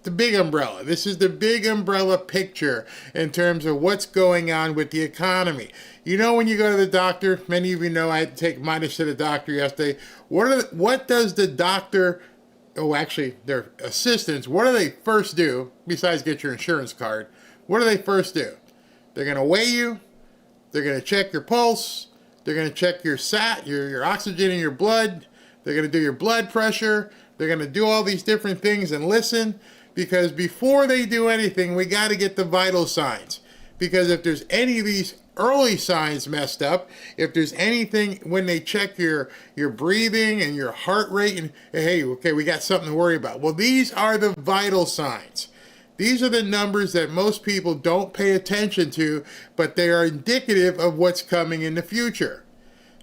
the big umbrella. This is the big umbrella picture in terms of what's going on with the economy. You know, when you go to the doctor, many of you know I had to take minus to the doctor yesterday. What does the doctor, actually their assistants, what do they first do besides get your insurance card? What do they first do? They're going to weigh you, They're going to check your pulse. They're going to check your your oxygen in your blood. They're going to do your blood pressure. They're going to do all these different things and listen, because before they do anything, we got to get the vital signs. Because if there's any of these early signs messed up, if there's anything when they check your breathing and your heart rate, and hey, okay, we got something to worry about. Well, these are the vital signs. These are the numbers that most people don't pay attention to, but they are indicative of what's coming in the future.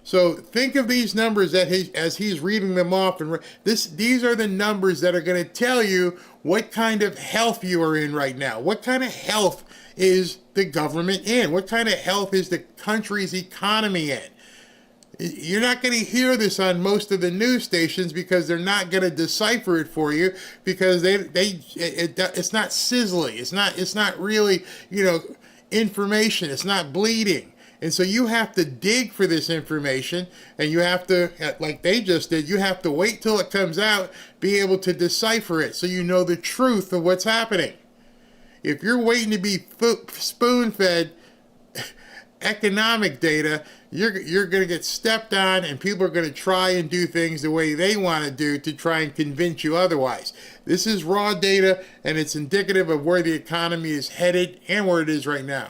So think of these numbers as he's reading them off, and these are the numbers that are going to tell you what kind of health you are in right now. What kind of health is the government in? What kind of health is the country's economy in? You're not going to hear this on most of the news stations because they're not going to decipher it for you, because it's not sizzling. It's not really, information. It's not bleeding. And so you have to dig for this information, and you have to, like they just did, you have to wait till it comes out, be able to decipher it so you know the truth of what's happening. If you're waiting to be spoon-fed economic data, you're going to get stepped on, and people are going to try and do things the way they want to do to try and convince you otherwise. This is raw data, and it's indicative of where the economy is headed and where it is right now.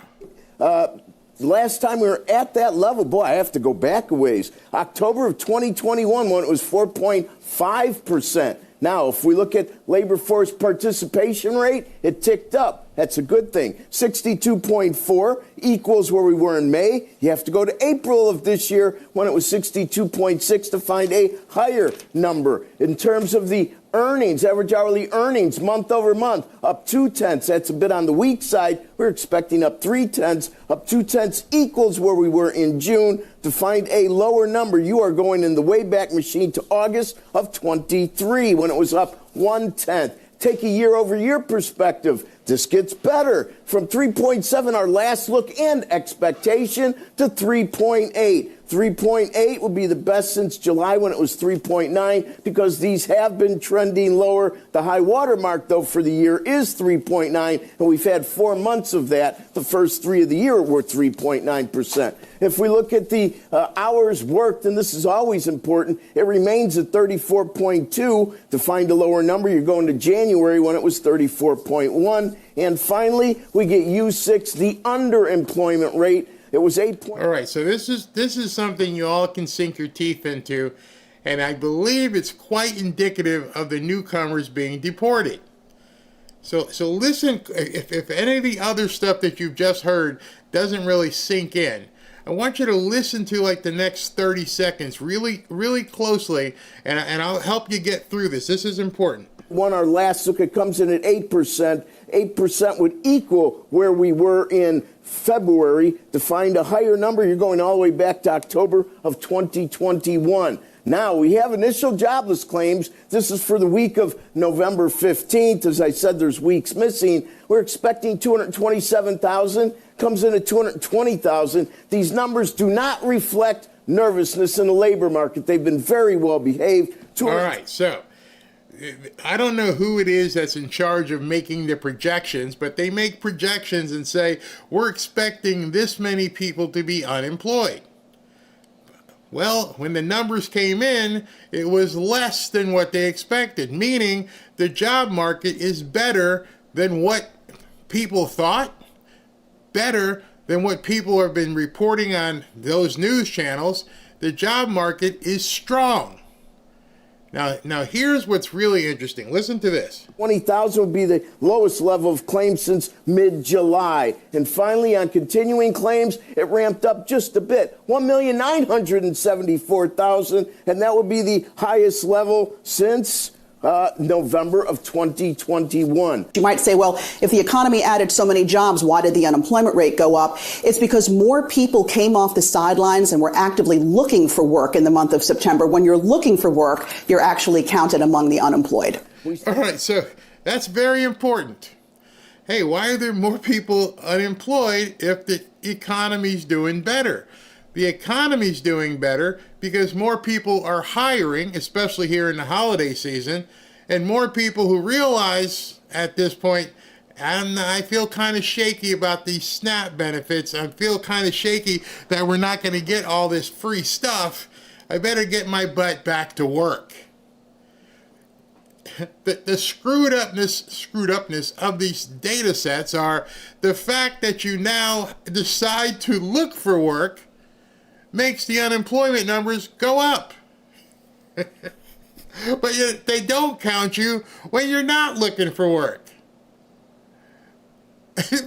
Last time we were at that level, boy, I have to go back a ways. October of 2021, when it was 4.5%. Now, if we look at labor force participation rate, it ticked up. That's a good thing. 62.4 equals where we were in May. You have to go to April of this year when it was 62.6 to find a higher number. In terms of the earnings, average hourly earnings, month over month, up 0.2. That's a bit on the weak side. We're expecting up 0.3. Up 0.2 equals where we were in June. To find a lower number, you are going in the Wayback Machine to August of 23 when it was up 0.1. Take a year-over-year perspective. This gets better. From 3.7, our last look and expectation, to 3.8. 3.8 will be the best since July when it was 3.9, because these have been trending lower. The high water mark, though, for the year is 3.9, and we've had 4 months of that. The first 3 of the year were 3.9%. If we look at the hours worked, and this is always important, it remains at 34.2. To find a lower number, you're going to January when it was 34.1. And finally, we get U6, the underemployment rate. It was 8. All right, so this is something you all can sink your teeth into, and I believe it's quite indicative of the newcomers being deported. So listen, if any of the other stuff that you've just heard doesn't really sink in, I want you to listen to like the next 30 seconds really, really closely, and I'll help you get through this. This is important. Our last look, it comes in at 8%. 8% would equal where we were in February. To find a higher number, you're going all the way back to October of 2021. Now, we have initial jobless claims. This is for the week of November 15th. As I said, there's weeks missing. We're expecting 227,000. Comes in at 220,000. These numbers do not reflect nervousness in the labor market. They've been very well behaved. All right, so I don't know who it is that's in charge of making the projections, but they make projections and say, we're expecting this many people to be unemployed. Well, when the numbers came in, it was less than what they expected, meaning the job market is better than what people thought, better than what people have been reporting on those news channels. The job market is strong. Now here's what's really interesting. Listen to this. 20,000 would be the lowest level of claims since mid-July. And finally, on continuing claims, it ramped up just a bit. 1,974,000, and that would be the highest level since November of 2021. You might say, well, if the economy added so many jobs, why did the unemployment rate go up? It's because more people came off the sidelines and were actively looking for work in the month of September. When you're looking for work, you're actually counted among the unemployed. All right, so that's very important. Hey, why are there more people unemployed if the economy's doing better? The economy's doing better because more people are hiring, especially here in the holiday season, and more people who realize at this point, I feel kind of shaky about these SNAP benefits. I feel kind of shaky that we're not going to get all this free stuff. I better get my butt back to work. The screwed upness of these data sets are the fact that you now decide to look for work makes the unemployment numbers go up. But they don't count you when you're not looking for work.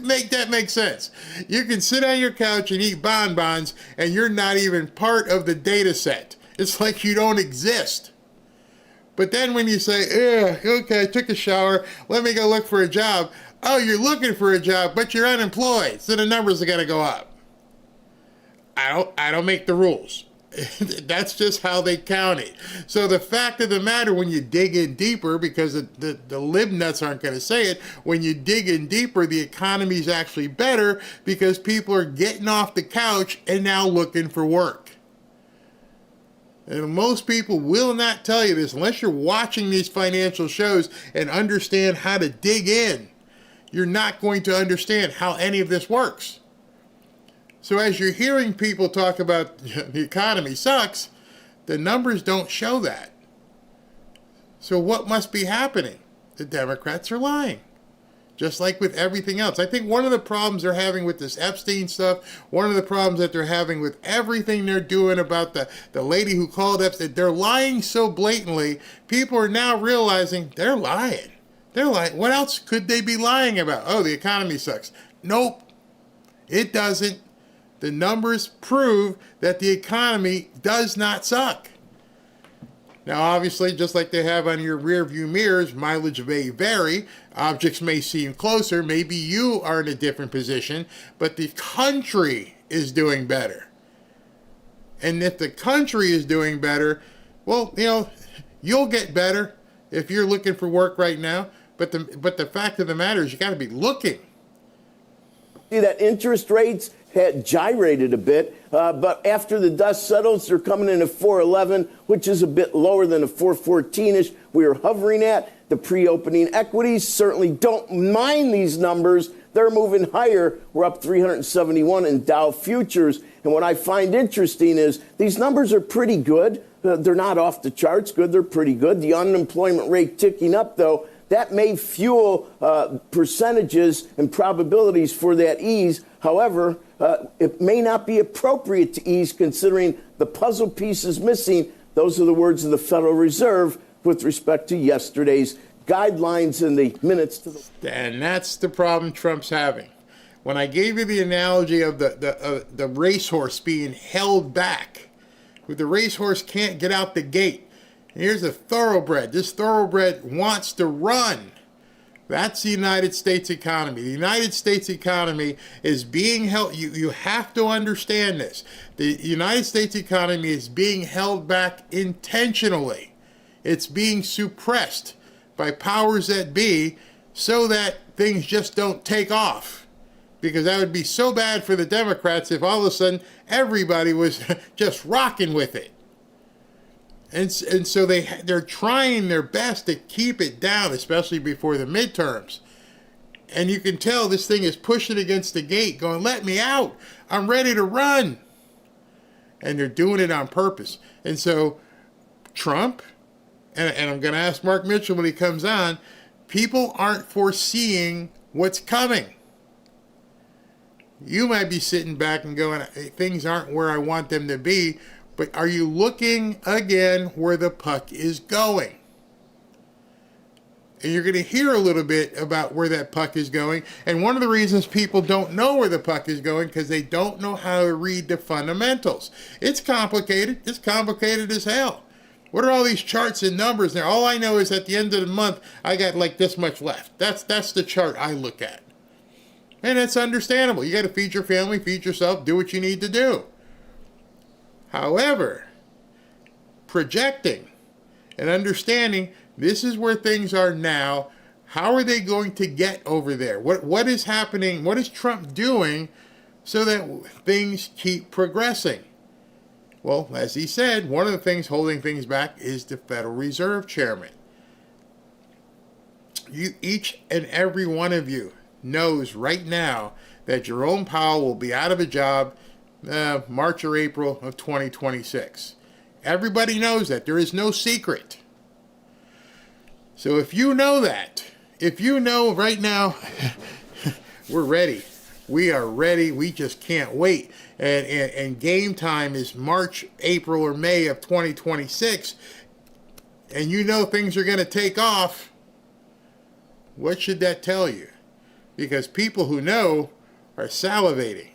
Make that make sense. You can sit on your couch and eat bonbons and you're not even part of the data set. It's like you don't exist. But then when you say, okay, I took a shower, let me go look for a job. Oh, you're looking for a job, but you're unemployed, so the numbers are going to go up. I don't make the rules. That's just how they count it. So the fact of the matter, when you dig in deeper, because the lib nuts aren't going to say it, when you dig in deeper, the economy is actually better because people are getting off the couch and now looking for work. And most people will not tell you this unless you're watching these financial shows and understand how to dig in. You're not going to understand how any of this works. So as you're hearing people talk about the economy sucks, the numbers don't show that. So what must be happening? The Democrats are lying. Just like with everything else. I think one of the problems they're having with this Epstein stuff, one of the problems that they're having with everything they're doing about the lady who called Epstein, they're lying so blatantly, people are now realizing they're lying. They're lying. What else could they be lying about? Oh, the economy sucks. Nope, it doesn't. The numbers prove that the economy does not suck. Now, obviously, just like they have on your rear view mirrors, mileage may vary. Objects may seem closer. Maybe you are in a different position, but the country is doing better. And if the country is doing better, well, you'll get better if you're looking for work right now. But the fact of the matter is you got to be looking. See that interest rates had gyrated a bit, but after the dust settles, they're coming in at 4.11, which is a bit lower than the 4.14-ish we were hovering at. The pre-opening equities certainly don't mind these numbers. They're moving higher. We're up 371 in Dow futures. And what I find interesting is these numbers are pretty good. They're not off the charts good. They're pretty good. The unemployment rate ticking up, though, that may fuel percentages and probabilities for that ease. However, it may not be appropriate to ease considering the puzzle pieces missing. Those are the words of the Federal Reserve with respect to yesterday's guidelines and the minutes to the... And that's the problem Trump's having. When I gave you the analogy of the racehorse being held back, where the racehorse can't get out the gate. Here's a thoroughbred. This thoroughbred wants to run. That's the United States economy. The United States economy is being held. You have to understand this. The United States economy is being held back intentionally. It's being suppressed by powers that be so that things just don't take off. Because that would be so bad for the Democrats if all of a sudden everybody was just rocking with it. And so they're trying their best to keep it down, especially before the midterms. And you can tell this thing is pushing against the gate, going, let me out. I'm ready to run. And they're doing it on purpose. And so Trump, and I'm going to ask Mark Mitchell when he comes on, people aren't foreseeing what's coming. You might be sitting back and going, hey, things aren't where I want them to be. But are you looking again where the puck is going? And you're going to hear a little bit about where that puck is going. And one of the reasons people don't know where the puck is going because they don't know how to read the fundamentals. It's complicated. It's complicated as hell. What are all these charts and numbers there? All I know is at the end of the month, I got like this much left. That's the chart I look at. And it's understandable. You got to feed your family, feed yourself, do what you need to do. However, projecting and understanding this is where things are now, how are they going to get over there? What is happening? What is Trump doing so that things keep progressing? Well, as he said, one of the things holding things back is the Federal Reserve Chairman. Each and every one of you knows right now that Jerome Powell will be out of a job March or April of 2026. Everybody knows that. There is no secret. So if you know that, if you know right now, we're ready. We are ready. We just can't wait. And game time is March, April, or May of 2026. And you know things are going to take off. What should that tell you? Because people who know are salivating.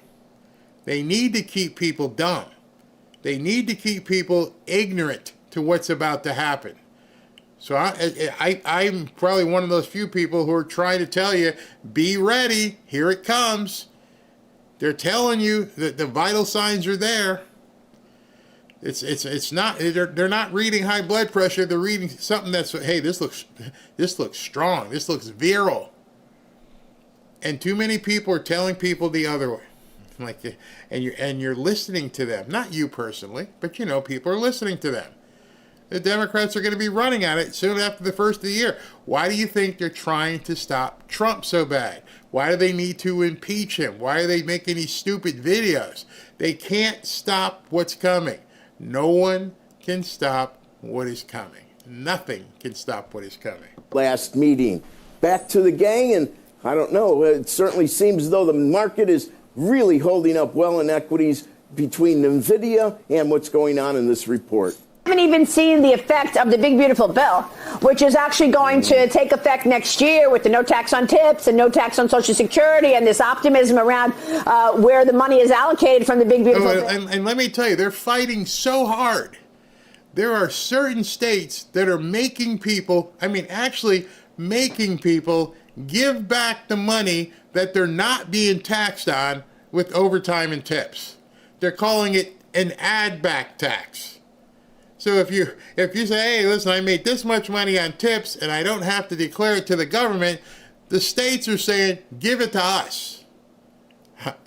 They need to keep people dumb. They need to keep people ignorant to what's about to happen. So I'm probably one of those few people who are trying to tell you, be ready, here it comes. They're telling you that the vital signs are there. It's not, they're not reading high blood pressure, they're reading something that's, hey, this looks strong, this looks virile. And too many people are telling people the other way. And you're listening to them. Not you personally, but people are listening to them. The Democrats are going to be running at it soon after the first of the year. Why do you think they're trying to stop Trump so bad? Why do they need to impeach him? Why are they making these stupid videos? They can't stop what's coming. No one can stop what is coming. Nothing can stop what is coming. Last meeting. Back to the gang, and I don't know, it certainly seems as though the market is really holding up well in equities between NVIDIA and what's going on in this report. Haven't even seen the effect of the big beautiful bill, which is actually going to take effect next year with the no tax on tips and no tax on Social Security and this optimism around where the money is allocated from the big beautiful bill. And let me tell you, they're fighting so hard. There are certain states that are making people, actually making people give back the money that they're not being taxed on with overtime and tips. They're calling it an add-back tax. So if you say, hey, listen, I made this much money on tips and I don't have to declare it to the government, the states are saying, give it to us.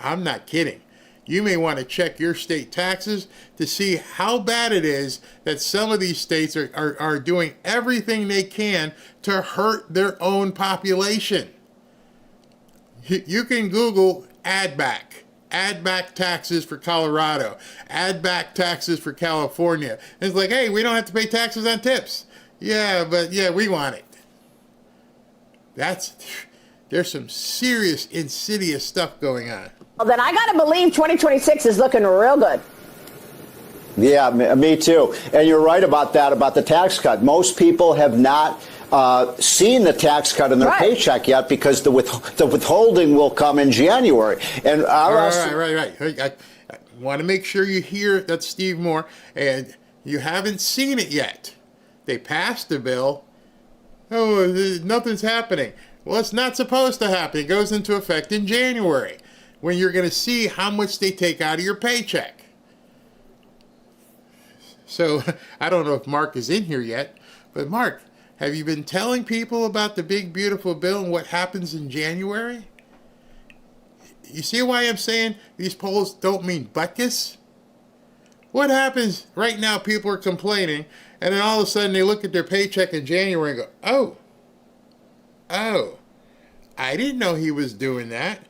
I'm not kidding. You may want to check your state taxes to see how bad it is that some of these states are doing everything they can to hurt their own population. You can Google add back taxes for Colorado, add back taxes for California. And it's like, hey, we don't have to pay taxes on tips. Yeah, but we want it. There's some serious insidious stuff going on. Well, then I got to believe 2026 is looking real good. Yeah, me too. And you're right about that, about the tax cut. Most people have not seen the tax cut in their paycheck yet because the withholding will come in January. And right. I want to make sure you hear that, Steve Moore, and you haven't seen it yet. They passed the bill. Oh, nothing's happening. Well, it's not supposed to happen. It goes into effect in January, when you're going to see how much they take out of your paycheck. So I don't know if Mark is in here yet, but Mark, have you been telling people about the big beautiful bill and what happens in January? You see why I'm saying these polls don't mean butkus? What happens right now? People are complaining, and then all of a sudden they look at their paycheck in January and go, oh, I didn't know he was doing that.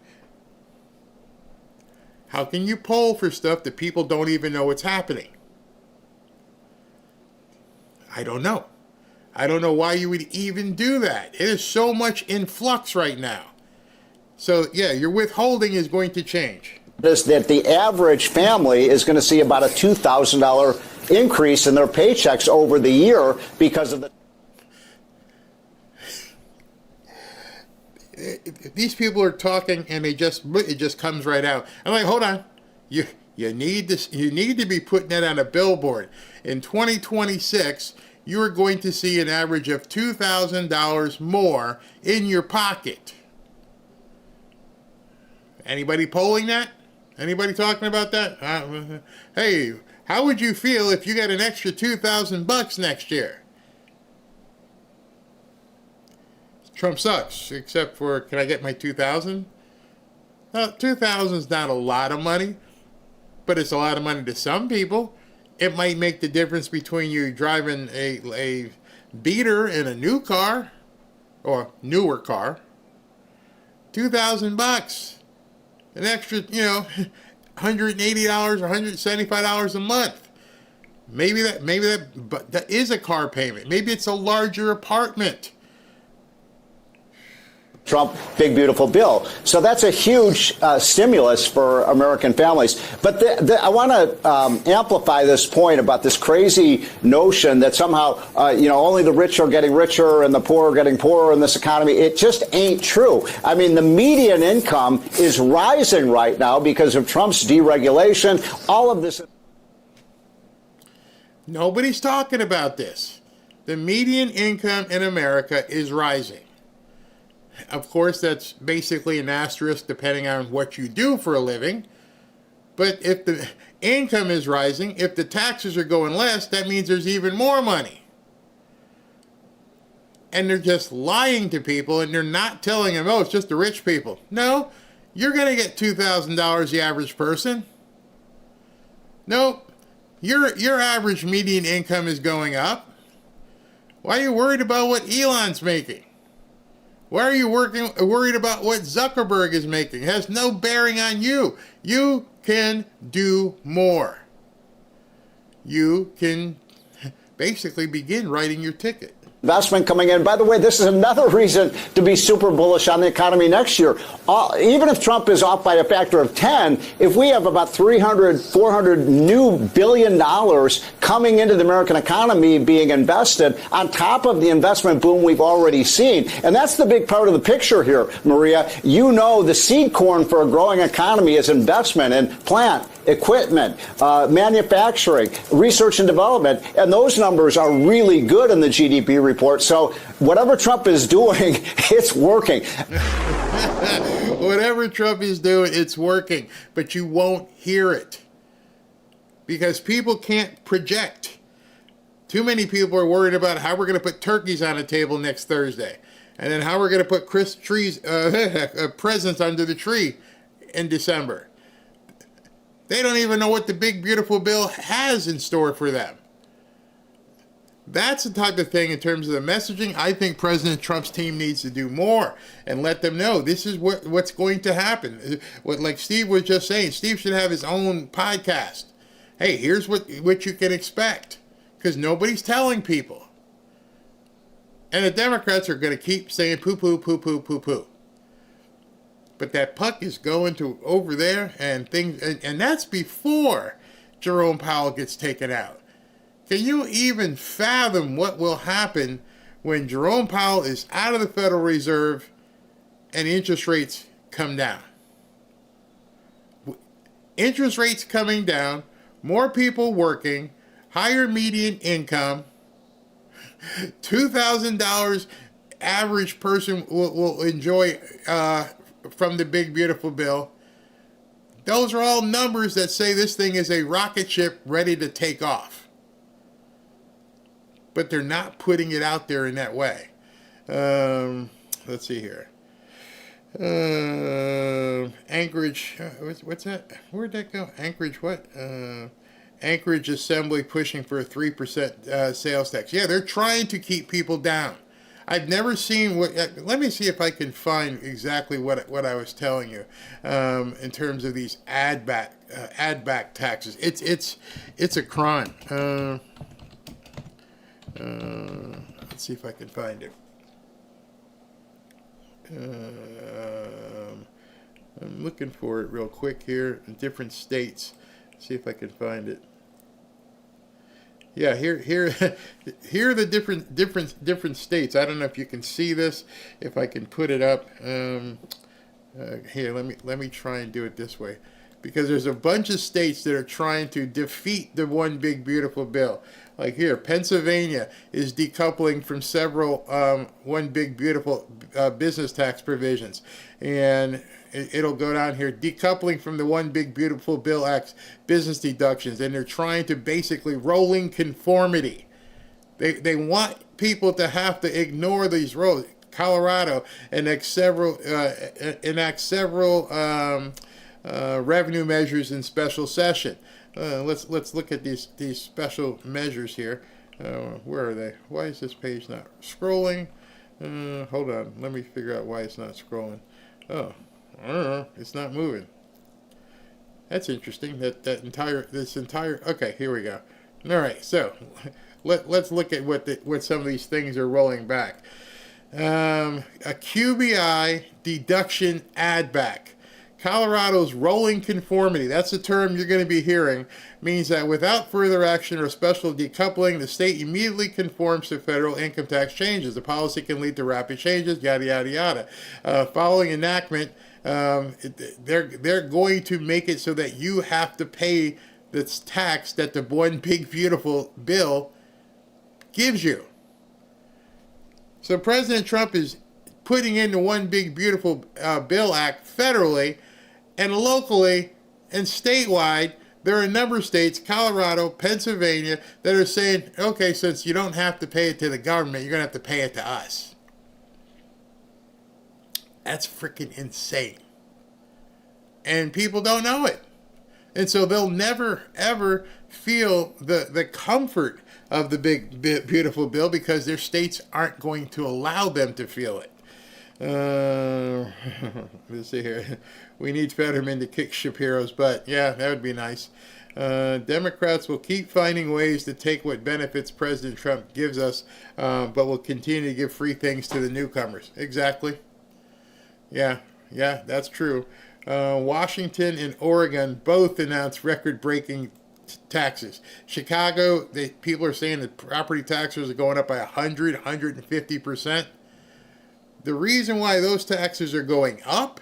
How can you poll for stuff that people don't even know what's happening? I don't know. I don't know why you would even do that. It is so much in flux right now. So, yeah, your withholding is going to change. Is that the average family is going to see about a $2,000 increase in their paychecks over the year because of the... These people are talking and it just comes right out. I'm like, hold on. You need to be putting that on a billboard. In 2026, you are going to see an average of $2,000 more in your pocket. Anybody polling that? Anybody talking about that? Hey, how would you feel if you got an extra $2,000 next year? Trump sucks, except for, can I get my $2,000? $2,000 is not a lot of money, but it's a lot of money to some people. It might make the difference between you driving a beater in a new car, or newer car, $2,000, an extra, $180 or $175 a month. Maybe that is a car payment. Maybe it's a larger apartment. Trump big beautiful bill. So that's a huge stimulus for American families. But I want to amplify this point about this crazy notion that somehow only the rich are getting richer and the poor are getting poorer in this economy. It just ain't true. I mean, the median income is rising right now because of Trump's deregulation. All of this. Nobody's talking about this. The median income in America is rising. Of course, that's basically an asterisk depending on what you do for a living. But if the income is rising, if the taxes are going less, that means there's even more money. And they're just lying to people, and they're not telling them, oh, it's just the rich people. No, you're going to get $2,000, the average person. Nope. Your average median income is going up. Why are you worried about what Elon's making? Why are you worried about what Zuckerberg is making? It has no bearing on you. You can do more. You can basically begin writing your ticket. Investment coming in. By the way, this is another reason to be super bullish on the economy next year. Even if Trump is off by a factor of 10, if we have about $400 new billion coming into the American economy being invested on top of the investment boom we've already seen. And that's the big part of the picture here, Maria. You know, the seed corn for a growing economy is investment in plant, equipment, manufacturing, research and development. And those numbers are really good in the GDP report. So whatever Trump is doing, it's working. Whatever Trump is doing, it's working. But you won't hear it because people can't project. Too many people are worried about how we're going to put turkeys on the table next Thursday, and then how we're going to put presents under the tree in December. They don't even know what the big beautiful bill has in store for them. That's the type of thing in terms of the messaging. I think President Trump's team needs to do more and let them know this is what's going to happen. Like Steve was just saying, Steve should have his own podcast. Hey, here's what you can expect, because nobody's telling people. And the Democrats are going to keep saying poo, poo, poo, poo, poo, poo. But that puck is going to over there, and things, and that's before Jerome Powell gets taken out. Can you even fathom what will happen when Jerome Powell is out of the Federal Reserve and interest rates come down? Interest rates coming down, more people working, higher median income, $2,000 average person will enjoy from the big beautiful bill. Those are all numbers that say this thing is a rocket ship ready to take off. But they're not putting it out there in that way. Let's see here. Anchorage, what's that? Where'd that go? Anchorage what? Anchorage Assembly pushing for a 3% sales tax. Yeah, they're trying to keep people down. I've never seen what. Let me see if I can find exactly what I was telling you in terms of these ad back taxes. It's a crime. Let's see if I can find it. I'm looking for it real quick here in different states. See if I can find it. Yeah, here are the different states. I don't know if you can see this. If I can put it up. Here, let me try and do it this way, because there's a bunch of states that are trying to defeat the one big beautiful bill. Like here, Pennsylvania is decoupling from several one big beautiful business tax provisions, and it'll go down here, decoupling from the one big beautiful bill act's business deductions, and they're trying to basically rolling conformity. They want people to have to ignore these rules. Colorado enact several revenue measures in special session. Let's look at these special measures here. Where are they? Why is this page not scrolling? Hold on. Let me figure out why it's not scrolling. Oh, I don't know. It's not moving. That's interesting. This entire. Okay, here we go. All right, so let's look at what some of these things are rolling back. A QBI deduction add back. Colorado's rolling conformity, that's the term you're going to be hearing, means that without further action or special decoupling, the state immediately conforms to federal income tax changes. The policy can lead to rapid changes, yada, yada, yada. Following enactment, they're going to make it so that you have to pay this tax that the One Big Beautiful bill gives you. So President Trump is putting in the One Big Beautiful Bill Act federally and locally and statewide. There are a number of states, Colorado, Pennsylvania, that are saying, okay, since you don't have to pay it to the government, you're going to have to pay it to us. That's freaking insane. And people don't know it. And so they'll never, ever feel the comfort of the Big Beautiful Bill because their states aren't going to allow them to feel it. Let's see here. We need Fetterman to kick Shapiro's butt. Yeah, that would be nice. Democrats will keep finding ways to take what benefits President Trump gives us, but will continue to give free things to the newcomers. Exactly. Yeah, that's true. Washington and Oregon both announced record-breaking taxes. Chicago, people are saying that property taxes are going up by 150%. The reason why those taxes are going up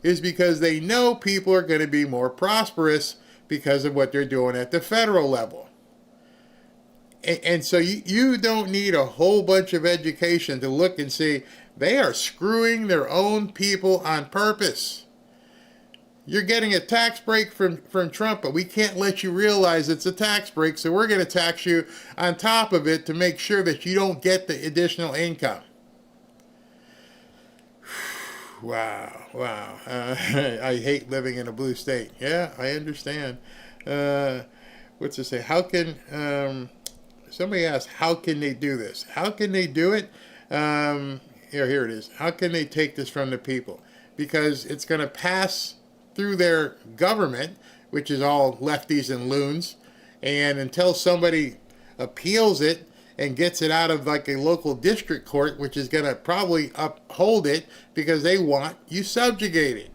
is because they know people are going to be more prosperous because of what they're doing at the federal level. And so you don't need a whole bunch of education to look and see they are screwing their own people on purpose. You're getting a tax break from Trump, but we can't let you realize it's a tax break, so we're going to tax you on top of it to make sure that you don't get the additional income. Wow. I hate living in a blue state. Yeah, I understand. What's it say? How can, somebody asked, how can they do this? How can they do it? Here it is. How can they take this from the people? Because it's going to pass through their government, which is all lefties and loons, and until somebody appeals it and gets it out of like a local district court, which is going to probably uphold it because they want you subjugated.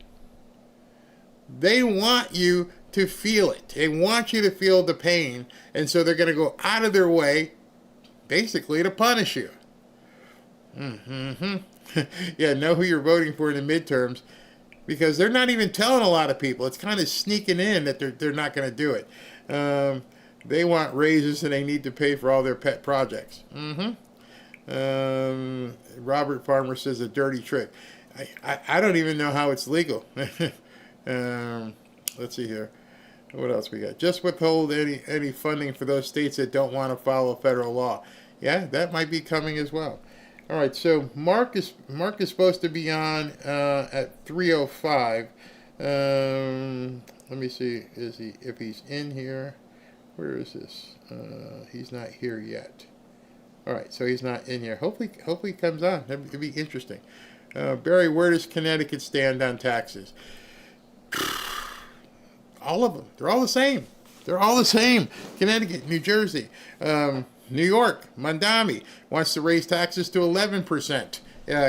They want you to feel it. They want you to feel the pain, and so they're going to go out of their way basically to punish you. Yeah, know who you're voting for in the midterms, because they're not even telling a lot of people. It's kind of sneaking in that they're not going to do it. They want raises and they need to pay for all their pet projects. Robert Farmer says a dirty trick. I don't even know how it's legal. Let's see here. What else we got? Just withhold any funding for those states that don't want to follow federal law. Yeah, that might be coming as well. All right, so Mark is supposed to be on at 3:05. Let me see, if he's in here. Where is this? He's not here yet. All right, so he's not in here. Hopefully he comes on. It'd be interesting. Barry, where does Connecticut stand on taxes? All of them. They're all the same. Connecticut, New Jersey, New York, Mondami wants to raise taxes to 11%.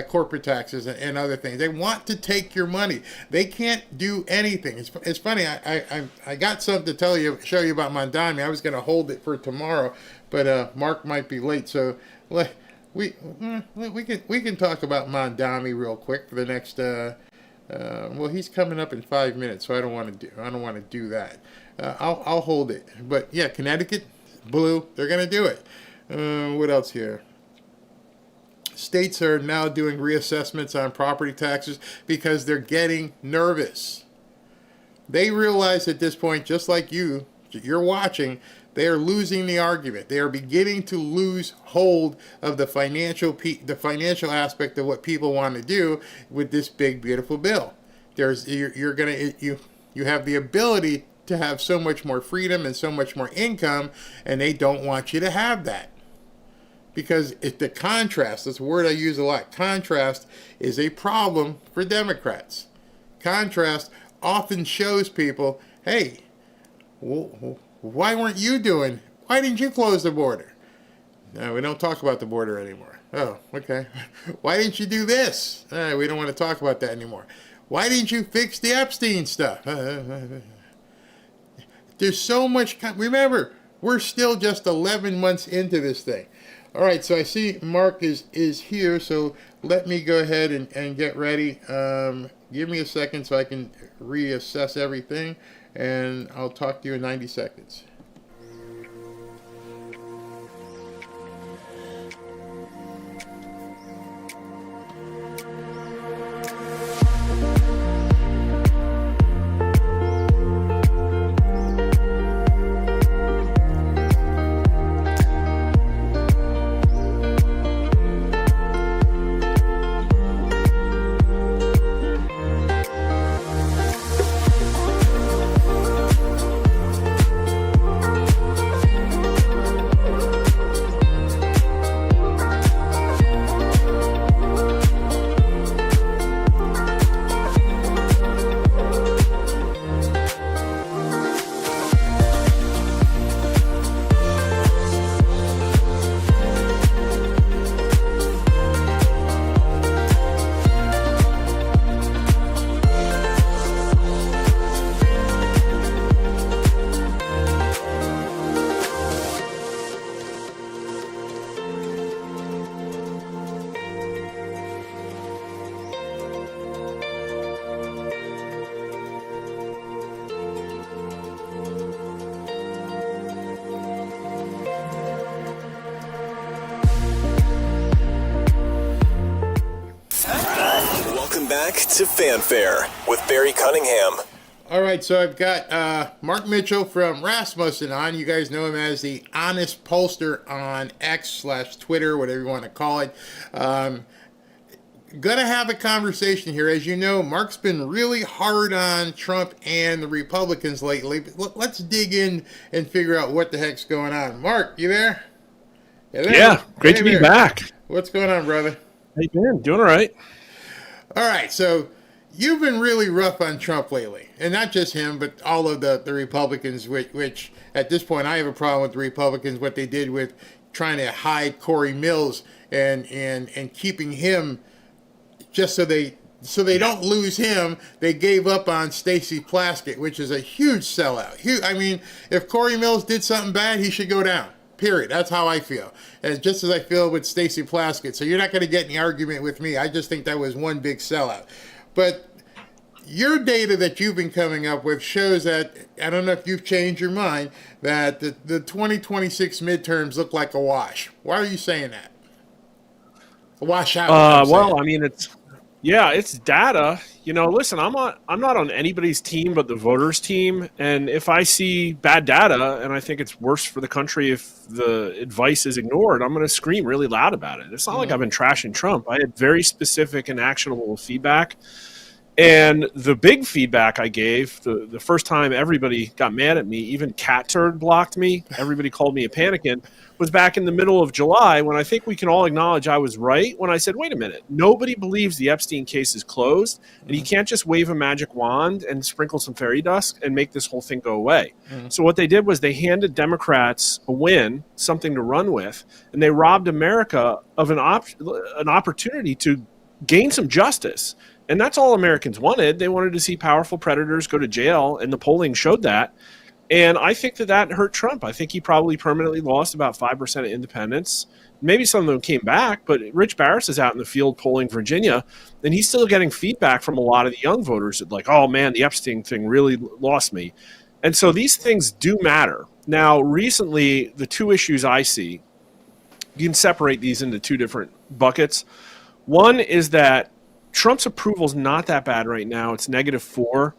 Corporate taxes and other things. They want to take your money. They can't do anything. It's funny. I got something to show you about Mondami. I was going to hold it for tomorrow, but Mark might be late, so we can talk about Mondami real quick for the next. Well, he's coming up in 5 minutes, so I don't want to do that. I'll hold it. But yeah, Connecticut, blue. They're going to do it. What else here? States are now doing reassessments on property taxes because they're getting nervous. They realize at this point, just like you're watching, they are losing the argument. They are beginning to lose hold of the financial aspect of what people want to do with this big, beautiful bill. You have the ability to have so much more freedom and so much more income, and they don't want you to have that. Because the contrast, that's a word I use a lot, contrast is a problem for Democrats. contrast often shows people, hey, why didn't you close the border? No, we don't talk about the border anymore. Oh, okay. Why didn't you do this? We don't want to talk about that anymore. Why didn't you fix the Epstein stuff? There's so much. Remember, we're still just 11 months into this thing. All right, so I see Mark is here, so let me go ahead and get ready. Give me a second so I can reassess everything, and I'll talk to you in 90 seconds. Back to Fanfare with Barry Cunningham. All right, so I've got Mark Mitchell from Rasmussen on. You guys know him as the Honest Pollster on X/Twitter, whatever you want to call it. Gonna have a conversation here. As you know, Mark's been really hard on Trump and the Republicans lately. But let's dig in and figure out what the heck's going on. Mark, you there? Hello? Yeah, great to be back. What's going on, brother? How you doing? Doing all right. All right, so you've been really rough on Trump lately, and not just him, but all of the Republicans, which at this point I have a problem with the Republicans, what they did with trying to hide Corey Mills and keeping him just so they don't lose him. They gave up on Stacey Plaskett, which is a huge sellout. I mean, if Corey Mills did something bad, he should go down. Period. That's how I feel. And just as I feel with Stacey Plaskett. So you're not going to get any argument with me. I just think that was one big sellout. But your data that you've been coming up with shows that, I don't know if you've changed your mind, that the 2026 midterms look like a wash. Why are you saying that? A washout. Well, I mean, it's data. You know, listen, I'm not on anybody's team but the voters' team, and if I see bad data and I think it's worse for the country if the advice is ignored, I'm going to scream really loud about it. It's not like I've been trashing Trump. I had very specific and actionable feedback, and the big feedback I gave the first time everybody got mad at me, even Cat Turd blocked me, everybody called me a panican, was back in the middle of July when I think we can all acknowledge I was right when I said, wait a minute, nobody believes the Epstein case is closed, and you can't just wave a magic wand and sprinkle some fairy dust and make this whole thing go away. So what they did was they handed Democrats a win, something to run with, and they robbed America of an opportunity to gain some justice. And that's all Americans wanted. They wanted to see powerful predators go to jail, and the polling showed that. And I think that hurt Trump. I think he probably permanently lost about 5% of independents. Maybe some of them came back, but Rich Barris is out in the field polling Virginia, and he's still getting feedback from a lot of the young voters that like, oh man, the Epstein thing really lost me. And so these things do matter. Now, recently, the two issues I see, you can separate these into two different buckets. One is that Trump's approval is not that bad right now. It's -4.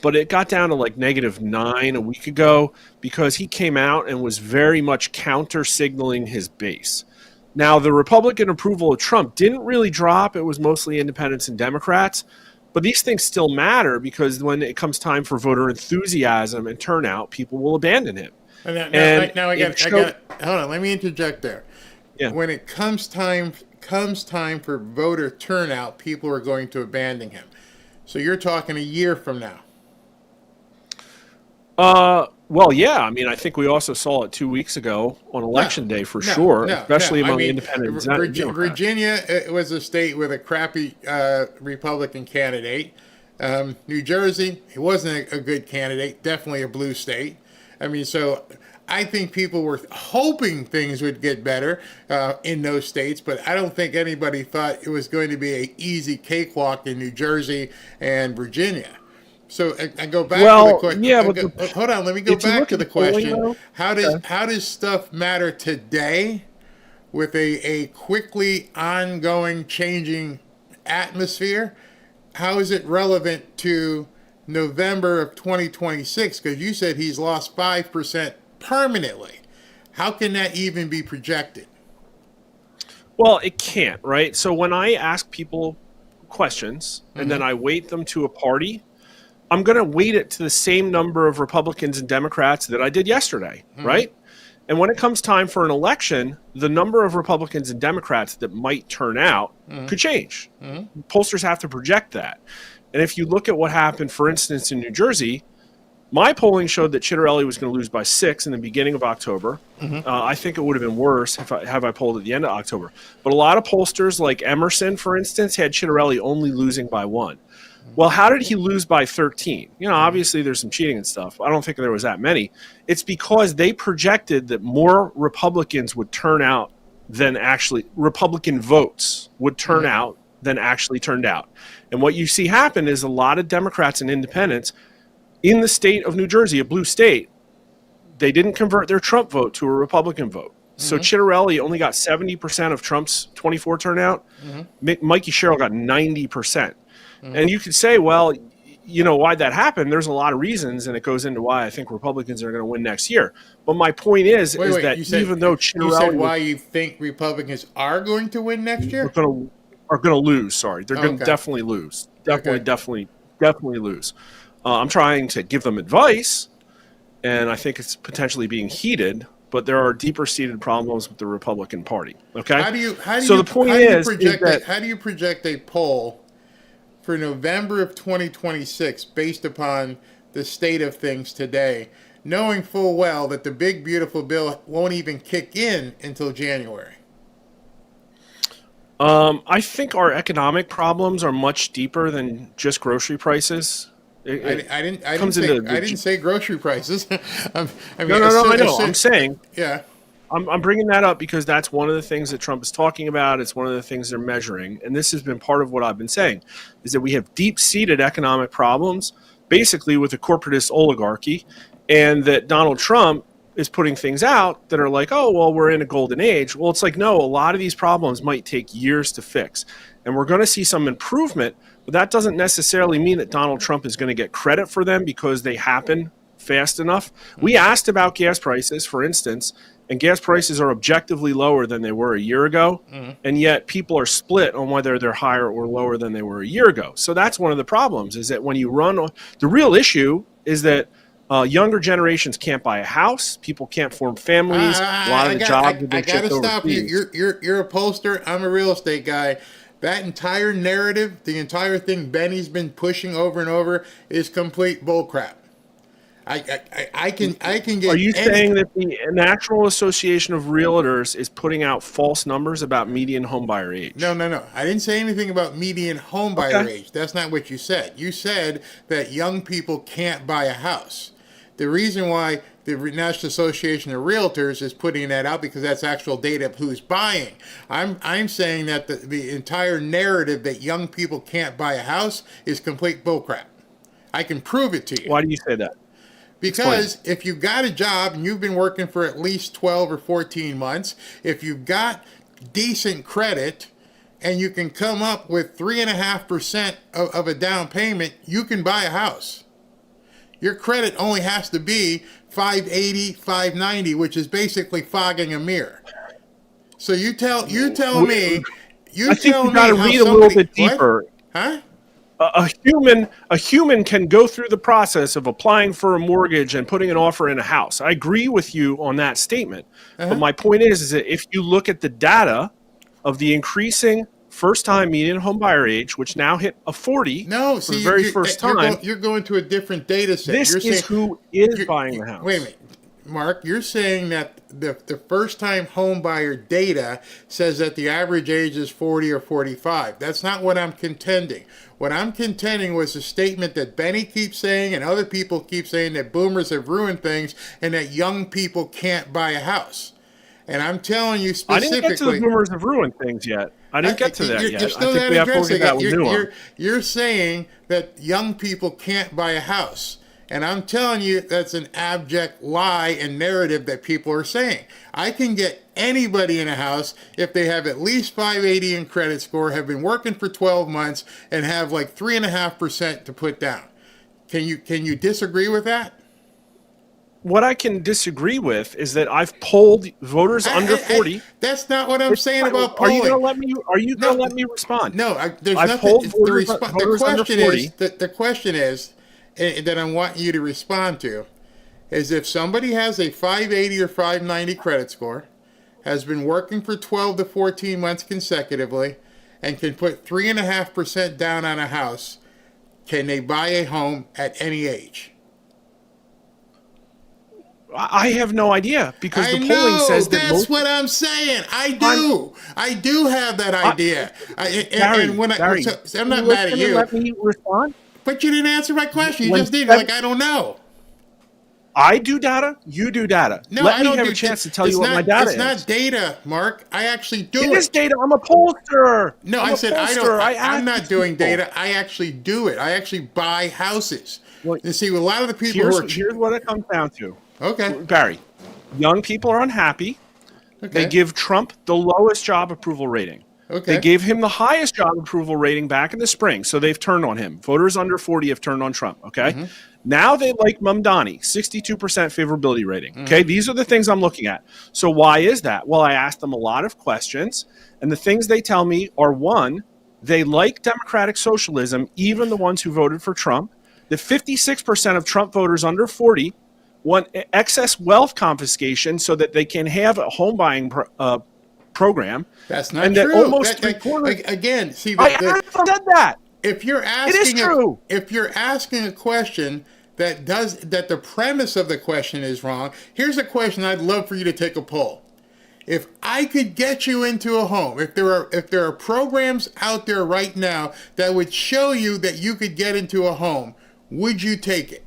But it got down to like -9 a week ago because he came out and was very much counter-signaling his base. Now, the Republican approval of Trump didn't really drop. It was mostly independents and Democrats. But these things still matter because when it comes time for voter enthusiasm and turnout, people will abandon him. Hold on, let me interject there. Yeah. When it comes time for voter turnout, people are going to abandon him. So you're talking a year from now. Well, yeah. I mean, I think we also saw it 2 weeks ago on election day for sure, especially among independents. Virginia was a state with a crappy Republican candidate. New Jersey, it wasn't a good candidate. Definitely a blue state. I mean, so I think people were hoping things would get better in those states, but I don't think anybody thought it was going to be an easy cakewalk in New Jersey and Virginia. So I go back to the question. Yeah, hold on. Let me go back to the question. How does stuff matter today with a quickly ongoing changing atmosphere? How is it relevant to November of 2026? Because you said he's lost 5% permanently. How can that even be projected? Well, it can't, right? So when I ask people questions and then I weight them to a party, I'm going to weight it to the same number of Republicans and Democrats that I did yesterday, right? And when it comes time for an election, the number of Republicans and Democrats that might turn out could change. Pollsters have to project that. And if you look at what happened, for instance, in New Jersey, my polling showed that Chitterelli was going to lose by 6 in the beginning of October. I think it would have been worse if I polled at the end of October. But a lot of pollsters, like Emerson, for instance, had Chitterelli only losing by 1. Well, how did he lose by 13? You know, obviously there's some cheating and stuff. I don't think there was that many. It's because they projected that more Republicans would turn out than actually Republican votes would turn out than actually turned out. And what you see happen is a lot of Democrats and independents in the state of New Jersey, a blue state, they didn't convert their Trump vote to a Republican vote. So Chitterelli only got 70% of Trump's 24 turnout. Mikey Sherrill got 90%. And you could say, well, you know, why'd that happen? There's a lot of reasons, and it goes into why I think Republicans are going to win next year. But my point is that even though Chitterelli... You said why you think Republicans are going to win next year? Are going to lose, sorry. They're going to definitely lose. Definitely lose. I'm trying to give them advice, and I think it's potentially being heeded, but there are deeper-seated problems with the Republican Party. Okay? How do you project a poll for November of 2026 based upon the state of things today, knowing full well that the big, beautiful bill won't even kick in until January? I think our economic problems are much deeper than just grocery prices. I didn't say grocery prices. I know. I'm saying. Yeah. I'm bringing that up because that's one of the things that Trump is talking about. It's one of the things they're measuring. And this has been part of what I've been saying, is that we have deep-seated economic problems, basically with a corporatist oligarchy, and that Donald Trump is putting things out that are like, oh, well, we're in a golden age. Well, it's like, no, a lot of these problems might take years to fix. And we're going to see some improvement, but that doesn't necessarily mean that Donald Trump is going to get credit for them because they happen fast enough. We asked about gas prices, for instance, and gas prices are objectively lower than they were a year ago, and yet people are split on whether they're higher or lower than they were a year ago. So that's one of the problems, is that when you run – the real issue is that younger generations can't buy a house, people can't form families, a lot of the jobs have been shipped overseas. I got to stop you. You're a pollster. I'm a real estate guy. That entire narrative, the entire thing Benny's been pushing over and over is complete bullcrap. I can get. Are you saying that the National Association of Realtors is putting out false numbers about median homebuyer age? No. I didn't say anything about median homebuyer age. That's not what you said. You said that young people can't buy a house. The reason why the National Association of Realtors is putting that out because that's actual data of who's buying. I'm saying that the entire narrative that young people can't buy a house is complete bullcrap. I can prove it to you. Why do you say that? Because if you've got a job and you've been working for at least 12 or 14 months, if you've got decent credit and you can come up with 3.5% of a down payment, you can buy a house. Your credit only has to be 580, 590, which is basically fogging a mirror. So you tell me. I think you got to read a little bit deeper. Huh? A human can go through the process of applying for a mortgage and putting an offer in a house. I agree with you on that statement. But my point is that if you look at the data of the increasing first-time median home buyer age, which now hit a 40 for the very first time. You're going to a different data set. This is who is buying the house. Wait a minute. Mark, you're saying that the first-time home buyer data says that the average age is 40 or 45. That's not what I'm contending. What I'm contending was a statement that Benny keeps saying and other people keep saying, that boomers have ruined things and that young people can't buy a house. And I'm telling you specifically... I didn't get to the boomers have ruined things yet. I didn't get to that yet. You're still I think we have to look at that with nuance. You're saying that young people can't buy a house. And I'm telling you, that's an abject lie and narrative that people are saying. I can get anybody in a house if they have at least 580 in credit score, have been working for 12 months, and have like 3.5% to put down. Can you disagree with that? What I can disagree with is that I've polled voters under 40. That's not what I'm saying about polling. Are you going to let me respond? No, there's I've nothing. polled voters under 40. The question is that I want you to respond to is if somebody has a 580 or 590 credit score, has been working for 12 to 14 months consecutively, and can put 3.5% down on a house, can they buy a home at any age? I have no idea because the polling says that that's what I'm saying. I do have that idea. Gary, I'm not mad at you. Let me respond. But you didn't answer my question. You just did. Like, I don't know. I do data. You do data. No, Let I me don't have do a chance to tell you what my data is. It's not data, Mark. I actually do it. It is data. I'm a pollster. No, I said I don't. I'm not doing data. I actually do it. I actually buy houses. You see, a lot of the people here's what it comes down to. Okay. Barry, young people are unhappy. Okay. They give Trump the lowest job approval rating. Okay. They gave him the highest job approval rating back in the spring, so they've turned on him. Voters under 40 have turned on Trump, okay? Mm-hmm. Now they like Mamdani, 62% favorability rating, okay? These are the things I'm looking at. So why is that? Well, I asked them a lot of questions, and the things they tell me are, one, they like democratic socialism, even the ones who voted for Trump. The 56% of Trump voters under 40 want excess wealth confiscation so that they can have a home buying program. That's not and true. That almost again, see, I said that. If you're asking, it is true. If you're asking a question that the premise of the question is wrong, here's a question I'd love for you to take a poll. If I could get you into a home, if there are programs out there right now that would show you that you could get into a home, would you take it?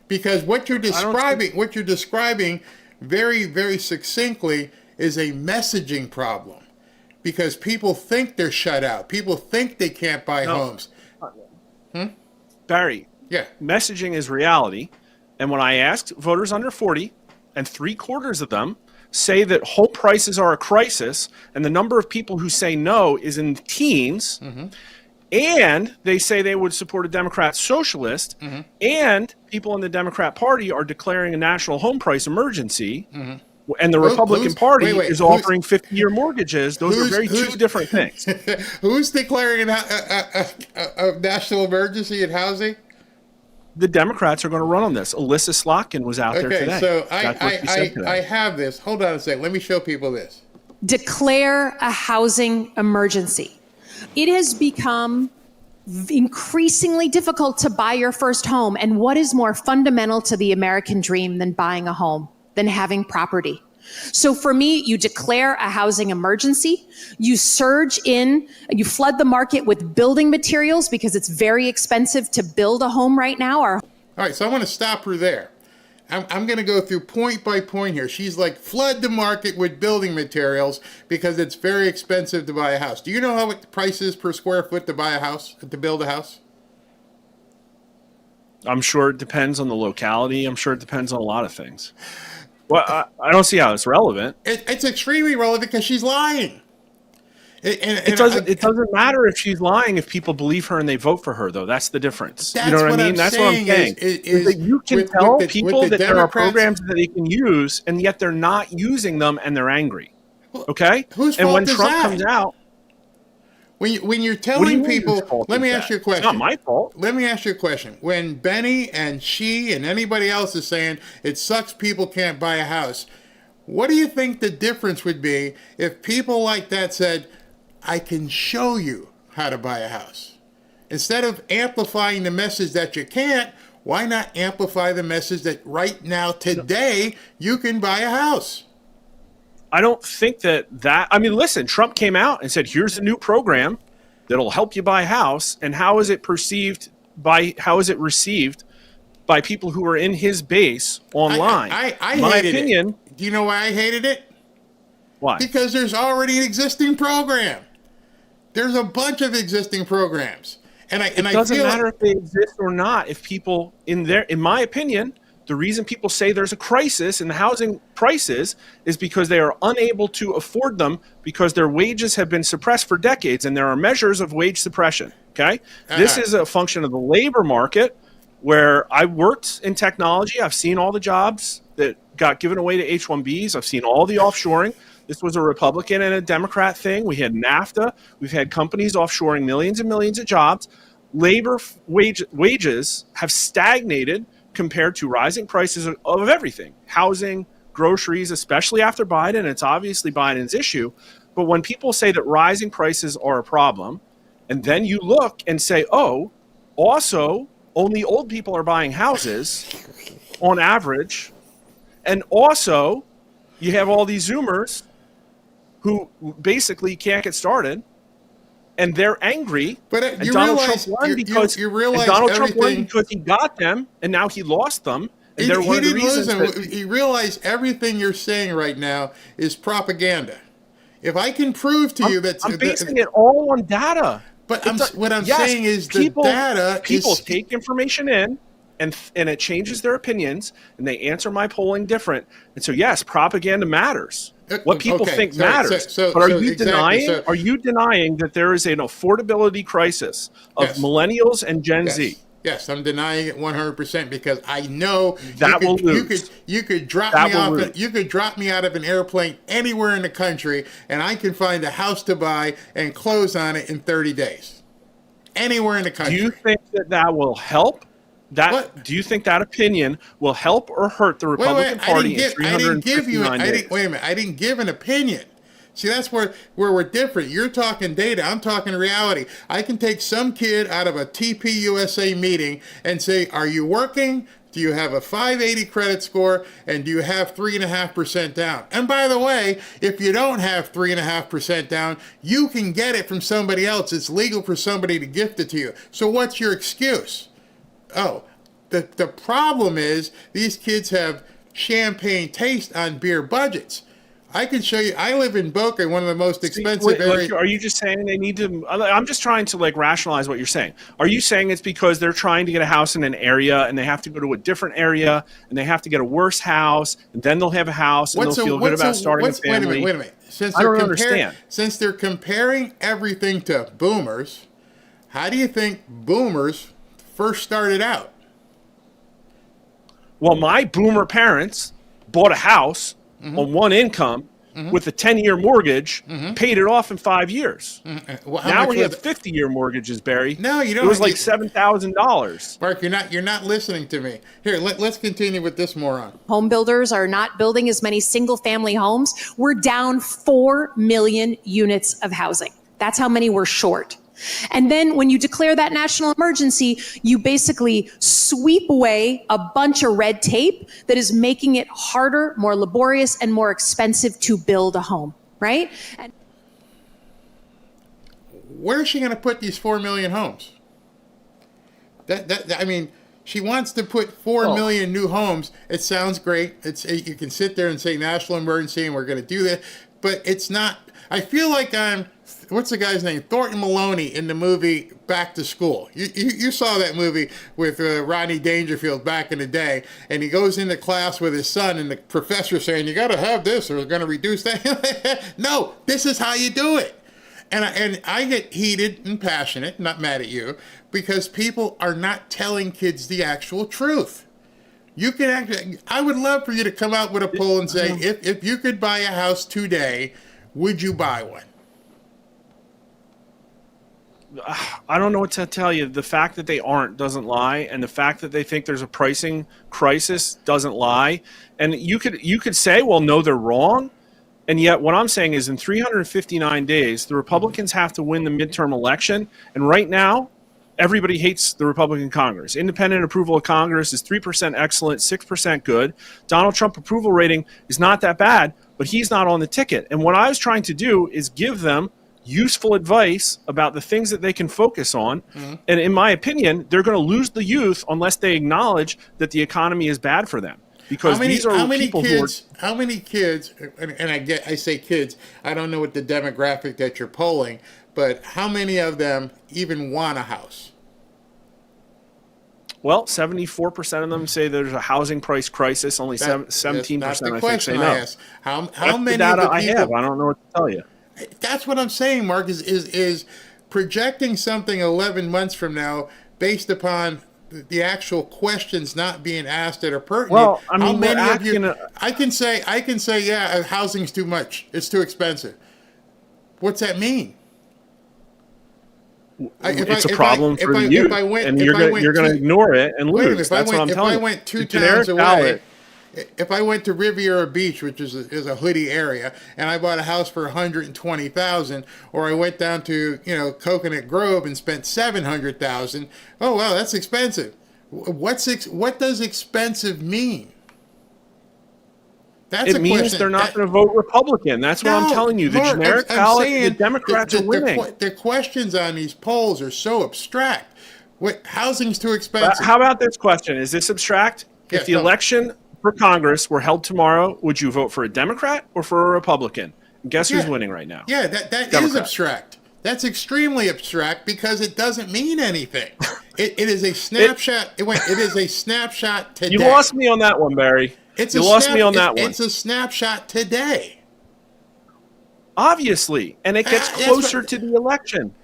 Because what you're describing very, very succinctly is a messaging problem. Because people think they're shut out. People think they can't buy homes. Barry, yeah. Messaging is reality. And when I asked voters under 40, and 3/4 of them say that home prices are a crisis, and the number of people who say no is in the teens, and they say they would support a Democrat socialist, and people in the Democrat Party are declaring a national home price emergency, and the Republican Party is offering 50-year mortgages. Those are two different things. Who's declaring a national emergency in housing? The Democrats are going to run on this. Alyssa Slotkin was out there today. So I have this. Hold on a second. Let me show people this. Declare a housing emergency. It has become increasingly difficult to buy your first home. And what is more fundamental to the American dream than buying a home, than having property? So for me, you declare a housing emergency, you surge in, you flood the market with building materials because it's very expensive to build a home right now. All right, so I want to stop her there. I'm going to go through point by point here. She's like, flood the market with building materials because it's very expensive to buy a house. Do you know what the price is per square foot to buy a house, to build a house? I'm sure it depends on the locality. I'm sure it depends on a lot of things. Well, I don't see how it's relevant. It's extremely relevant because she's lying. It doesn't matter if she's lying if people believe her and they vote for her, though. That's the difference. That's you know what I mean? That's what I'm saying. Is that you can tell people that there are programs that they can use, and yet they're not using them, and they're angry. Okay? Whose and fault when is Trump that? comes out, when you're telling people, let me ask you a question. It's not my fault. Let me ask you a question. When Benny and she and anybody else is saying it sucks people can't buy a house, What do you think the difference would be if people like that said, I can show you how to buy a house? Instead of amplifying the message that you can't, why not amplify the message that right now, today, you can buy a house? I don't think that I mean, listen, Trump came out and said, here's a new program that'll help you buy a house. And how is it received by people who are in his base online? I My hated opinion. it. Do you know why I hated it? Why? Because there's already an existing program. There's a bunch of existing programs. It doesn't matter if they exist or not. If people in my opinion, the reason people say there's a crisis in the housing prices is because they are unable to afford them because their wages have been suppressed for decades, and there are measures of wage suppression. Okay, this is a function of the labor market. Where I worked in technology, I've seen all the jobs that got given away to H-1Bs. I've seen all the offshoring. This was a Republican and a Democrat thing. We had NAFTA. We've had companies offshoring millions and millions of jobs. Labor wages have stagnated compared to rising prices of everything. Housing, groceries, especially after Biden. It's obviously Biden's issue. But when people say that rising prices are a problem, and then you look and say, oh, also, only old people are buying houses on average. And also, you have all these Zoomers who basically can't get started, and they're angry. But and you Donald realize, Trump won because Trump won because he got them, and now he lost them. And they're one of the reasons. He realized everything you're saying right now is propaganda. If I can prove to you that I'm basing it all on data. But what I'm saying is the data people take information in, and it changes their opinions, and they answer my polling different. And so, yes, propaganda matters. What people think matters. But are you denying? Are you denying that there is an affordability crisis of millennials and Gen Z? Yes, I'm denying it 100% because I know that will lose. You could drop me off. You could drop me out of an airplane anywhere in the country, and I can find a house to buy and close on it in 30 days. Anywhere in the country. Do you think that will help? Do you think that opinion will help or hurt the Republican Party in 359 days? Wait a minute. I didn't give an opinion. See, that's where we're different. You're talking data. I'm talking reality. I can take some kid out of a TPUSA meeting and say, are you working? Do you have a 580 credit score? And do you have 3.5% down? And by the way, if you don't have 3.5% down, you can get it from somebody else. It's legal for somebody to gift it to you. So what's your excuse? Oh, the problem is these kids have champagne taste on beer budgets. I can show you. I live in Boca, one of the most expensive areas. Are you just saying they need to? I'm just trying to rationalize what you're saying. Are you saying it's because they're trying to get a house in an area and they have to go to a different area and they have to get a worse house and then they'll have a house and they'll feel good about starting a family? Wait a minute. I don't understand. Since they're comparing everything to boomers, how do you think boomers first started out? Well, my boomer parents bought a house on one income with a 10-year mortgage, paid it off in 5 years. Well, now we have 50-year mortgages, Barry. No, you don't. It was like $7,000. Mark, you're not listening to me. Here, let's continue with this moron. Home builders are not building as many single-family homes. We're down 4 million units of housing. That's how many we're short. And then when you declare that national emergency, you basically sweep away a bunch of red tape that is making it harder, more laborious, and more expensive to build a home, right? And where is she going to put these 4 million homes? I mean, she wants to put 4 million new homes. It sounds great. You can sit there and say national emergency and we're going to do that, but it's not. I feel like I'm, what's the guy's name? Thornton Maloney in the movie Back to School. You saw that movie with Rodney Dangerfield back in the day, and he goes into class with his son, and the professor's saying, you got to have this or we're going to reduce that. No, this is how you do it. And I get heated and passionate, not mad at you, because people are not telling kids the actual truth. You can actually, I would love for you to come out with a poll and say, if you could buy a house today, would you buy one? I don't know what to tell you. The fact that they aren't doesn't lie, and the fact that they think there's a pricing crisis doesn't lie. And you could say, well, no, they're wrong. And yet what I'm saying is in 359 days, the Republicans have to win the midterm election. And right now, everybody hates the Republican Congress. Independent approval of Congress is 3% excellent, 6% good. Donald Trump approval rating is not that bad, but he's not on the ticket. And what I was trying to do is give them useful advice about the things that they can focus on. Mm-hmm. And in my opinion, they're going to lose the youth unless they acknowledge that the economy is bad for them. Because how many kids, and I say kids, I don't know what the demographic that you're polling, but how many of them even want a house? Well, 74% of them say there's a housing price crisis. Only 17% I think say no. How many data of the people, I have? I don't know what to tell you. That's what I'm saying, Mark, is projecting something 11 months from now based upon the actual questions not being asked that are pertinent. Well, I mean, how many of you? I can say, yeah, housing's too much. It's too expensive. What's that mean? It's a problem for the youth, and you're going to ignore it and lose. That's what I'm telling you. If I went 2 towns away, if I went to Riviera Beach, which is a hoodie area, and I bought a house for $120,000, or I went down to Coconut Grove and spent $700,000, oh well, that's expensive. What does expensive mean? It means they're not going to vote Republican. That's what I'm telling you. The generic ballot, the Democrats are winning. The questions on these polls are so abstract. Housing's too expensive. How about this question? Is this abstract? If the election for Congress were held tomorrow, would you vote for a Democrat or for a Republican? And guess who's winning right now? Yeah, that is abstract. That's extremely abstract because it doesn't mean anything. It is a snapshot. It is a snapshot today. You lost me on that one, Barry. You lost me on that one. It's a snapshot today. Obviously. And it gets closer to the election.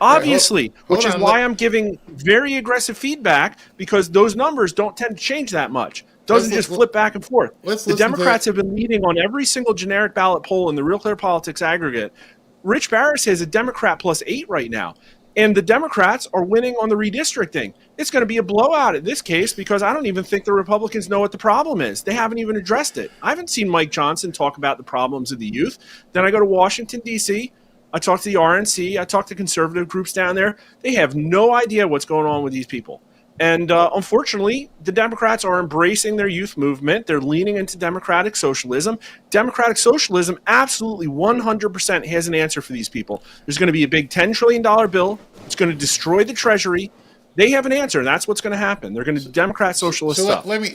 Obviously. Which is why I'm giving very aggressive feedback, because those numbers don't tend to change that much. Doesn't just flip back and forth. The Democrats have been leading on every single generic ballot poll in the Real Clear Politics aggregate. Rich Barris has a Democrat +8 right now. And the Democrats are winning on the redistricting. It's going to be a blowout in this case because I don't even think the Republicans know what the problem is. They haven't even addressed it. I haven't seen Mike Johnson talk about the problems of the youth. Then I go to Washington, D.C., I talk to the RNC, I talk to conservative groups down there. They have no idea what's going on with these people. And unfortunately, the Democrats are embracing their youth movement. They're leaning into democratic socialism. Democratic socialism absolutely 100% has an answer for these people. There's going to be a big $10 trillion bill. It's going to destroy the Treasury. They have an answer, and that's what's going to happen. They're going to do Democrat socialist stuff. Let me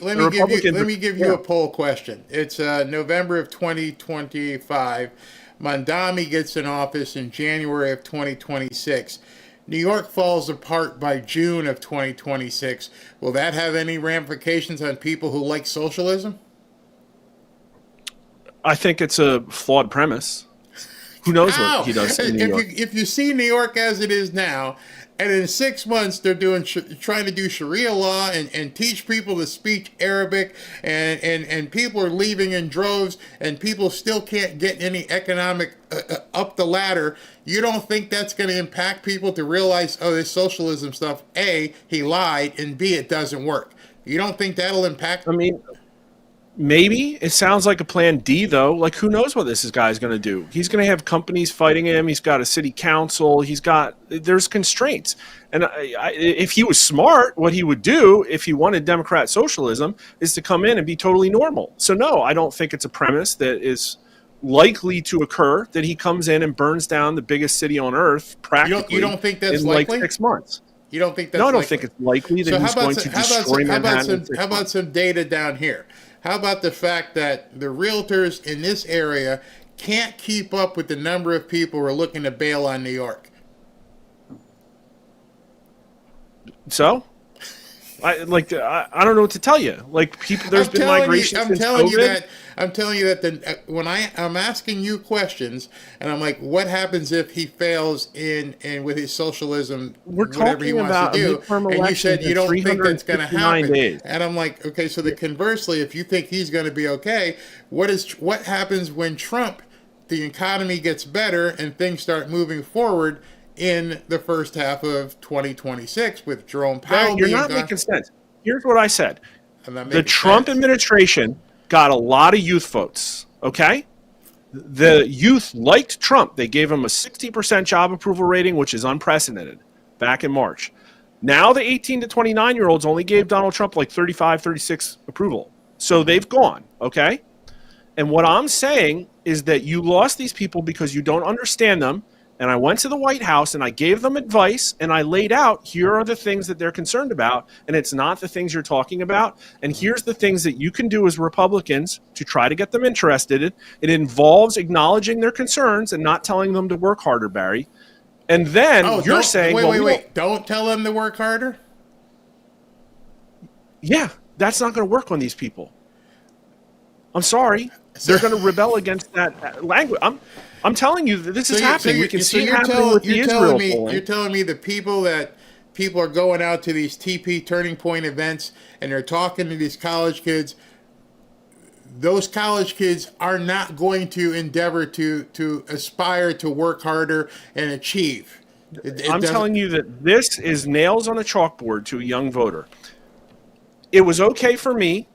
give you a poll question. It's November of 2025. Mondami gets in office in January of 2026. New York falls apart by June of 2026. Will that have any ramifications on people who like socialism? I think it's a flawed premise. Who knows what he does in New York? If you see New York as it is now, and in 6 months they're trying to do Sharia law and teach people to speak Arabic, and people are leaving in droves, and people still can't get any economic up the ladder, you don't think that's going to impact people to realize, oh, this socialism stuff, A, he lied, and B, it doesn't work? You don't think that'll impact? I mean, maybe. It sounds like a plan D, though. Like, who knows what this guy's going to do? He's going to have companies fighting him. He's got a city council. There's constraints. And if he was smart, what he would do if he wanted Democrat socialism is to come in and be totally normal. So, no, I don't think it's a premise that is likely to occur, that he comes in and burns down the biggest city on earth practically you don't think that's in likely? like 6 months. You don't think that's No, I don't likely? think it's likely that he's going to destroy Manhattan. How about some data down here? How about the fact that the realtors in this area can't keep up with the number of people who are looking to bail on New York? So, I don't know what to tell you. Like, people, there's been migration since COVID. I'm telling you that when I'm asking you questions, and I'm like, what happens if he fails in with his socialism, whatever he wants to do? And you said you don't think that's going to happen. Days. And I'm like, okay, so conversely, if you think he's going to be okay, what happens when Trump, the economy gets better and things start moving forward, in the first half of 2026 with Jerome Powell. You're not gone. making sense. Here's what I said. I'm not The making Trump sense. administration got a lot of youth votes, okay? The youth liked Trump. They gave him a 60% job approval rating, which is unprecedented, back in March. Now the 18 to 29-year-olds only gave Donald Trump like 35, 36 approval. So they've gone, okay? And what I'm saying is that you lost these people because you don't understand them. And I went to the White House and I gave them advice and I laid out, here are the things that they're concerned about. And it's not the things you're talking about. And here's the things that you can do as Republicans to try to get them interested. It involves acknowledging their concerns and not telling them to work harder, Barry. And then you're saying, wait. Don't tell them to work harder? Yeah, that's not going to work on these people. I'm sorry. They're going to rebel against that language. I'm telling you that this is happening. We can see it happening with the Israel polling. You're telling me the people are going out to these TP Turning Point events and they're talking to these college kids. Those college kids are not going to endeavor to aspire to work harder and achieve. I'm telling you that this is nails on a chalkboard to a young voter. It was okay for me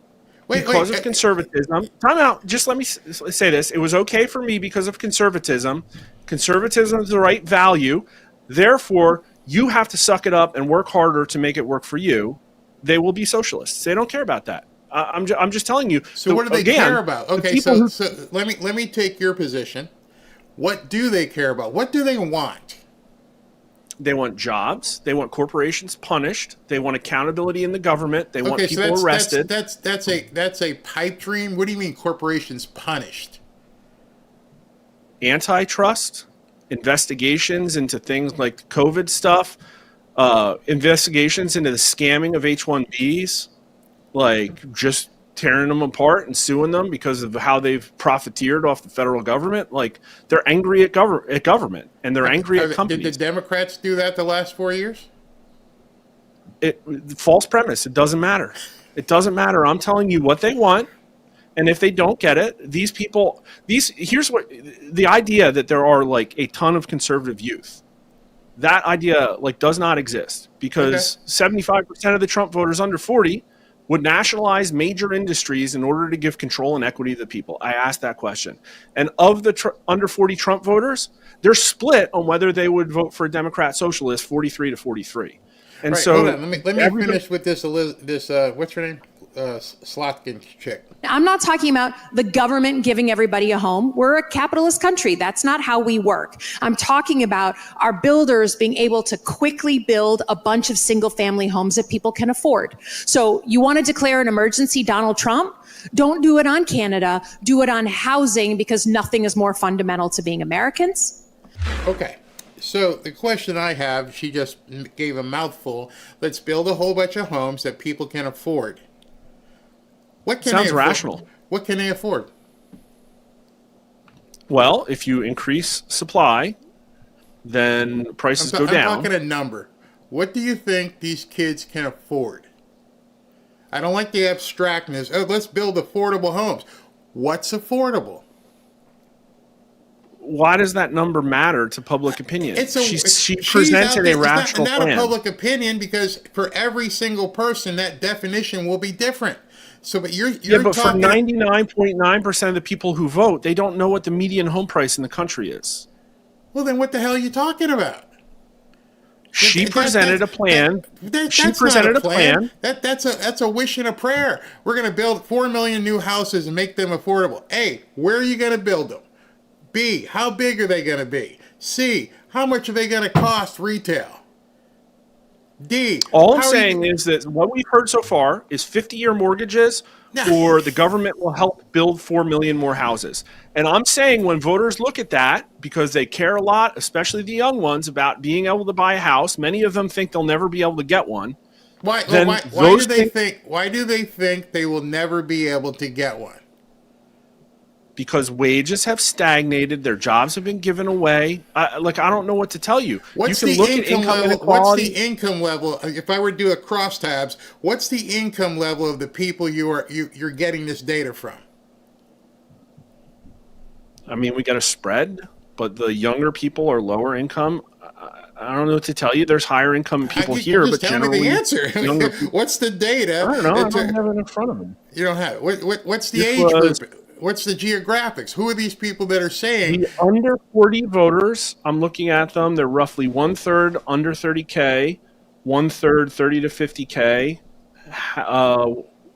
because of conservatism. Time out. Just let me say this. It was okay for me because of conservatism. Conservatism is the right value. Therefore, you have to suck it up and work harder to make it work for you. They will be socialists. They don't care about that. I'm just telling you. So what do they care about? Okay, so let me take your position. What do they care about? What do they want? They want jobs. They want corporations punished. They want accountability in the government. They want people arrested. That's a pipe dream. What do you mean corporations punished? Antitrust, investigations into things like COVID stuff, investigations into the scamming of H-1Bs, like just tearing them apart and suing them because of how they've profiteered off the federal government. Like they're angry at government and they're angry at companies. Did the Democrats do that the last 4 years? False premise. It doesn't matter. It doesn't matter. I'm telling you what they want. And if they don't get it, these people, here's what the idea that there are like a ton of conservative youth. That idea like does not exist because 75% of the Trump voters under 40 would nationalize major industries in order to give control and equity to the people. I asked that question. And of the under 40 Trump voters, they're split on whether they would vote for a Democrat socialist 43 to 43. And so hold on. Let me finish with this what's her name? Slotkin chick. I'm not talking about the government giving everybody a home. We're a capitalist country. That's not how we work. I'm talking about our builders being able to quickly build a bunch of single family homes that people can afford. So you want to declare an emergency, Donald Trump? Don't do it on Canada. Do it on housing because nothing is more fundamental to being Americans. Okay. So the question I have, she just gave a mouthful. Let's build a whole bunch of homes that people can afford. What can Sounds they afford? rational. What can they afford? Well, if you increase supply, then prices go down. I'm talking a number. What do you think these kids can afford? I don't like the abstractness. Oh, let's build affordable homes. What's affordable? Why does that number matter to public opinion? She presented a rational plan. It's not a public opinion because for every single person, that definition will be different. So, but you're but talking... for 99.9% of the people who vote, they don't know what the median home price in the country is. Well, then what the hell are you talking about? She presented a plan. She presented a plan. That's a wish and a prayer. We're going to build 4 million new houses and make them affordable. A, where are you going to build them? B, how big are they going to be? C, how much are they going to cost retail? D. All I'm saying is that what we've heard so far is 50-year mortgages or the government will help build 4 million more houses. And I'm saying when voters look at that, because they care a lot, especially the young ones, about being able to buy a house, many of them think they'll never be able to get one. Why do they think they will never be able to get one? Because wages have stagnated, their jobs have been given away. I don't know what to tell you. What's you can the look income at income level? inequality. What's the income level? If I were to do a crosstabs, what's the income level of the people you're getting this data from? I mean, we got a spread, but the younger people are lower income. I don't know what to tell you. There's higher income people here, just but tell me the generally, answer. younger people. What's the data? I don't know. I don't have it in front of me. You don't have it. What's the This age was- group? What's the geographics? Who are these people that are saying? The under 40 voters, I'm looking at them. They're roughly 1/3 under 30K, 1/3 30 to 50K,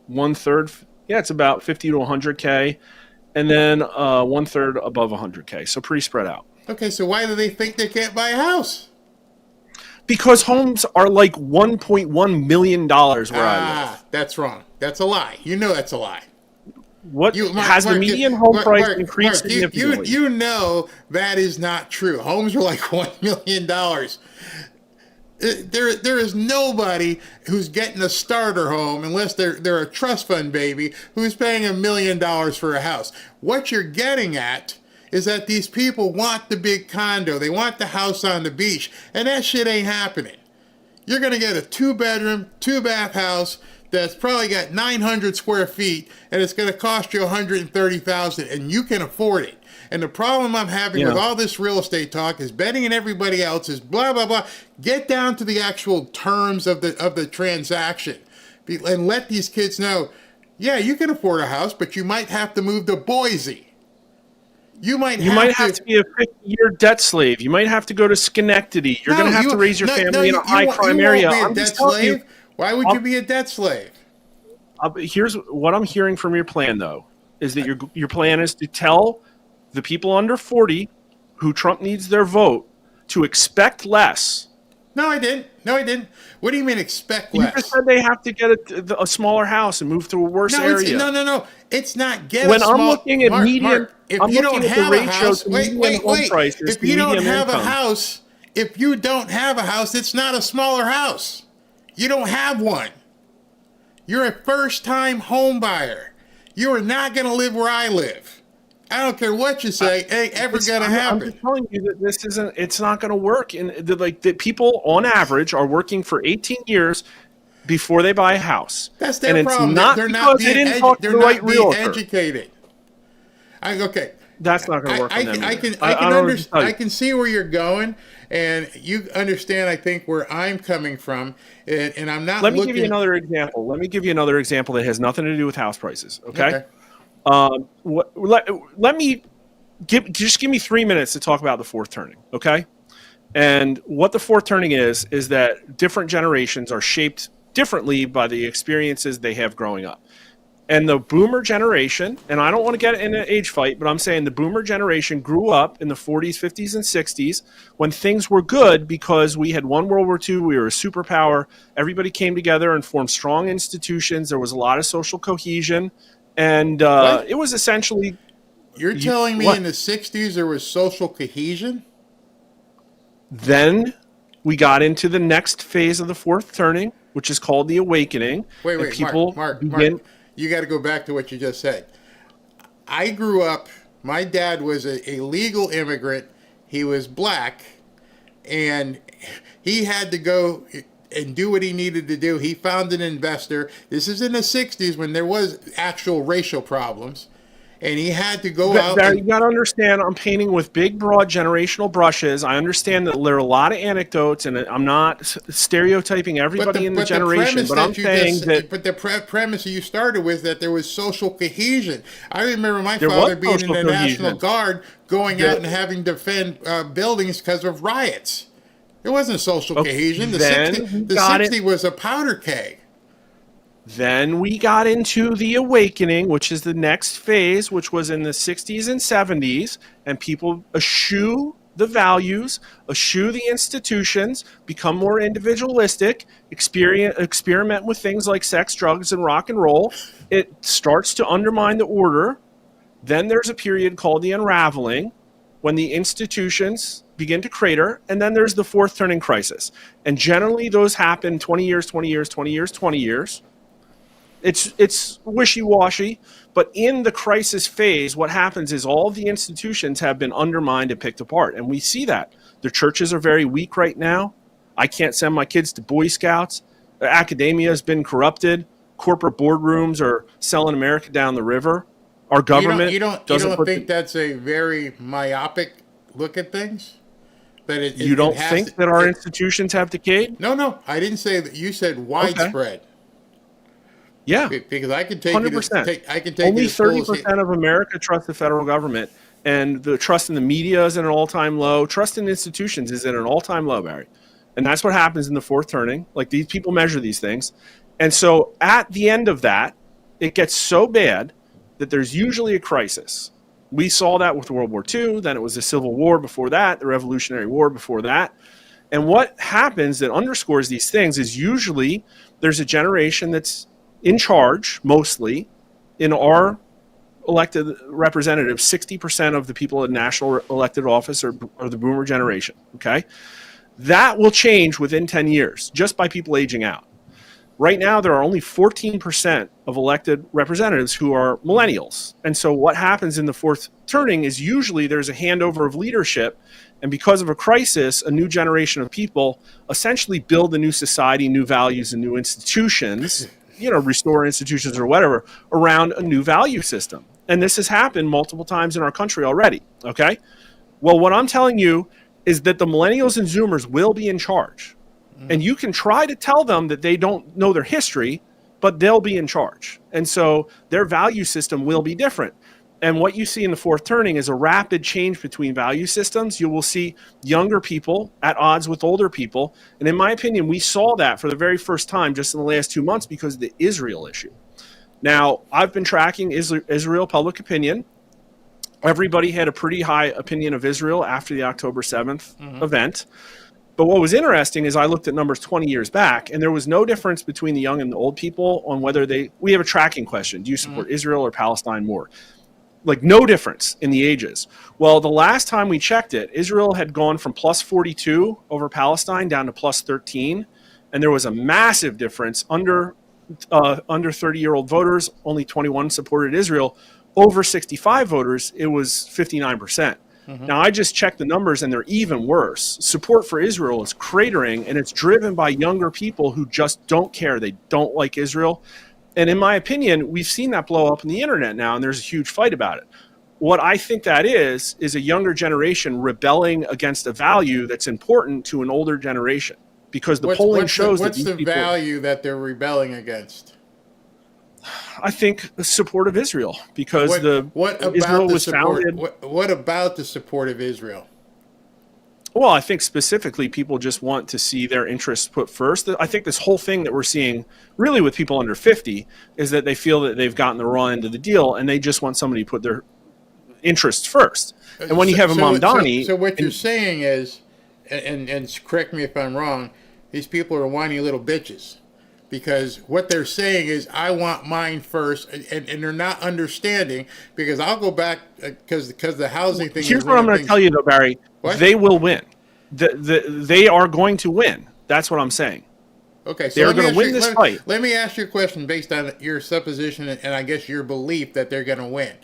1/3, yeah, it's about 50 to 100K, and then 1/3 above 100K. So pretty spread out. Okay, so why do they think they can't buy a house? Because homes are like $1.1 million where I live. That's wrong. That's a lie. You know that's a lie. What has the median home price increased significantly? You know that is not true. Homes are like $1 million. There is nobody who's getting a starter home unless they're a trust fund baby who's paying $1 million for a house. What you're getting at is that these people want the big condo. They want the house on the beach, and that shit ain't happening. You're going to get a 2-bedroom, 2-bath house that's probably got 900 square feet, and it's going to cost you $130,000, and you can afford it. And the problem I'm having with all this real estate talk is betting and everybody else is blah, blah, blah. Get down to the actual terms of the transaction and let these kids know, yeah, you can afford a house, but you might have to move to Boise. You might have to be a 50-year debt slave. You might have to go to Schenectady. You're going to have to raise your family in a high-crime area. I'm just telling you. Why would you be a debt slave? Here's what I'm hearing from your plan, though, is that your plan is to tell the people under 40 who Trump needs their vote to expect less. No, I didn't. What do you mean expect less? You just said they have to get a smaller house and move to a worse area. No. It's not get when a small... I'm looking at median... Mark, if I'm you looking don't at the have a ratio house... to Wait. median home prices If to you don't median have a income. house... If you don't have a house, it's not a smaller house. You don't have one. You're a first-time home buyer. You are not going to live where I live. I don't care what you say. It ain't ever going to happen. I'm just telling you that this isn't. It's not going to work. And the people on average are working for 18 years before they buy a house. That's their and problem. It's not they're because not they being didn't talk to the right being realtor. educated. Okay. That's not going to work for them. I can see where you're going, and you understand, I think, where I'm coming from, and I'm not. Let me give you another example. Let me give you another example that has nothing to do with house prices. Okay. Let me give me 3 minutes to talk about the fourth turning. Okay. And what the fourth turning is that different generations are shaped differently by the experiences they have growing up. And the boomer generation, and I don't want to get in an age fight, but I'm saying the boomer generation grew up in the 40s, 50s, and 60s when things were good because we had won World War II, we were a superpower, everybody came together and formed strong institutions, there was a lot of social cohesion, and it was essentially... You're telling me in the 60s there was social cohesion? Then we got into the next phase of the fourth turning, which is called the awakening. Wait, Mark, you got to go back to what you just said. I grew up, my dad was a legal immigrant. He was black, and he had to go and do what he needed to do. He found an investor. This is in the 60s when there was actual racial problems. And he had to go out. You got to understand, I'm painting with big, broad generational brushes. I understand that there are a lot of anecdotes, and I'm not stereotyping everybody in the generation. But I'm saying that. But the premise you started with that there was social cohesion. I remember my father being in the National Guard, going out and having to defend buildings because of riots. There wasn't social cohesion. The 60s was a powder keg. Then we got into the awakening, which is the next phase, which was in the 60s and 70s, and people eschew the values, eschew the institutions, become more individualistic, experiment with things like sex, drugs, and rock and roll. It starts to undermine the order. Then there's a period called the unraveling, when the institutions begin to crater, and then there's the fourth turning crisis. And generally those happen 20 years, 20 years, 20 years, 20 years. It's wishy-washy, but in the crisis phase, what happens is all of the institutions have been undermined and picked apart, and we see that. The churches are very weak right now. I can't send my kids to Boy Scouts. Academia has been corrupted. Corporate boardrooms are selling America down the river. Our government You don't think that's a very myopic look at things? But you don't think that our institutions have decayed? No, I didn't say that. You said widespread. Okay. Yeah, because I can take 100%. I can take Only you to schools. 30% of America trust the federal government, and the trust in the media is at an all-time low. Trust in institutions is at an all-time low, Barry, and that's what happens in the fourth turning. Like, these people measure these things, and so at the end of that, it gets so bad that there's usually a crisis. We saw that with World War II. Then it was the Civil War before that, the Revolutionary War before that. And what happens that underscores these things is usually there's a generation that's in charge, mostly, in our elected representatives. 60% of the people in national elected office are the boomer generation, okay? That will change within 10 years, just by people aging out. Right now, there are only 14% of elected representatives who are millennials. And so what happens in the fourth turning is usually there's a handover of leadership, and because of a crisis, a new generation of people essentially build a new society, new values, and new institutions, restore institutions or whatever, around a new value system. And this has happened multiple times in our country already, okay? Well, what I'm telling you is that the millennials and Zoomers will be in charge. And you can try to tell them that they don't know their history, but they'll be in charge. And so their value system will be different. And what you see in the fourth turning is a rapid change between value systems. You will see younger people at odds with older people. And in my opinion, we saw that for the very first time just in the last 2 months because of the Israel issue. Now, I've been tracking Israel public opinion. Everybody had a pretty high opinion of Israel after the October 7th event. But what was interesting is I looked at numbers 20 years back, and there was no difference between the young and the old people on whether we have a tracking question. Do you support Israel or Palestine more? Like, no difference in the ages. Well, the last time we checked it, Israel had gone from plus 42 over Palestine down to plus 13. And there was a massive difference under 30-year-old voters. Only 21 supported Israel. Over 65 voters, it was 59%. Now, I just checked the numbers, and they're even worse. Support for Israel is cratering, and it's driven by younger people who just don't care. They don't like Israel. And in my opinion, we've seen that blow up on the internet now, and there's a huge fight about it. What I think that is a younger generation rebelling against a value that's important to an older generation. Because the polling shows what's the value that they're rebelling against? I think the support of Israel, because Israel was founded. What about the support of Israel? Well, I think specifically people just want to see their interests put first. I think this whole thing that we're seeing really with people under 50 is that they feel that they've gotten the raw end of the deal, and they just want somebody to put their interests first. And when you have a Mamdani... So what you're saying is, and correct me if I'm wrong, these people are whiny little bitches. Because what they're saying is, I want mine first, and they're not understanding. Because I'll go back, because the housing thing. Here's what I'm going to tell you, though, Barry. What? They will win. They are going to win. That's what I'm saying. Okay, so they're going to win this fight. Let me ask you a question based on your supposition and I guess your belief that they're going to win.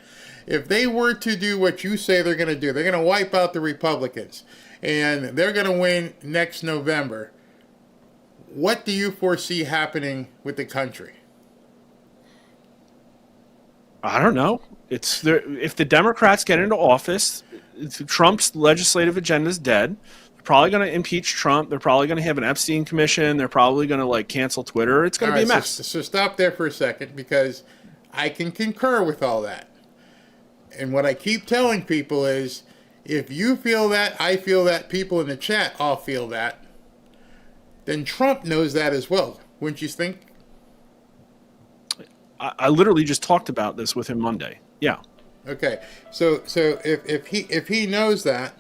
If they were to do what you say they're going to do, they're going to wipe out the Republicans, and they're going to win next November. What do you foresee happening with the country? I don't know. If the Democrats get into office, Trump's legislative agenda is dead. They're probably going to impeach Trump. They're probably going to have an Epstein commission. They're probably going to cancel Twitter. It's going to be a mess. So stop there for a second, because I can concur with all that. And what I keep telling people is, if you feel that, I feel that, people in the chat all feel that, then Trump knows that as well, wouldn't you think? I literally just talked about this with him Monday. Yeah. Okay. So if he knows that,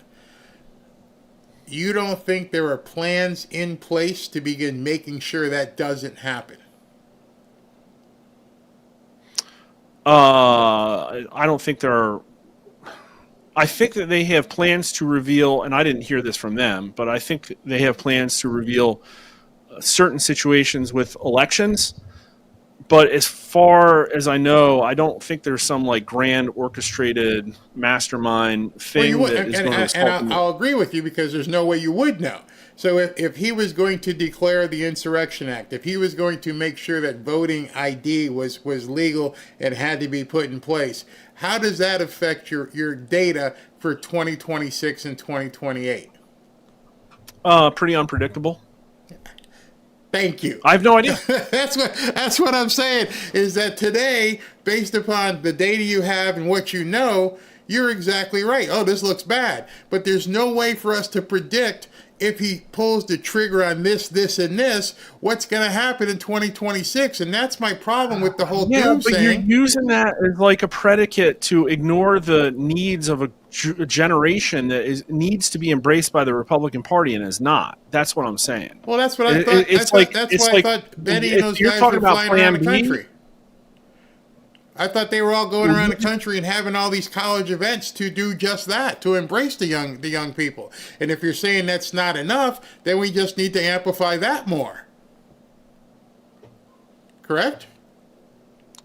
you don't think there are plans in place to begin making sure that doesn't happen? I don't think there are. I think that they have plans to reveal, and I didn't hear this from them, but I think they have plans to reveal certain situations with elections. But as far as I know, I don't think there's some grand orchestrated mastermind thing that is going to result. I'll agree with you, because there's no way you would know. So if he was going to declare the Insurrection Act, if he was going to make sure that voting ID was legal and had to be put in place, how does that affect your data for 2026 and 2028? Pretty unpredictable. Thank you. I have no idea. That's what I'm saying, is that today, based upon the data you have and what you know, you're exactly right. Oh, this looks bad. But there's no way for us to predict, if he pulls the trigger on this, and this, what's going to happen in 2026. And that's my problem with the whole doomsaying. But you're using that as like a predicate to ignore the needs of a generation that needs to be embraced by the Republican Party and is not. That's what I'm saying. Well, that's what I thought. That's why I thought Benny and those guys were flying around the country. I thought they were all going around the country and having all these college events to do just that, to embrace the young people. And if you're saying that's not enough, then we just need to amplify that more. Correct?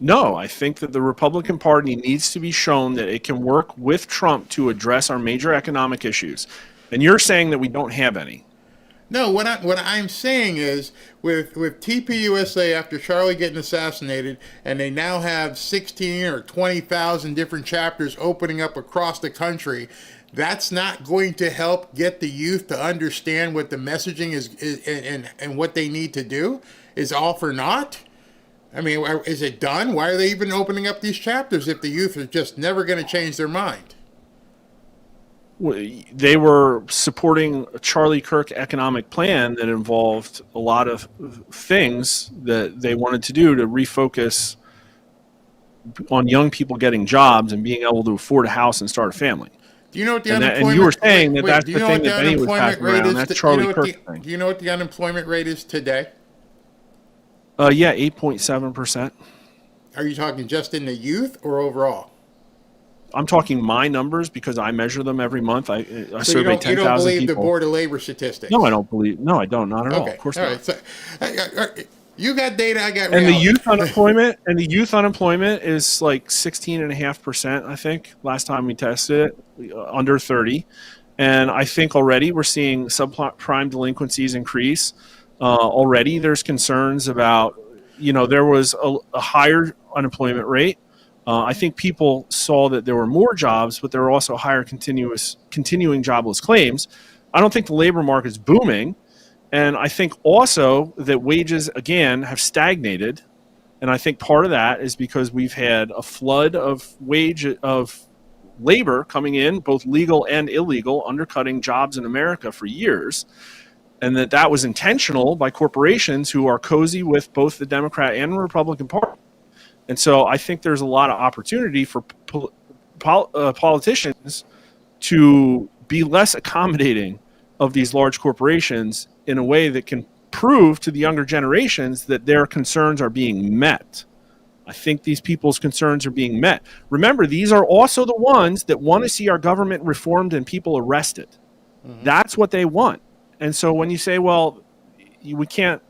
No, I think that the Republican Party needs to be shown that it can work with Trump to address our major economic issues. And you're saying that we don't have any. No, what I'm saying is, with TPUSA, after Charlie getting assassinated, and they now have 16 or 20,000 different chapters opening up across the country, that's not going to help get the youth to understand what the messaging is and what they need to do. Is all for naught? I mean, is it done? Why are they even opening up these chapters if the youth are just never going to change their mind? They were supporting a Charlie Kirk economic plan that involved a lot of things that they wanted to do to refocus on young people getting jobs and being able to afford a house and start a family. Do you know what the unemployment? And you were saying that's the thing that Benny was passing around. That's Charlie Kirk thing. Do you know what the unemployment rate is today? Yeah, 8.7%. Are you talking just in the youth or overall? I'm talking my numbers because I measure them every month. I so survey 10,000 people. You don't believe the Board of Labor statistics? No, I don't believe. No, I don't. Not at all. Okay. Of course all not. Right. So, you got data. I got. And reality. the youth unemployment is like 16.5%. I think last time we tested it, under 30, and I think already we're seeing subprime delinquencies increase. Already, there's concerns about. There was a higher unemployment rate. I think people saw that there were more jobs, but there were also higher continuing jobless claims. I don't think the labor market's booming. And I think also that wages, again, have stagnated. And I think part of that is because we've had a flood of labor coming in, both legal and illegal, undercutting jobs in America for years. And that was intentional by corporations who are cozy with both the Democrat and Republican Party. And so I think there's a lot of opportunity for politicians to be less accommodating of these large corporations in a way that can prove to the younger generations that their concerns are being met. I think these people's concerns are being met. Remember, these are also the ones that want to see our government reformed and people arrested. Mm-hmm. That's what they want. And so when you say, well, we can't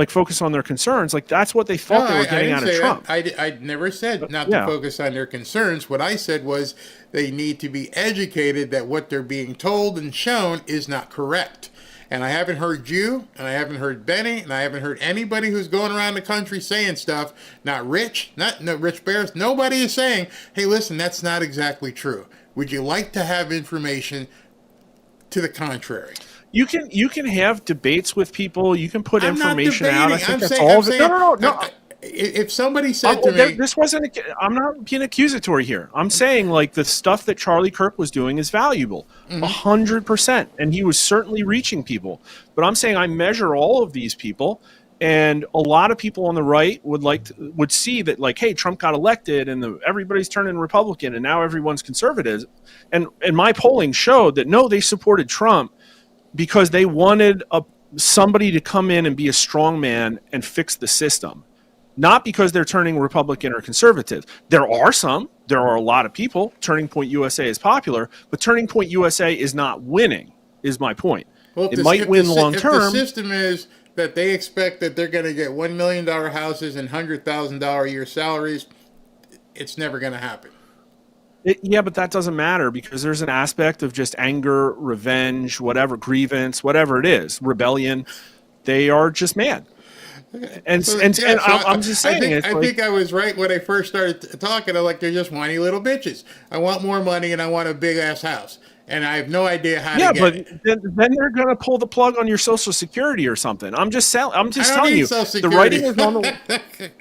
focus on their concerns, that's what they thought they were getting out of Trump. I never said not to focus on their concerns. What I said was they need to be educated that what they're being told and shown is not correct. And I haven't heard you, and I haven't heard Benny, and I haven't heard anybody who's going around the country saying stuff, not Rich Bears. Nobody is saying, hey, listen, that's not exactly true. Would you like to have information to the contrary? You can have debates with people. You can put information out. I think that's all of it. No. If somebody said to me, this wasn't. I'm not being accusatory here. I'm saying the stuff that Charlie Kirk was doing is valuable, 100%, and he was certainly reaching people. But I'm saying I measure all of these people, and a lot of people on the right would see that hey, Trump got elected, and everybody's turning Republican, and now everyone's conservative. And my polling showed that no, they supported Trump because they wanted somebody to come in and be a strong man and fix the system. Not because they're turning Republican or conservative. There are a lot of people. Turning Point USA is popular, but Turning Point USA is not winning, is my point. Well, it might win long term. If the system is that they expect that they're going to get $1 million houses and $100,000 a year salaries, it's never going to happen. Yeah, but that doesn't matter because there's an aspect of just anger, revenge, whatever, grievance, whatever it is, rebellion. They are just mad. I'm just saying. I think I was right when I first started talking. I'm like, they're just whiny little bitches. I want more money and I want a big ass house, and I have no idea how to get it. Yeah, but then they're going to pull the plug on your Social Security or something. I'm just telling you, the writing is on the.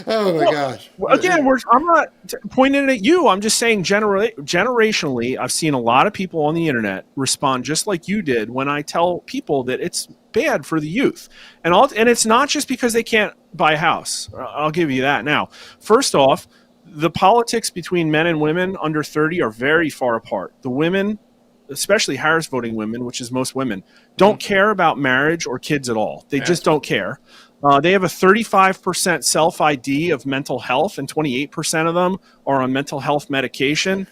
Oh my gosh! Again, I'm not pointing at you. I'm just saying generationally, I've seen a lot of people on the internet respond just like you did when I tell people that it's bad for the youth, and it's not just because they can't buy a house. I'll give you that. Now, first off, the politics between men and women under 30 are very far apart. The women, especially Harris voting women, which is most women, don't care about marriage or kids at all. They just don't care. They have a 35% self-ID of mental health, and 28% of them are on mental health medication.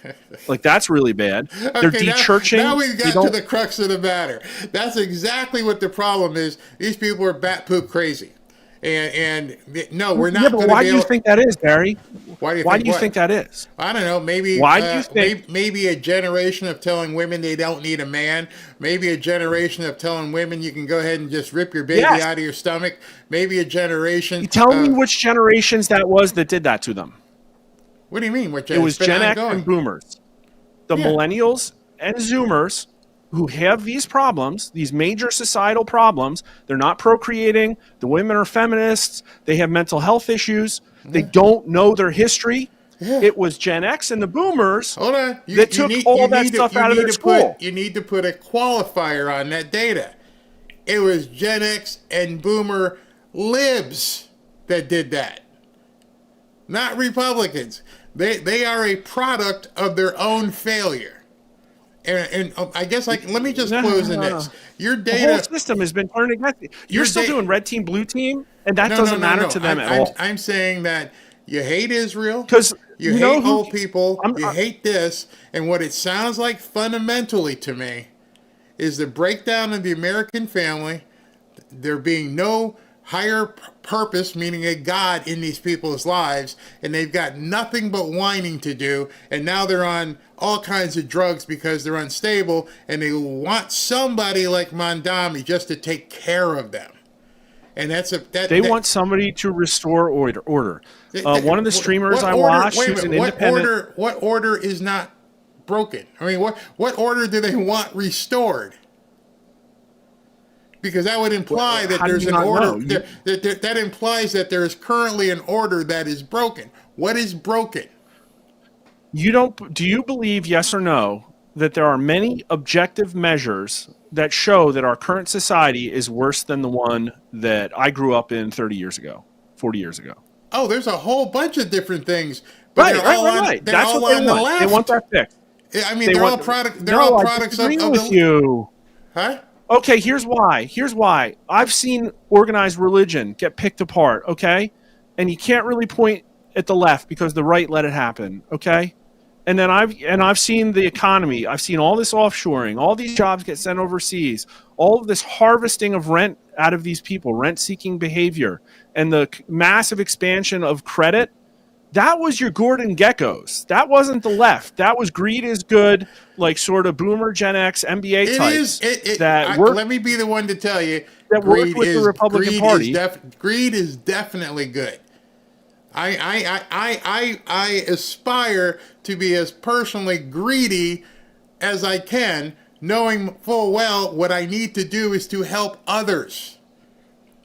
Like, that's really bad. They're de-churching. Now we've got to the crux of the matter. That's exactly what the problem is. These people are bat poop crazy. And no, we're not. Yeah, but why do you think that is, Barry? Why do you think that is? I don't know. Maybe. Why do you think? Maybe a generation of telling women they don't need a man. Maybe a generation of telling women you can go ahead and just rip your baby out of your stomach. Maybe a generation. Tell me which generations that was that did that to them. What do you mean? It was Gen X and Boomers, the Millennials and Zoomers, who have these problems, these major societal problems. They're not procreating. The women are feminists. They have mental health issues. They don't know their history. It was Gen X and the Boomers that took all that stuff out of their school. You need to put a qualifier on that data. It was Gen X and Boomer libs that did that, not Republicans. They are a product of their own failure. And I guess let me just close in this. Your data, the whole system has been turned against you. You're still doing red team, blue team, and that doesn't matter to them at all. I'm saying that you hate Israel, because you hate old people, you hate this, and what it sounds like fundamentally to me is the breakdown of the American family. There being no higher purpose, meaning a God in these people's lives, and they've got nothing but whining to do, and now they're on all kinds of drugs because they're unstable, and they want somebody like Mondami just to take care of them. And they want somebody to restore order. One of the streamers I watched, she was an independent. What order is not broken? I mean, what order do they want restored? Because that would imply that there's an order. That implies that there is currently an order that is broken. What is broken? Do you believe, yes or no, that there are many objective measures that show that our current society is worse than the one that I grew up in 30 years ago, 40 years ago? Oh, there's a whole bunch of different things. But Right. That's what they want. They want that fixed. I mean, they're all products of with you. Huh? Okay, here's why. I've seen organized religion get picked apart, okay? And you can't really point at the left because the right let it happen, okay? And then I've seen the economy. I've seen all this offshoring, all these jobs get sent overseas, all of this harvesting of rent out of these people, rent-seeking behavior, and the massive expansion of credit. That was your Gordon Geckos. That wasn't the left. That was greed is good, like sort of boomer Gen X MBA types. Let me be the one to tell you that worked with the Republican Party. Greed is definitely good. I aspire to be as personally greedy as I can, knowing full well what I need to do is to help others.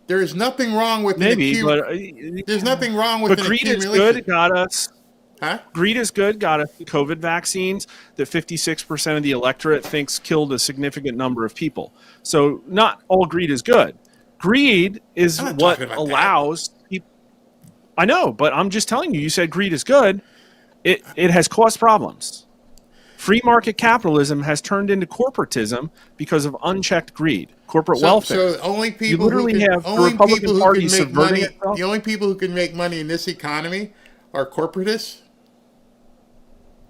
There is nothing wrong with there's nothing wrong with an greed is good. Got us. Huh? Greed is good. Got us the COVID vaccines that 56% of the electorate thinks killed a significant number of people. So not all greed is good. Greed is what allows people. I know, but I'm just telling you. You said greed is good. It has caused problems. Free market capitalism has turned into corporatism because of unchecked greed, corporate welfare. So only people the only people who can make money in this economy are corporatists.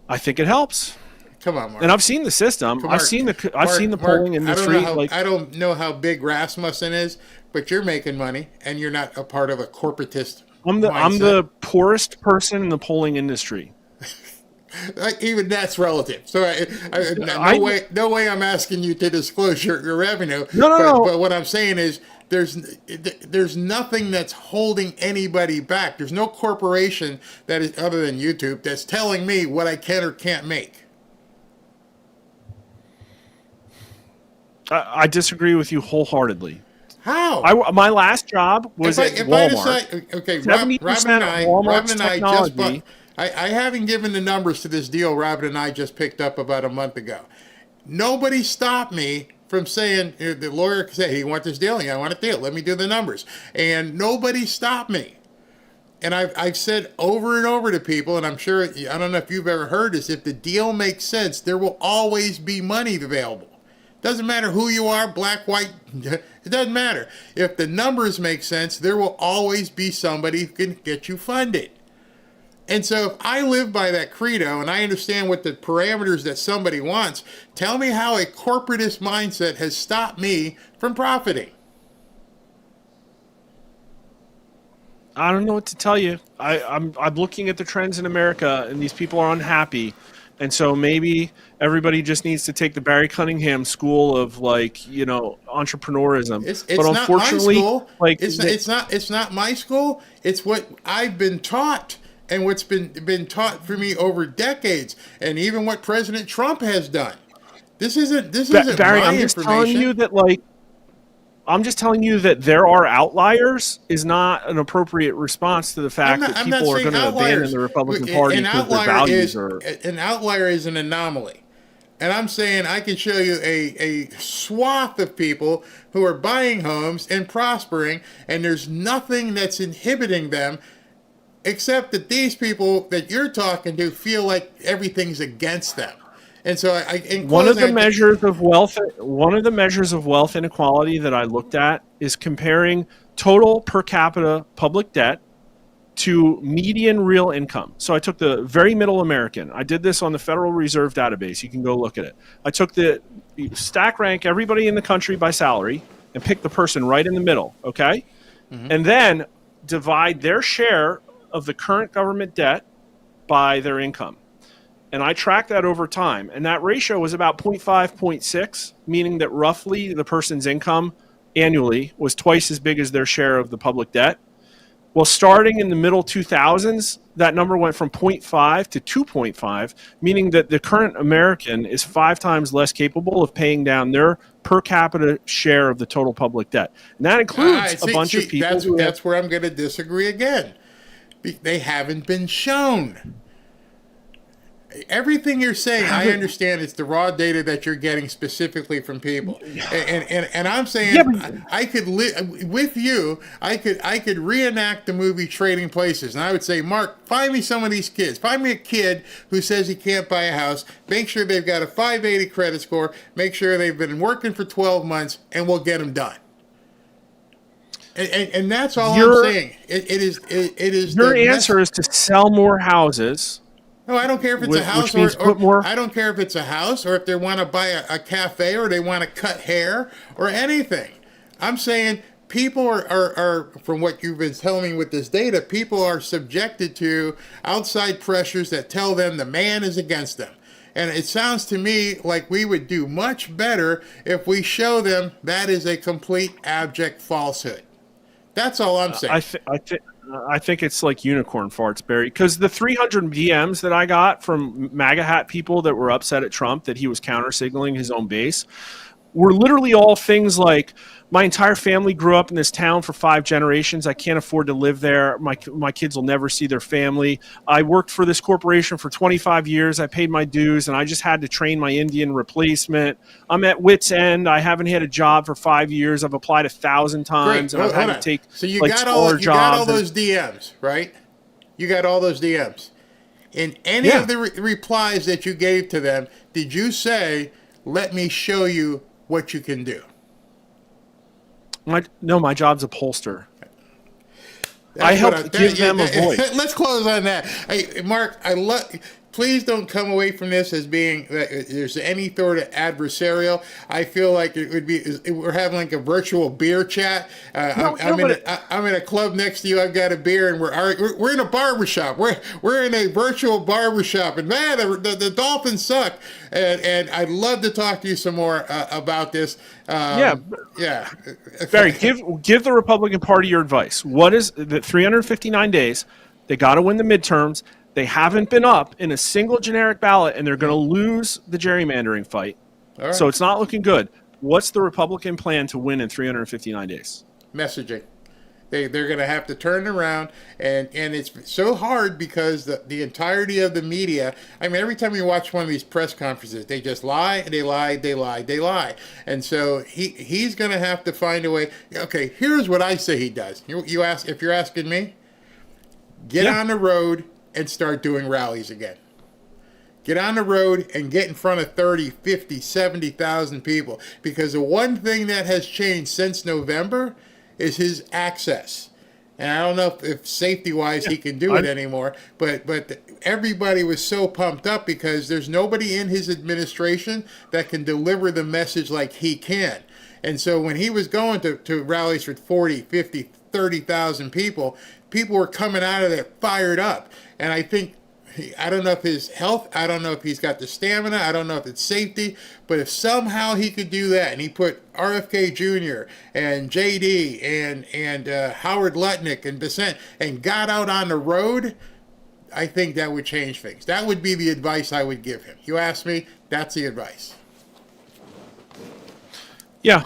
I think it helps. Come on, Mark. And I've seen the system. I've seen the polling industry. I don't know how big Rasmussen is, but you're making money and you're not a part of a corporatist. I'm the poorest person in the polling industry. Like, even that's relative. So no way I'm asking you to disclose your revenue. No. But what I'm saying is there's nothing that's holding anybody back. There's no corporation that is other than YouTube that's telling me what I can or can't make. I disagree with you wholeheartedly. How? My last job was at Walmart. Robin and I just bought. I haven't given the numbers to this deal Robin and I just picked up about a month ago. Nobody stopped me from saying, the lawyer said, he want this deal? Yeah, I want a deal. Let me do the numbers. And nobody stopped me. And I've said over and over to people, and I'm sure, I don't know if you've ever heard this, if the deal makes sense, there will always be money available. Doesn't matter who you are, black, white, it doesn't matter. If the numbers make sense, there will always be somebody who can get you funded. And so if I live by that credo and I understand what the parameters that somebody wants, tell me how a corporatist mindset has stopped me from profiting. I don't know what to tell you. I'm looking at the trends in America, and these people are unhappy. And so maybe everybody just needs to take the Barry Cunningham school of entrepreneurism. It's but unfortunately, not my school. It's not my school. It's what I've been taught and what's been taught for me over decades, and even what President Trump has done. This isn't Barry, my I'm just information. telling you that I'm just telling you that there are outliers is not an appropriate response to the fact that people are going to abandon the Republican Party because their values are. An outlier is an anomaly. And I'm saying I can show you a swath of people who are buying homes and prospering, and there's nothing that's inhibiting them except that these people that you're talking to feel like everything's against them. And so one of the measures of wealth inequality that I looked at is comparing total per capita public debt to median real income. So I took the very middle American. I did this on the Federal Reserve database. You can go look at it. I took the stack rank everybody in the country by salary and picked the person right in the middle, okay? Mm-hmm. And then divide their share of the current government debt by their income. And I tracked that over time. And that ratio was about 0.5, 0.6, meaning that roughly the person's income annually was twice as big as their share of the public debt. Well, starting in the middle 2000s, that number went from 0.5 to 2.5, meaning that the current American is 5 times less capable of paying down their per capita share of the total public debt. And that includes a bunch of people. That's where I'm going to disagree again. They haven't been shown. Everything you're saying, I understand it's the raw data that you're getting specifically from people, and I'm saying I could with you. I could reenact the movie Trading Places, and I would say, Mark, find me some of these kids. Find me a kid who says he can't buy a house. Make sure they've got a 580 credit score. Make sure they've been working for 12 months, and we'll get them done. And that's all I'm saying. It is. Your answer is to sell more houses. No, I don't care if it's a house I don't care if it's a house or if they want to buy a cafe or they want to cut hair or anything. I'm saying people are, from what you've been telling me with this data, people are subjected to outside pressures that tell them the man is against them. And it sounds to me like we would do much better if we show them that is a complete abject falsehood. That's all I'm saying. I think it's like unicorn farts, Barry, because the 300 DMs that I got from MAGA hat people that were upset at Trump that he was counter signaling his own base were literally all things like, my entire family grew up in this town for 5 generations. I can't afford to live there. My kids will never see their family. I worked for this corporation for 25 years. I paid my dues, and I just had to train my Indian replacement. I'm at wit's end. I haven't had a job for 5 years. I've applied 1,000 times, and I've had to take smaller jobs. You got all those DMs, right? You got all those DMs. In any of the replies that you gave to them, did you say, let me show you what you can do? My job's a pollster. I help give them a voice. Let's close on that. Hey, Mark, please don't come away from this as being that there's any sort of adversarial. I feel like it would be we're having like a virtual beer chat. I'm in a club next to you. I've got a beer, and we're in a barbershop. We're in a virtual barbershop, and man, the Dolphins suck. And I'd love to talk to you some more about this. Yeah. Barry, give the Republican Party your advice. What is the 359 days? They got to win the midterms. They haven't been up in a single generic ballot, and they're going to lose the gerrymandering fight. All right. So it's not looking good. What's the Republican plan to win in 359 days? Messaging. They're going to have to turn it around, and it's so hard because the entirety of the media, I mean, every time you watch one of these press conferences, they just lie, they lie. And so he's going to have to find a way. Okay, here's what I say he does. You ask, if you're asking me, get on the road and start doing rallies again. Get on the road and get in front of 30, 50, 70,000 people. Because the one thing that has changed since November is his access. And I don't know if safety-wise he can do it anymore, but everybody was so pumped up because there's nobody in his administration that can deliver the message like he can. And so when he was going to rallies for 40, 50, 30,000 people were coming out of there fired up. And I think, I don't know if his health, I don't know if he's got the stamina, I don't know if it's safety, but if somehow he could do that and he put RFK Jr. and JD and Howard Lutnick and Bissett and got out on the road, I think that would change things. That would be the advice I would give him. You ask me, that's the advice. Yeah.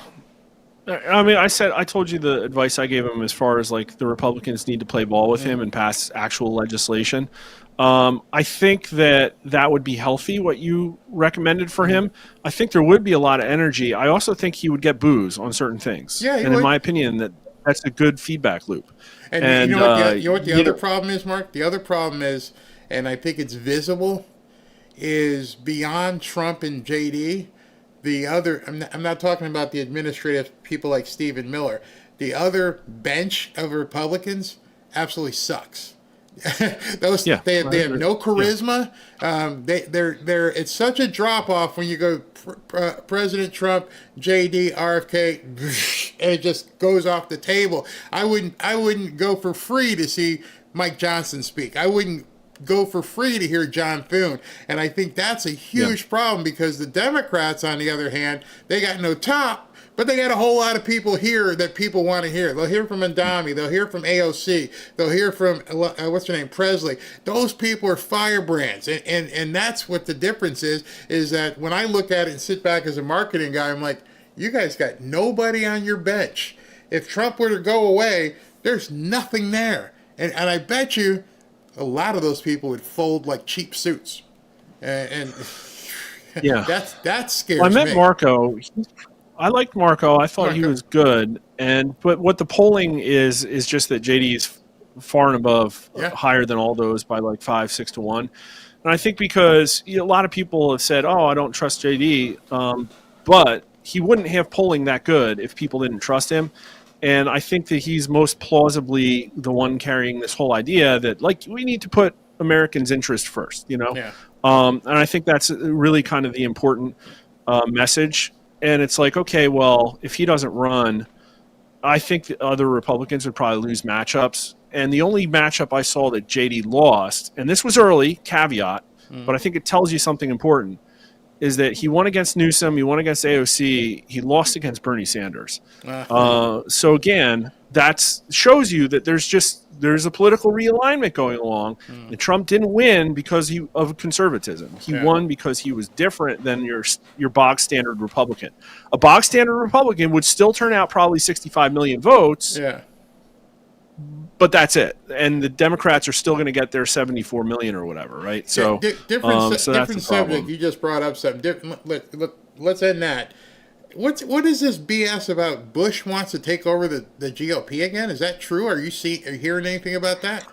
I mean, I told you the advice I gave him as far as like the Republicans need to play ball with him and pass actual legislation. I think that would be healthy, what you recommended for him. I think there would be a lot of energy. I also think he would get boos on certain things. Yeah, and in my opinion, that's a good feedback loop. And you know what the other problem is, Mark? The other problem is, and I think it's visible, is beyond Trump and JD, the other, I'm not talking about the administrative people like Stephen Miller. The other bench of Republicans absolutely sucks. They have no charisma. They're it's such a drop off when you go President Trump, JD, RFK, and it just goes off the table. I wouldn't go for free to see Mike Johnson speak. I wouldn't go for free to hear John Thune. And I think that's a huge problem because the Democrats, on the other hand, they got no top, but they got a whole lot of people here that people want to hear. They'll hear from Adami. They'll hear from AOC. They'll hear from, what's her name, Presley. Those people are firebrands. And that's what the difference is that when I look at it and sit back as a marketing guy, I'm like, you guys got nobody on your bench. If Trump were to go away, there's nothing there. And I bet you a lot of those people would fold like cheap suits. And yeah, that scares me. I met Marco. I liked Marco. I thought he was good. But what the polling is just that JD is far and above, higher than all those by like 5-6 to 1. And I think because a lot of people have said, "Oh, I don't trust JD," but he wouldn't have polling that good if people didn't trust him. And I think that he's most plausibly the one carrying this whole idea that, like, we need to put Americans' interest first, Yeah. And I think that's really kind of the important message. And it's like, okay, well, if he doesn't run, I think the other Republicans would probably lose matchups. And the only matchup I saw that JD lost, and this was early, caveat, but I think it tells you something important, is that he won against Newsom, he won against AOC, he lost against Bernie Sanders. So again, that shows you that there's a political realignment going along. And Trump didn't win because of conservatism. He won because he was different than your bog standard Republican. A bog standard Republican would still turn out probably 65 million votes. Yeah. But that's it, and the Democrats are still going to get their 74 million or whatever, right? So different that's subject. You just brought up something different. Let's end that. What is this BS about Bush wants to take over the GOP again? Is that true? Are you hearing anything about that?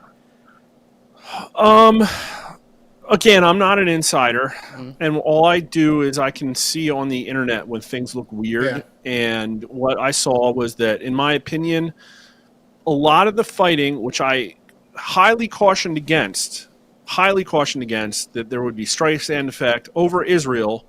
Again, I'm not an insider, and all I do is I can see on the internet when things look weird. And what I saw was that, in my opinion, a lot of the fighting, which I highly cautioned against highly cautioned against, that there would be Streisand effect over Israel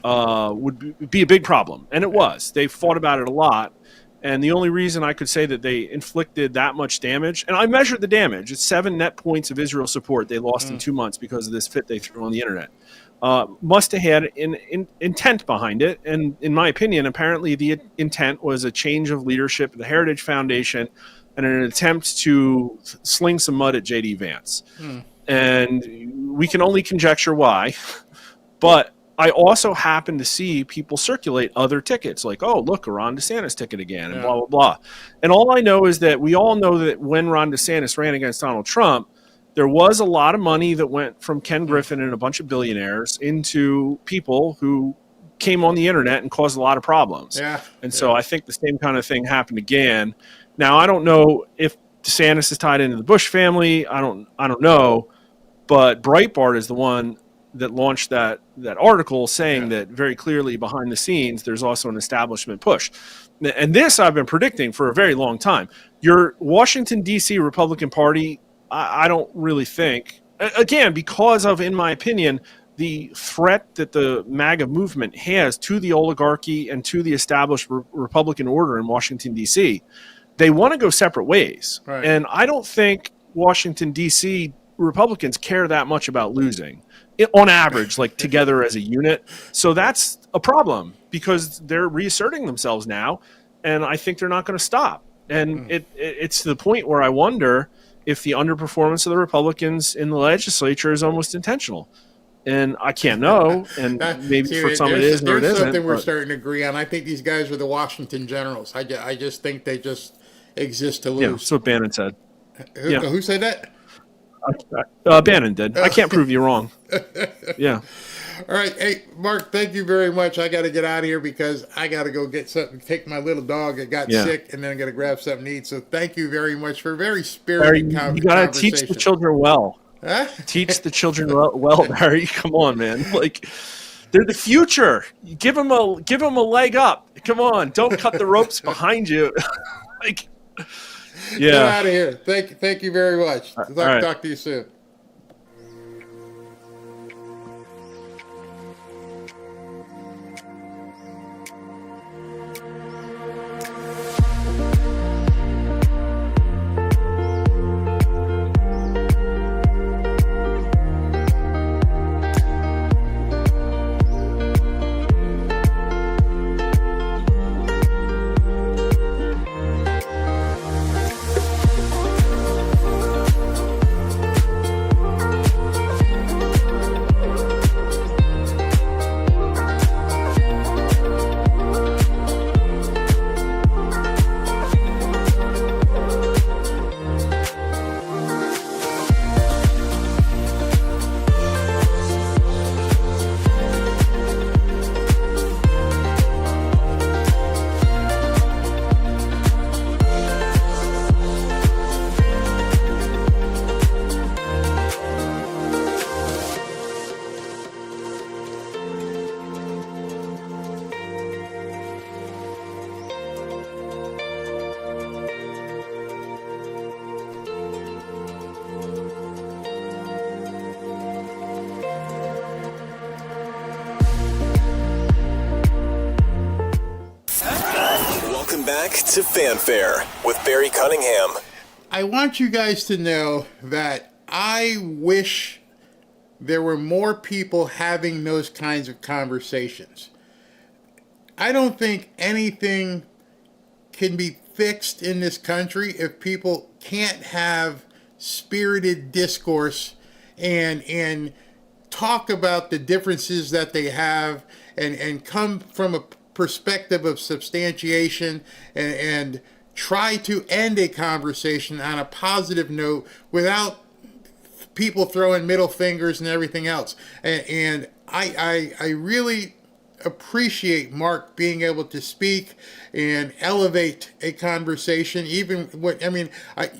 would be a big problem. And it was. They fought about it a lot. And the only reason I could say that they inflicted that much damage, and I measured the damage, it's 7 net points of Israel support they lost in 2 months because of this fit they threw on the internet. Must have had an intent behind it. And in my opinion, apparently the intent was a change of leadership at the Heritage Foundation and an attempt to sling some mud at J.D. Vance. And we can only conjecture why. But I also happen to see people circulate other tickets, like, oh, look, a Ron DeSantis ticket again, and blah, blah, blah. And all I know is that we all know that when Ron DeSantis ran against Donald Trump, there was a lot of money that went from Ken Griffin and a bunch of billionaires into people who came on the internet and caused a lot of problems. And so I think the same kind of thing happened again. Now, I don't know if DeSantis is tied into the Bush family. I don't know. But Breitbart is the one that launched that article saying that very clearly behind the scenes, there's also an establishment push. And this I've been predicting for a very long time. Your Washington, D.C. Republican Party, I don't really think, again, because of, in my opinion, the threat that the MAGA movement has to the oligarchy and to the established Republican order in Washington, D.C., they want to go separate ways. And I don't think Washington, D.C. Republicans care that much about losing, on average, like together as a unit. So that's a problem because they're reasserting themselves now, and I think they're not going to stop. And it's to the point where I wonder if the underperformance of the Republicans in the legislature is almost intentional. And I can't know, and maybe for some it is or it isn't. There's something we're starting to agree on. I think these guys are the Washington Generals. I just think they just exist to lose. Yeah, that's what Bannon said. Who said that? Bannon did. I can't prove you wrong. Yeah. All right. Hey, Mark, thank you very much. I got to get out of here because I got to go get something, take my little dog that got sick, and then I got to grab something to eat. So thank you very much for a very spirited conversation. You got to teach the children well. Huh? Teach the children well, Barry. Come on, man. Like, they're the future. Give them a leg up. Come on. Don't cut the ropes behind you. Like, Get out of here. Thank you very much. Talk to you soon. Back to Fanfare with Barry Cunningham. I want you guys to know that I wish there were more people having those kinds of conversations. I don't think anything can be fixed in this country if people can't have spirited discourse and talk about the differences that they have and come from a perspective of substantiation and try to end a conversation on a positive note without people throwing middle fingers and everything else. And I really appreciate Mark being able to speak and elevate a conversation.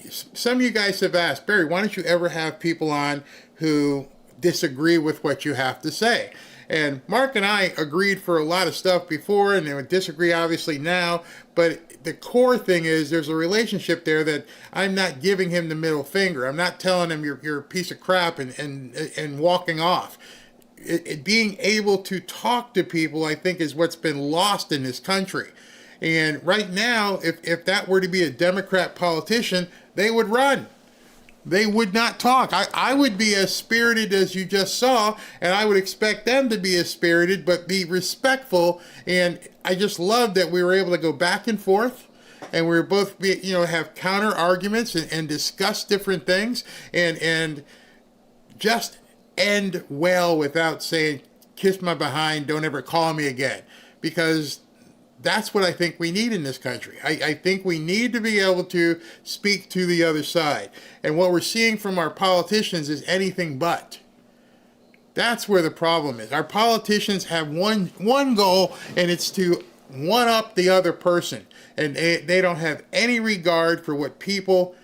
Some of you guys have asked, Barry, why don't you ever have people on who disagree with what you have to say? And Mark and I agreed for a lot of stuff before, and we disagree obviously now, but the core thing is there's a relationship there that I'm not giving him the middle finger. I'm not telling him you're a piece of crap and walking off. Being able to talk to people, I think, is what's been lost in this country. And right now, if that were to be a Democrat politician, they would run. They would not talk. I would be as spirited as you just saw, and I would expect them to be as spirited, but be respectful. And I just love that we were able to go back and forth, and we were both, have counter arguments and discuss different things, and just end well without saying, kiss my behind, don't ever call me again. Because that's what I think we need in this country. I think we need to be able to speak to the other side. And what we're seeing from our politicians is anything but. That's where the problem is. Our politicians have one goal, and it's to one-up the other person. And they don't have any regard for what people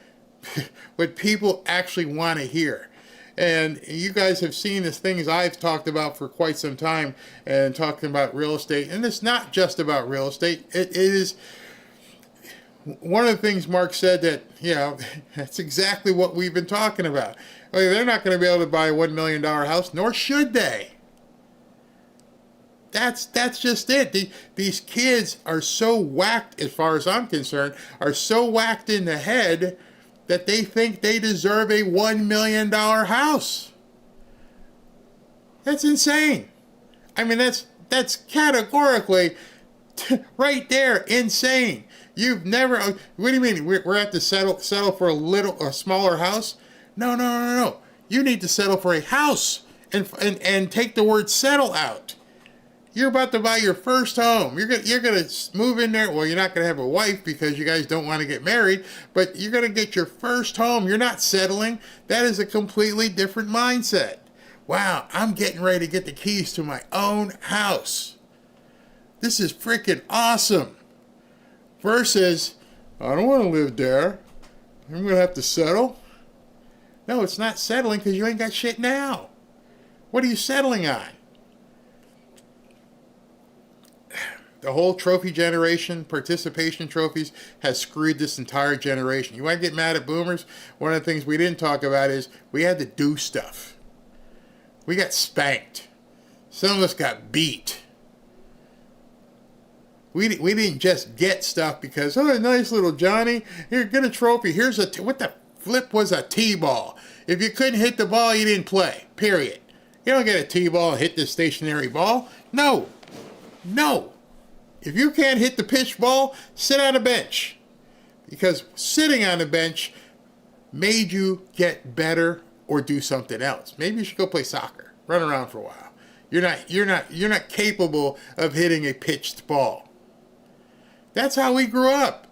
actually want to hear. And you guys have seen this things I've talked about for quite some time, and talking about real estate. And it's not just about real estate. It is one of the things Mark said that, that's exactly what we've been talking about. They're not going to be able to buy a $1 million house, nor should they. That's just it. These kids are so whacked, as far as I'm concerned, are so whacked in the head that they think they deserve a $1 million house. That's insane. I mean, that's categorically right there insane. You've never. What do you mean? We're at to settle for a smaller house? No. You need to settle for a house and take the word settle out. You're about to buy your first home. You're gonna move in there. Well, you're not gonna have a wife because you guys don't want to get married, but you're gonna get your first home. You're not settling. That is a completely different mindset. Wow, I'm getting ready to get the keys to my own house. This is freaking awesome. Versus, I don't want to live there. I'm gonna have to settle. No, it's not settling because you ain't got shit now. What are you settling on? The whole trophy generation, participation trophies, has screwed this entire generation. You want to get mad at boomers? One of the things we didn't talk about is we had to do stuff. We got spanked. Some of us got beat. We didn't just get stuff because, oh, nice little Johnny, here, get a trophy. Here's what the flip was a T-ball? If you couldn't hit the ball, you didn't play, period. You don't get a T-ball and hit the stationary ball. No. If you can't hit the pitch ball, sit on a bench. Because sitting on a bench made you get better or do something else. Maybe you should go play soccer, run around for a while. You're not capable of hitting a pitched ball. That's how we grew up.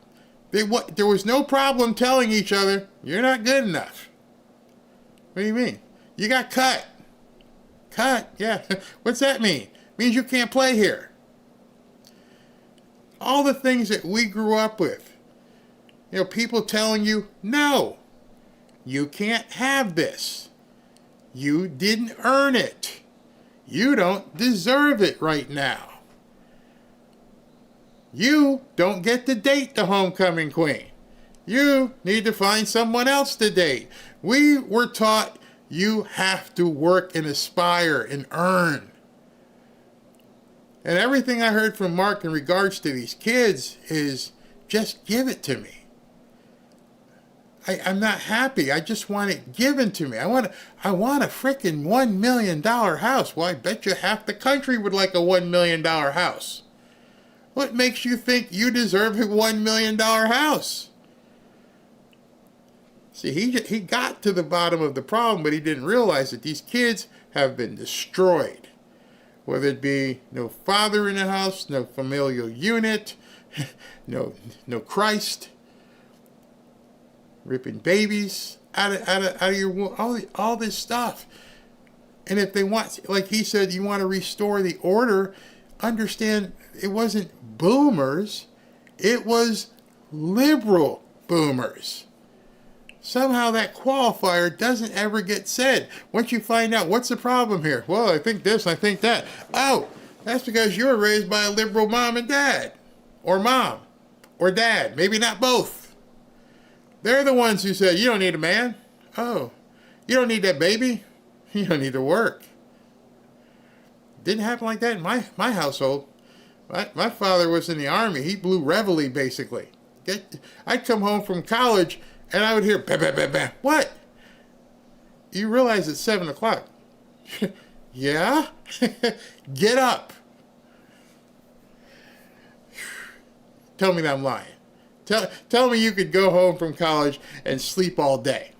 There was no problem telling each other, you're not good enough. What do you mean? You got cut. Cut? Yeah. What's that mean? It means you can't play here. All the things that we grew up with. People telling you, no, you can't have this. You didn't earn it. You don't deserve it right now. You don't get to date the homecoming queen. You need to find someone else to date. We were taught you have to work and aspire and earn. And everything I heard from Mark in regards to these kids is just give it to me. I'm not happy. I just want it given to me. I want a freaking $1 million house. Well, I bet you half the country would like a $1 million house. What makes you think you deserve a $1 million house? See, he got to the bottom of the problem, but he didn't realize that these kids have been destroyed. Whether it be no father in the house, no familial unit, no Christ, ripping babies out of your womb, all this stuff. And if they want, like he said, you want to restore the order, understand it wasn't boomers, it was liberal boomers. somehow that qualifier doesn't ever get said. Once you find out what's the problem here, well, I think this, I think that. Oh, that's because you were raised by a liberal mom and dad, or mom, or dad, maybe not both. They're the ones who said, you don't need a man. Oh, you don't need that baby. You don't need to work. Didn't happen like that in my household. My father was in the Army. He blew reveille, basically. I'd come home from college, and I would hear, bah, bah, bah, bah. What? You realize it's 7 o'clock. Yeah? Get up. Tell me that I'm lying. Tell me you could go home from college and sleep all day.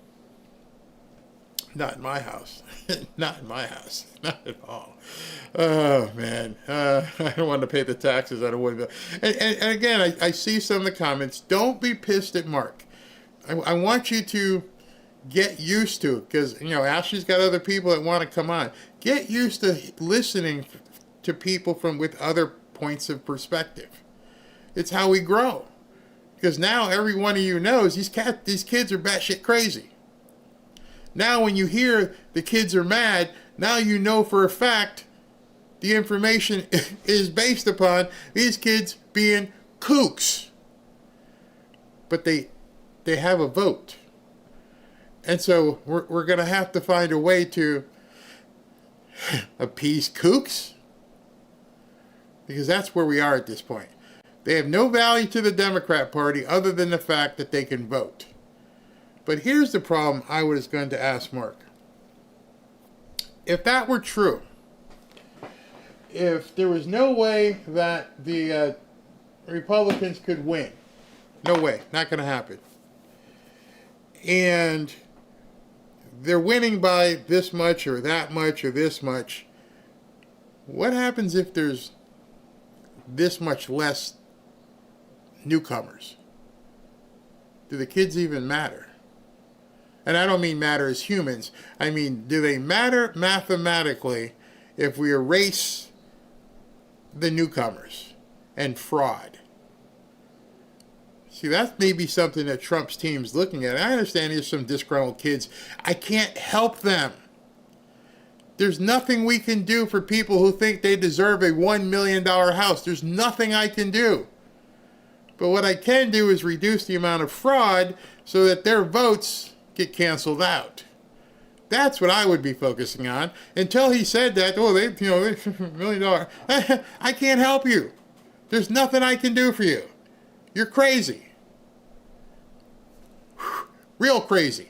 Not in my house. Not in my house. Not at all. Oh, man. I don't want to pay the taxes. I don't want to. And again, I see some of the comments. Don't be pissed at Mark. I want you to get used to it, because, you know, Ashley's got other people that want to come on. Get used to listening to people with other points of perspective. It's how we grow. Because now every one of you knows these kids are batshit crazy. Now when you hear the kids are mad, now you know for a fact the information is based upon these kids being kooks. But they have a vote. And so we're going to have to find a way to appease kooks. Because that's where we are at this point. They have no value to the Democrat Party other than the fact that they can vote. But here's the problem I was going to ask Mark. If that were true, if there was no way that the Republicans could win, no way, not going to happen, and they're winning by this much or that much or this much, what happens if there's this much less newcomers? Do the kids even matter? And I don't mean matter as humans. I mean, do they matter mathematically if we erase the newcomers and fraud? See, that may be something that Trump's team's looking at. I understand there's some disgruntled kids. I can't help them. There's nothing we can do for people who think they deserve a $1 million house. There's nothing I can do. But what I can do is reduce the amount of fraud so that their votes get canceled out. That's what I would be focusing on. Until he said that, they $1 million. I can't help you. There's nothing I can do for you. You're crazy. Real crazy.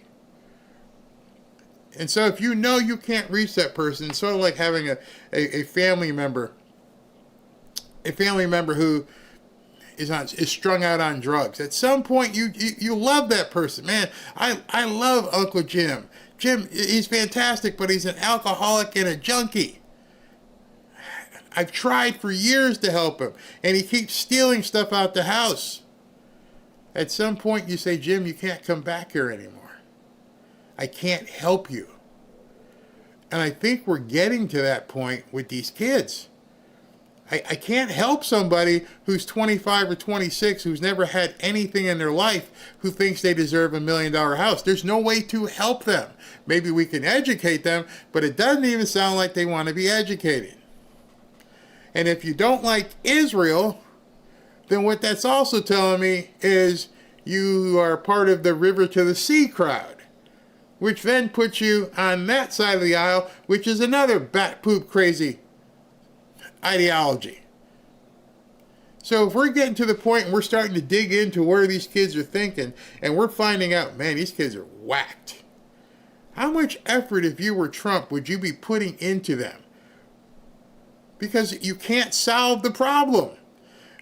And so if you know you can't reach that person, it's sort of like having a family member who is strung out on drugs. At some point, you love that person. Man, I love Uncle Jim. Jim, he's fantastic, but he's an alcoholic and a junkie. I've tried for years to help him, and he keeps stealing stuff out the house. At some point, you say, Jim, you can't come back here anymore. I can't help you. And I think we're getting to that point with these kids. I can't help somebody who's 25 or 26 who's never had anything in their life who thinks they deserve $1 million house. There's no way to help them. Maybe we can educate them, but it doesn't even sound like they want to be educated. And if you don't like Israel, then what that's also telling me is you are part of the river to the sea crowd, which then puts you on that side of the aisle, which is another bat poop crazy ideology. So if we're getting to the point and we're starting to dig into where these kids are thinking, and we're finding out, man, these kids are whacked. How much effort, if you were Trump, would you be putting into them? Because you can't solve the problem.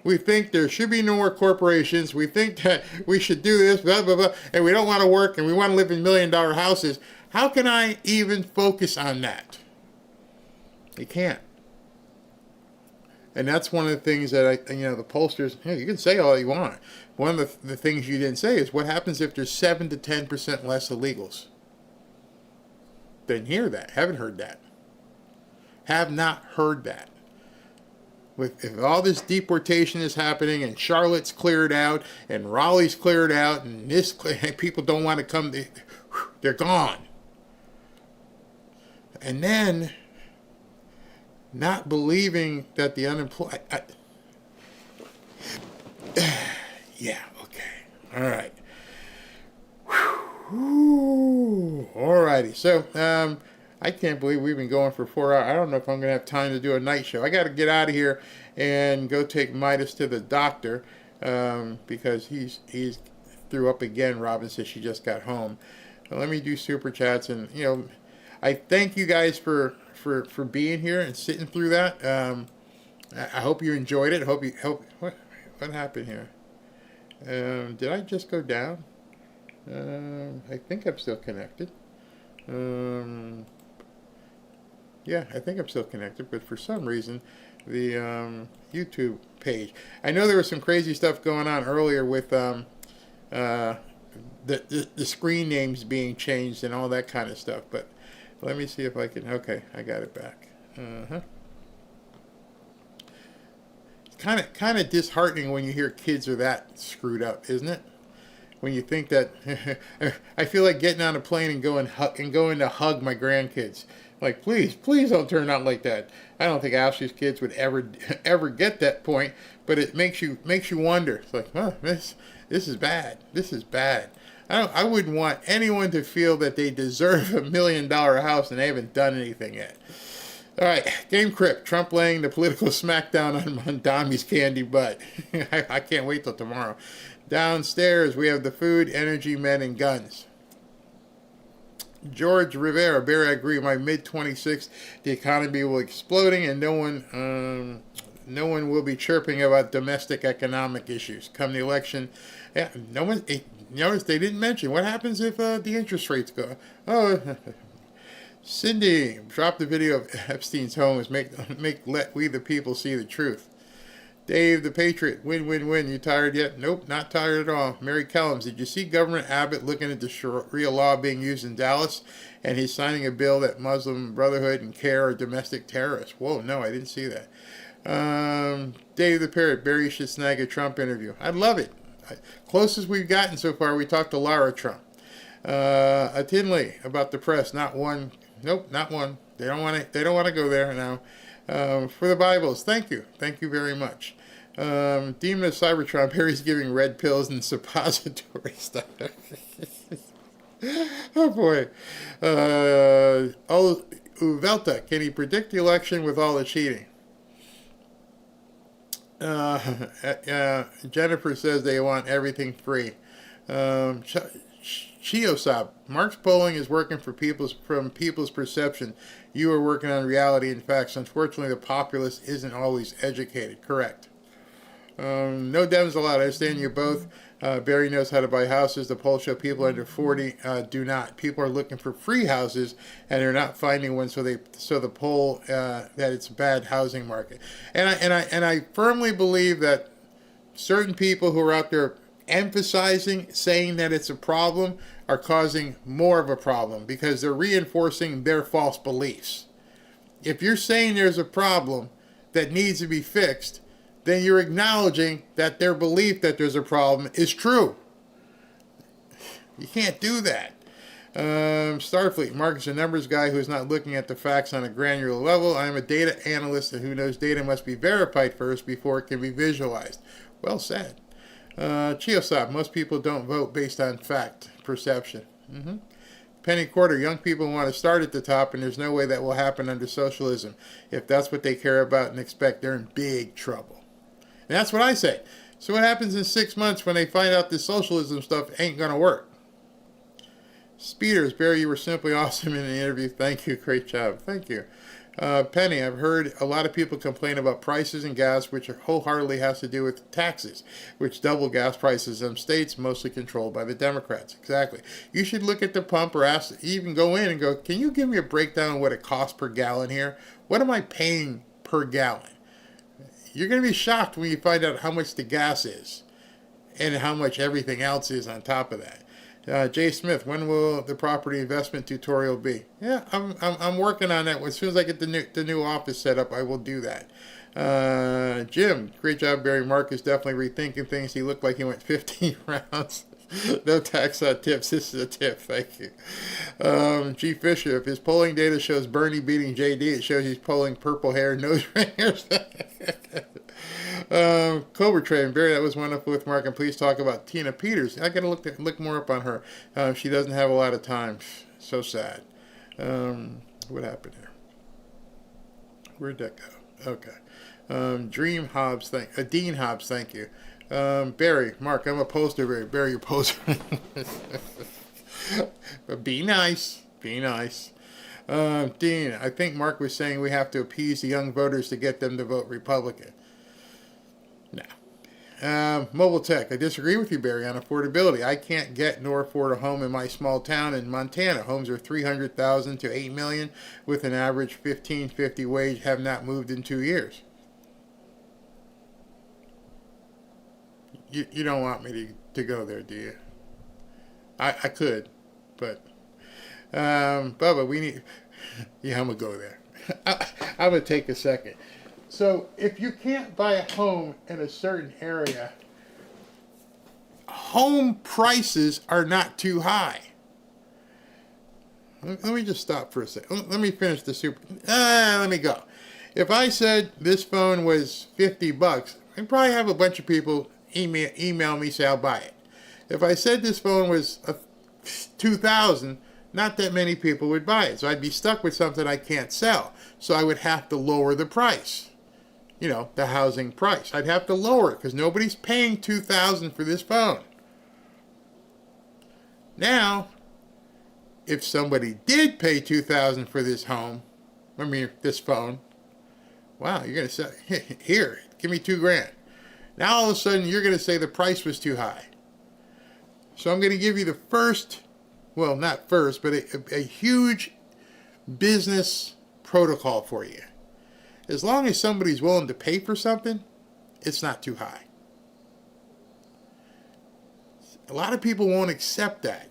We think there should be no more corporations. We think that we should do this, blah, blah, blah, and we don't want to work, and we want to live in $1 million houses. How can I even focus on that? You can't. And that's one of the things that the pollsters, you can say all you want. One of the things you didn't say is what happens if there's 7 to 10% less illegals? Didn't hear that. Haven't heard that. Have not heard that. if all this deportation is happening and Charlotte's cleared out and Raleigh's cleared out and people don't want to come, they're gone. And then not believing that the unemployed... yeah, okay. All right. Alrighty. So, I can't believe we've been going for 4 hours. I don't know if I'm going to have time to do a night show. I got to get out of here and go take Midas to the doctor because he's threw up again. Robin says she just got home. So let me do super chats, and I thank you guys for being here and sitting through that. I hope you enjoyed it. What happened here? Did I just go down? I think I'm still connected. Yeah, I think I'm still connected, but for some reason, the YouTube page. I know there was some crazy stuff going on earlier with the screen names being changed and all that kind of stuff, but let me see if I can. Okay, I got it back. It's kind of disheartening when you hear kids are that screwed up, isn't it? When you think that, I feel like getting on a plane and going to hug my grandkids. Like, please don't turn out like that. I don't think Ashley's kids would ever get that point, but it makes you wonder. It's like, oh, this is bad. This is bad. I wouldn't want anyone to feel that they deserve $1 million house and they haven't done anything yet. All right, Game Crypt. Trump laying the political smackdown on Mondami's candy butt. I can't wait till tomorrow. Downstairs, we have the food, energy, men, and guns. George Rivera, Barry, I agree. By mid-26, the economy will be exploding, and no one will be chirping about domestic economic issues come the election. Yeah, no one. Notice they didn't mention what happens if the interest rates go. Oh, Cindy, drop the video of Epstein's homes. Let we the people see the truth. Dave the Patriot, win. You tired yet? Nope, not tired at all. Mary Kellums, did you see Governor Abbott looking at the Sharia law being used in Dallas? And he's signing a bill that Muslim Brotherhood and CARE are domestic terrorists. Whoa, no, I didn't see that. Dave the Parrot, Barry should snag a Trump interview. I'd love it. Closest we've gotten so far, we talked to Lara Trump. A Tinley about the press, not one. Nope, not one. They don't want to go there now. For the Bibles, thank you very much. Demon of Cybertron, Barry's giving red pills and suppository stuff. Oh boy. Uvelta, can he predict the election with all the cheating? Jennifer says they want everything free. Chiosop, Mark's polling is working from people's perception. You are working on reality and facts. Unfortunately, the populace isn't always educated. Correct. No Dems allowed. I understand you both. Barry knows how to buy houses. The polls show people under 40 do not. People are looking for free houses, and they're not finding one. So the poll that it's a bad housing market. And I firmly believe that certain people who are out there saying that it's a problem are causing more of a problem because they're reinforcing their false beliefs. If you're saying there's a problem that needs to be fixed, then you're acknowledging that their belief that there's a problem is true. You can't do that. Starfleet, Mark is a numbers guy who's not looking at the facts on a granular level. I'm a data analyst who knows data must be verified first before it can be visualized. Well said. Chiosop, most people don't vote based on fact, perception. Penny Quarter, young people want to start at the top, and there's no way that will happen under socialism. If that's what they care about and expect, they're in big trouble. And that's what I say. So what happens in 6 months when they find out this socialism stuff ain't going to work? Speeders, Barry, you were simply awesome in the interview. Thank you. Great job. Thank you. Penny, I've heard a lot of people complain about prices in gas, which wholeheartedly has to do with taxes, which double gas prices in some states, mostly controlled by the Democrats. Exactly. You should look at the pump or even go in and go, can you give me a breakdown of what it costs per gallon here? What am I paying per gallon? You're going to be shocked when you find out how much the gas is and how much everything else is on top of that. Jay Smith, when will the property investment tutorial be? Yeah, I'm working on that. As soon as I get the new office set up, I will do that. Jim, great job, Barry. Mark is definitely rethinking things. He looked like he went 15 rounds. No tax on tips. This is a tip. Thank you. G. Fisher, if his polling data shows Bernie beating JD, it shows he's polling purple hair, nose ringers. Cobra Train, Barry, that was wonderful with Mark. And please talk about Tina Peters. I got to look more up on her. She doesn't have a lot of time. So sad. What happened here? Where'd that go? Okay. Dean Hobbs, thank you. Barry, Mark, I'm a poster. Barry, you're a poster. But be nice. Be nice. Dean, I think Mark was saying we have to appease the young voters to get them to vote Republican. No. Mobile Tech, I disagree with you, Barry, on affordability. I can't get nor afford a home in my small town in Montana. Homes are $300,000 to $8 million with an average $15.50 wage, have not moved in 2 years. You don't want me to go there, do you? I could, but Bubba, we need. Yeah, I'm gonna go there. I'm gonna take a second. So if you can't buy a home in a certain area, home prices are not too high. Let me just stop for a second. Let me finish the super. Let me go. If I said this phone was $50, I'd probably have a bunch of people email me, say I'll buy it. If I said this phone was $2,000, not that many people would buy it. So I'd be stuck with something I can't sell. So I would have to lower the price. You know, the housing price. I'd have to lower it because nobody's paying $2,000 for this phone. Now, if somebody did pay $2,000 for this this phone, wow, you're gonna say, here, give me $2,000. Now all of a sudden you're going to say the price was too high. So I'm going to give you the first, well, not first, but a huge business protocol for you. As long as somebody's willing to pay for something, it's not too high. A lot of people won't accept that.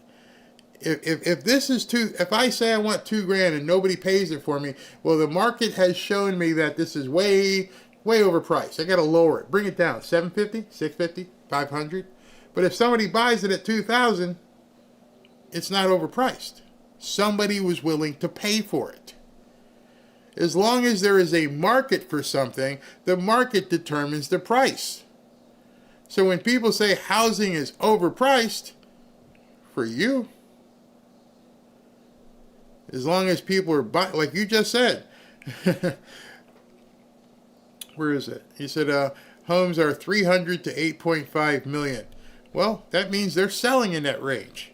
If this is if I say I want $2,000 and nobody pays it for me, well, the market has shown me that this is way overpriced. I got to lower it, bring it down, $750, $650, $500. But if somebody buys it at $2,000, it's not overpriced. Somebody was willing to pay for it. As long as there is a market for something, the market determines the price. So when people say housing is overpriced, for you, as long as people are buying, like you just said, where is it? He said homes are 300 to 8.5 million. Well, that means they're selling in that range.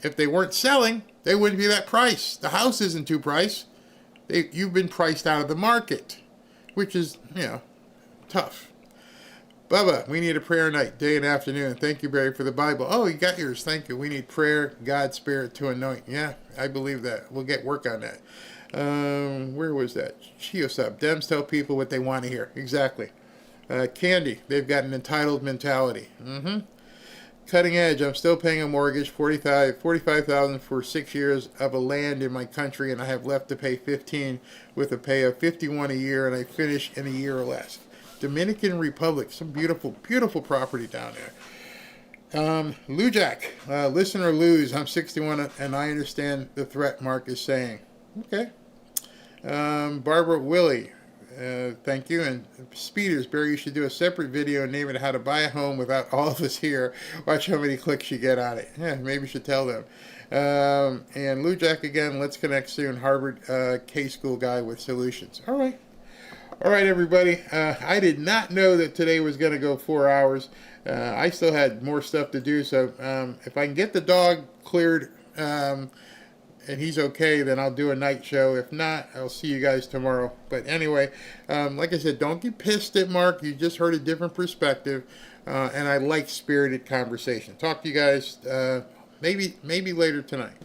If they weren't selling, they wouldn't be that price. The house isn't too priced. You've been priced out of the market, which is, tough. Bubba, we need a prayer night, day and afternoon. Thank you, Barry, for the Bible. Oh, you got yours. Thank you. We need prayer, God's Spirit to anoint. Yeah, I believe that. We'll get work on that. Where was that? Chiosub. Dems tell people what they want to hear. Exactly. Candy, they've got an entitled mentality. Cutting edge, I'm still paying a mortgage, $45,000 for 6 years of a land in my country, and I have left to pay $15,000 with a pay of $51,000 a year, and I finish in a year or less. Dominican Republic, some beautiful, beautiful property down there. Lou Jack, listen or lose. I'm 61 and I understand the threat Mark is saying. Okay. Barbara Willie, thank you. And Speeders, Barry, you should do a separate video and name it How to Buy a Home Without All of Us Here. Watch how many clicks you get on it. Yeah, maybe you should tell them. And Lou Jack again, let's connect soon. Harvard K-School guy with solutions. All right. All right, everybody. I did not know that today was going to go 4 hours. I still had more stuff to do, so if I can get the dog cleared and he's okay, then I'll do a night show. If not, I'll see you guys tomorrow. But anyway, like I said, don't get pissed at Mark. You just heard a different perspective, and I like spirited conversation. Talk to you guys maybe later tonight.